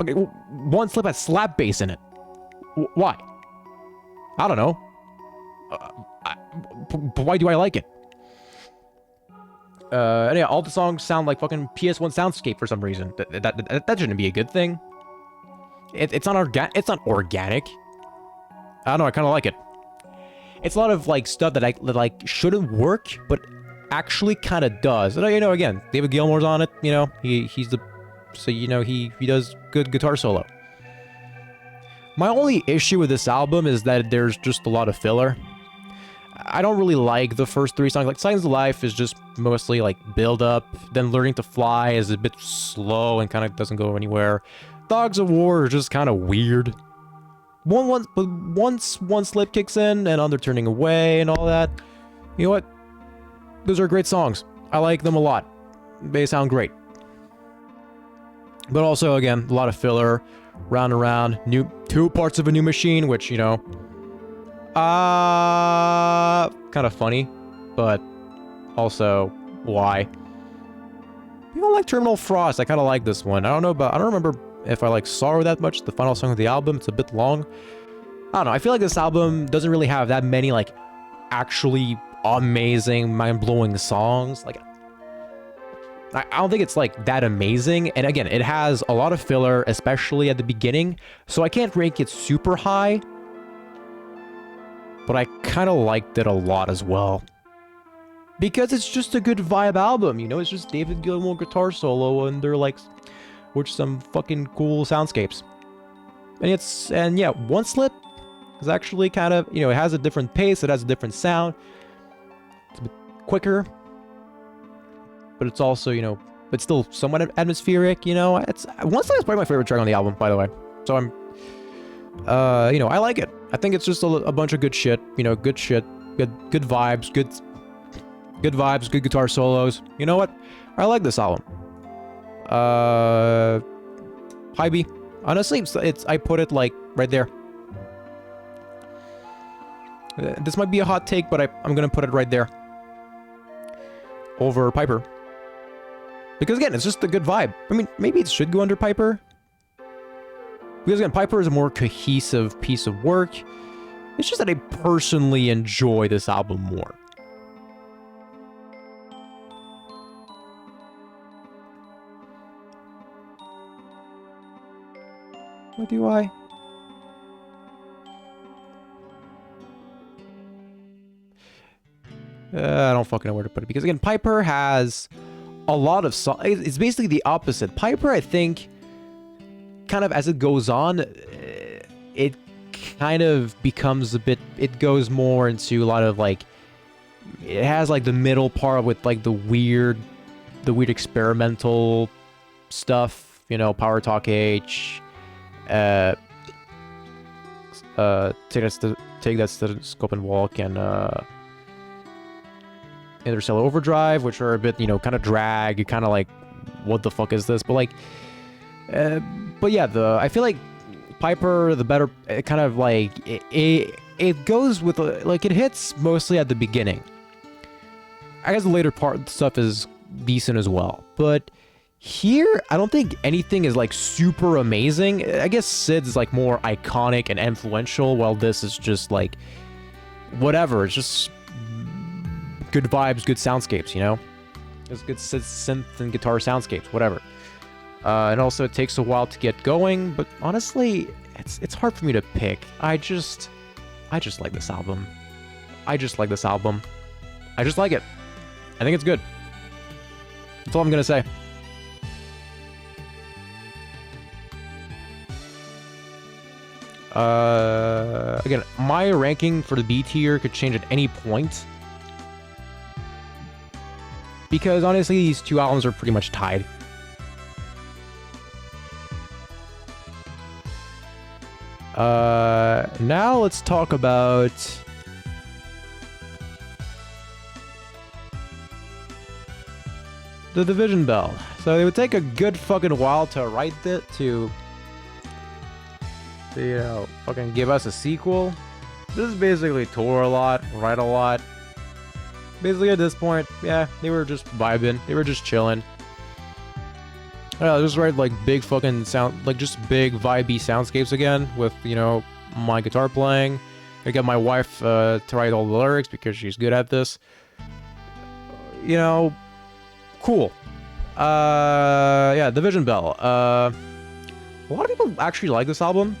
Okay, one slip has slap bass in it. Why? I don't know. Why do I like it? And yeah, all the songs sound like fucking PS1 soundscape for some reason. That shouldn't be a good thing. It's not organic. I don't know, I kind of like it. It's a lot of like stuff that like shouldn't work, but actually kind of does. And, you know, again, David Gilmour's on it. You know, he's the, so, you know, he does good guitar solo. My only issue with this album is that there's just a lot of filler. I don't really like the first three songs. Like, Signs of Life is just mostly like build up. Then Learning to Fly is a bit slow and kind of doesn't go anywhere. Dogs of War is just kind of weird. But once One Slip kicks in and On They're Turning Away and all that, you know what? Those are great songs. I like them a lot. They sound great. But also, again, a lot of filler. Round and Round. Two parts of a New Machine, which, you know, kind of funny, but also, why? People like Terminal Frost. I kind of like this one. I don't remember if I like Sorrow that much, the final song of the album. It's a bit long. I don't know. I feel like this album doesn't really have that many, like, actually amazing, mind-blowing songs. Like, I don't think it's, like, that amazing. And again, it has a lot of filler, especially at the beginning. So I can't rank it super high. But I kind of liked it a lot as well. Because it's just a good vibe album, you know? It's just David Gilmour guitar solo, and they're like, with some fucking cool soundscapes. And yeah, One Slip is actually kind of, you know, it has a different pace, it has a different sound. It's a bit quicker. But it's also, you know, it's still somewhat atmospheric, you know? One Slip is probably my favorite track on the album, by the way. So I'm, you know, I like it. I think it's just a bunch of good shit, you know, good shit, good vibes, good vibes, good guitar solos. You know what? I like this album. High B. Honestly, I put it like right there. This might be a hot take, but I'm gonna put it right there. Over Piper. Because again, it's just a good vibe. I mean, maybe it should go under Piper. Because again, Piper is a more cohesive piece of work. It's just that I personally enjoy this album more. What do I? I don't fucking know where to put it. Because again, Piper has a lot of songs. It's basically the opposite. Piper, I think, kind of as it goes on, it kind of becomes a bit, it goes more into a lot of like, it has like the middle part with like the weird experimental stuff, you know, Power Talk H, take that Scope and Walk, and Interstellar Overdrive, which are a bit, you know, kind of drag, kind of like, what the fuck is this? But like, but yeah, I feel like Piper, the better, it kind of like, it goes with, like, it hits mostly at the beginning. I guess the later part stuff is decent as well, but here, I don't think anything is, like, super amazing. I guess Sid's is, like, more iconic and influential, while this is just, like, whatever. It's just good vibes, good soundscapes, you know? It's good synth and guitar soundscapes, whatever. And also, it takes a while to get going, but honestly, it's hard for me to pick. I just like this album. I just like this album. I just like it. I think it's good. That's all I'm gonna say. Again, my ranking for the B tier could change at any point, because honestly, these two albums are pretty much tied. Now let's talk about the Division Bell. So it would take a good fucking while to write it, to you know, fucking give us a sequel. This is basically tour a lot, write a lot. Basically at this point, yeah, they were just vibing, they were just chilling. Just write like big fucking sound, like just big vibey soundscapes again with, you know, my guitar playing. I got my wife to write all the lyrics because she's good at this. You know, cool. Yeah, Division Bell. A lot of people actually like this album.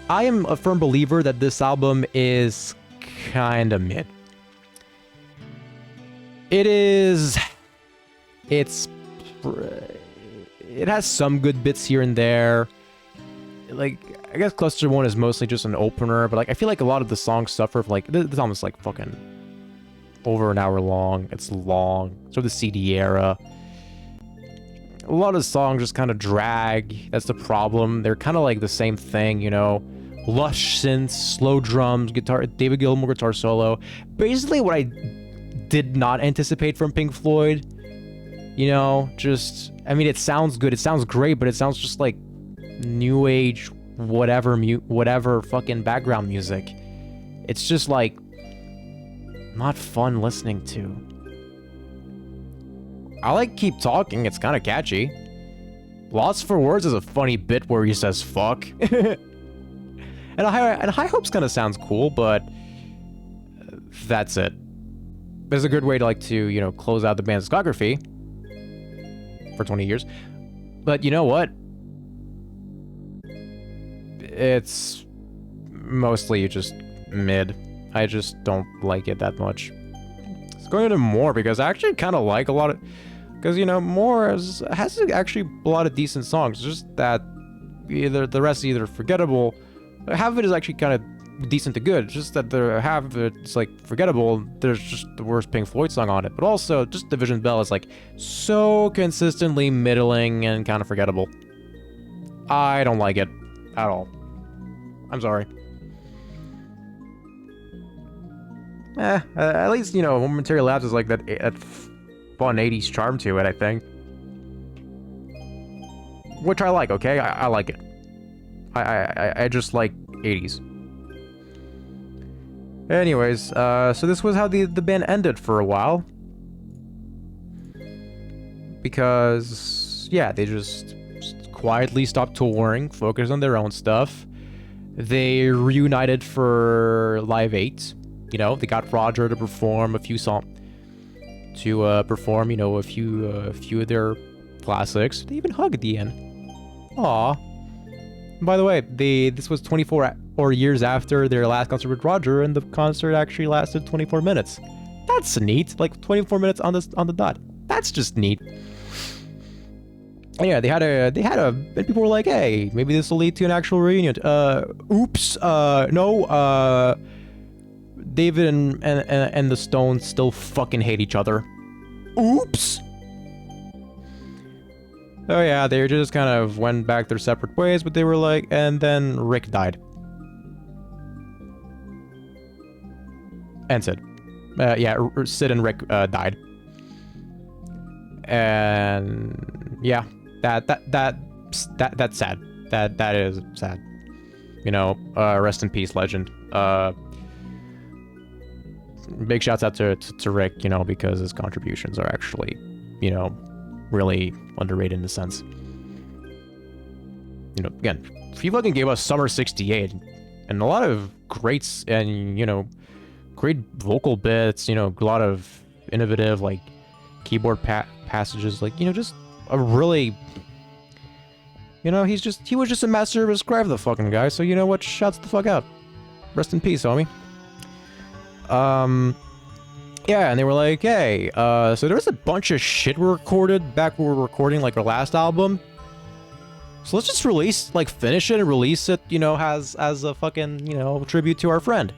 I am a firm believer that this album is kinda mid. It has some good bits here and there. Like, I guess Cluster 1 is mostly just an opener, but like I feel like a lot of the songs suffer from, like, this album's like fucking over an hour long. It's long. Sort of the CD era. A lot of songs just kind of drag. That's the problem. They're kind of like the same thing, you know. Lush synths, slow drums, guitar, David Gilmour guitar solo. Basically what I did not anticipate from Pink Floyd. You know, just, I mean, it sounds good. It sounds great, but it sounds just like new age, whatever fucking background music. It's just like not fun listening to. I like Keep Talking. It's kind of catchy. Lost for Words is a funny bit where he says fuck. And High Hopes kind of sounds cool, but that's it. It's a good way to, like, to, you know, close out the band's discography for 20 years. But you know what? It's mostly just mid. I just don't like it that much. Let's go into More, because I actually kind of like a lot of... Because, you know, More has actually a lot of decent songs. Just that either the rest is either forgettable... Half of it is actually kind of decent to good. It's just that the half of it's like forgettable. There's just the worst Pink Floyd song on it. But also, just Division Bell is like so consistently middling and kind of forgettable. I don't like it at all. I'm sorry. At least, you know, Momentary Lapse is like that fun 80s charm to it, I think. Which I like, okay? I like it. I just like 80s. Anyways, so this was how the band ended for a while. Because, yeah, they just quietly stopped touring, focused on their own stuff. They reunited for Live 8. You know, they got Roger to perform a few songs. To perform, you know, a few of their classics. They even hug at the end. Aww. By the way, this was 24 years after their last concert with Roger, and the concert actually lasted 24 minutes. That's neat. Like 24 minutes on the dot. That's just neat. And yeah, they had and people were like, hey, maybe this will lead to an actual reunion. Oops. No. David and the Stones still fucking hate each other. Oops. Oh yeah, they just kind of went back their separate ways, but they were like, and then Rick died. And Sid. Yeah, Sid and Rick died. And yeah, that's sad. that is sad. You know, rest in peace, legend. Big shouts out to Rick, you know, because his contributions are actually, you know, really underrated in a sense. You know, again, he fucking gave us Summer '68 and a lot of greats and, you know, great vocal bits, you know, a lot of innovative, like, keyboard passages, like, you know, just a really, you know, he was just a master of his craft, the fucking guy, so you know what, shouts the fuck out. Rest in peace, homie. Yeah, and they were like, hey, so there was a bunch of shit we recorded back when we were recording, like, our last album. So let's just release, like, finish it and release it, you know, as a fucking, you know, tribute to our friend.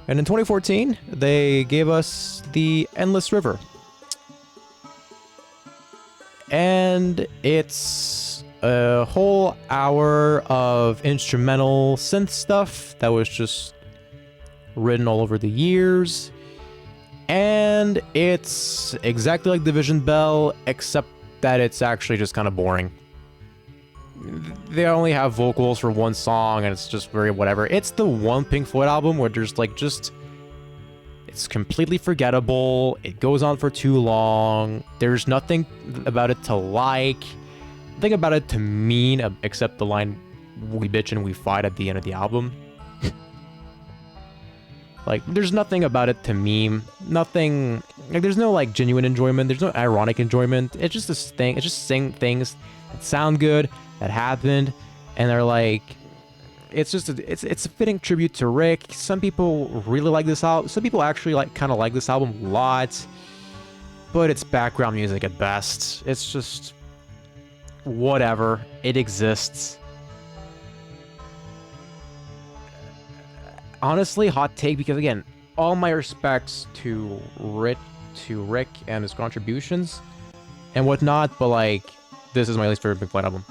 And in 2014, they gave us The Endless River. And it's a whole hour of instrumental synth stuff that was just written all over the years. And it's exactly like Division Bell, except that it's actually just kind of boring. They only have vocals for one song, and it's just very whatever. It's the one Pink Floyd album where there's like just... It's completely forgettable. It goes on for too long. There's nothing about it to like. Nothing about it to mean, except the line, "We bitch and we fight" at the end of the album. Like, there's nothing about it to meme. Nothing... Like, there's no, like, genuine enjoyment. There's no ironic enjoyment. It's just this thing. It's just saying things that sound good, that happened, and they're like... It's just it's a fitting tribute to Rick. Some people really like this album. Some people actually kind of like this album a lot. But it's background music at best. It's just... whatever. It exists. Honestly, hot take, because again, all my respects to Rick and his contributions and whatnot, but like, this is my least favorite Pink Floyd album.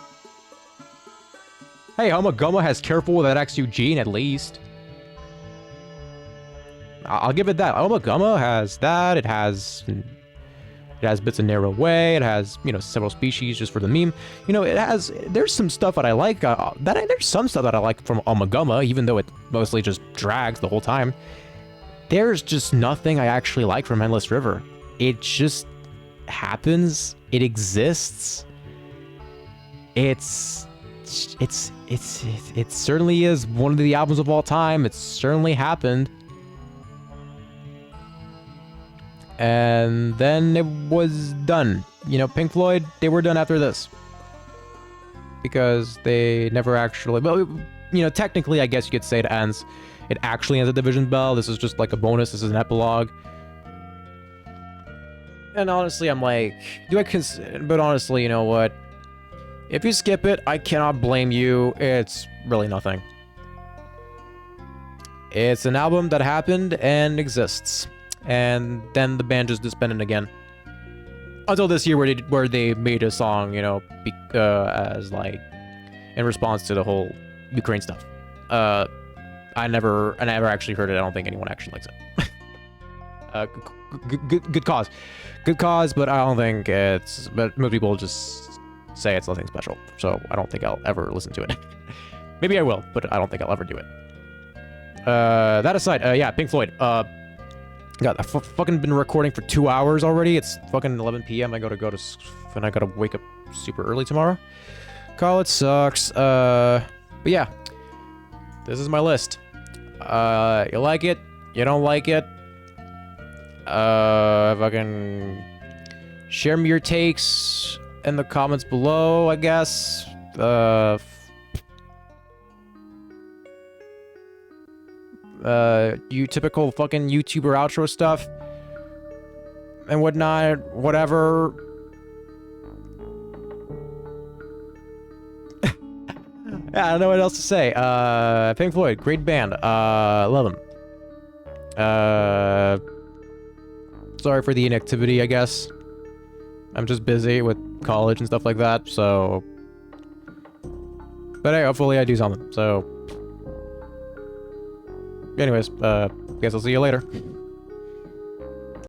Hey, Homaguma has Careful with That Ex Eugene at least. I'll give it that. Homaguma has that. It has bits of Narrow Way. It has, you know, Several Species just for the meme. You know, there's some stuff that I like. There's some stuff that I like from Omaguma, even though it mostly just drags the whole time. There's just nothing I actually like from Endless River. It just happens. It exists. It certainly is one of the albums of all time. It certainly happened. And then it was done. You know, Pink Floyd, they were done after this. Because they never actually... Well, you know, technically, I guess you could say it ends. It actually ends at Division Bell. This is just like a bonus. This is an epilogue. And honestly, I'm like... But honestly, you know what? If you skip it, I cannot blame you. It's really nothing. It's an album that happened and exists. And then the band just disbanded again. Until this year where they made a song, you know, as like, in response to the whole Ukraine stuff. I never actually heard it. I don't think anyone actually likes it. Good cause. Good cause, but I don't think it's... But most people just say it's nothing special. So I don't think I'll ever listen to it. Maybe I will, but I don't think I'll ever do it. That aside, yeah, Pink Floyd. God, I've fucking been recording for 2 hours already. It's fucking 11 p.m. I gotta wake up super early tomorrow. College sucks. But yeah. This is my list. You like it? You don't like it? Fucking share me your takes in the comments below, I guess. You typical fucking YouTuber outro stuff and whatnot, whatever. Yeah, I don't know what else to say. Pink Floyd, great band. Love them. Sorry for the inactivity, I guess. I'm just busy with college and stuff like that, so... But hey, hopefully I do something, so... Anyways, guess I'll see you later.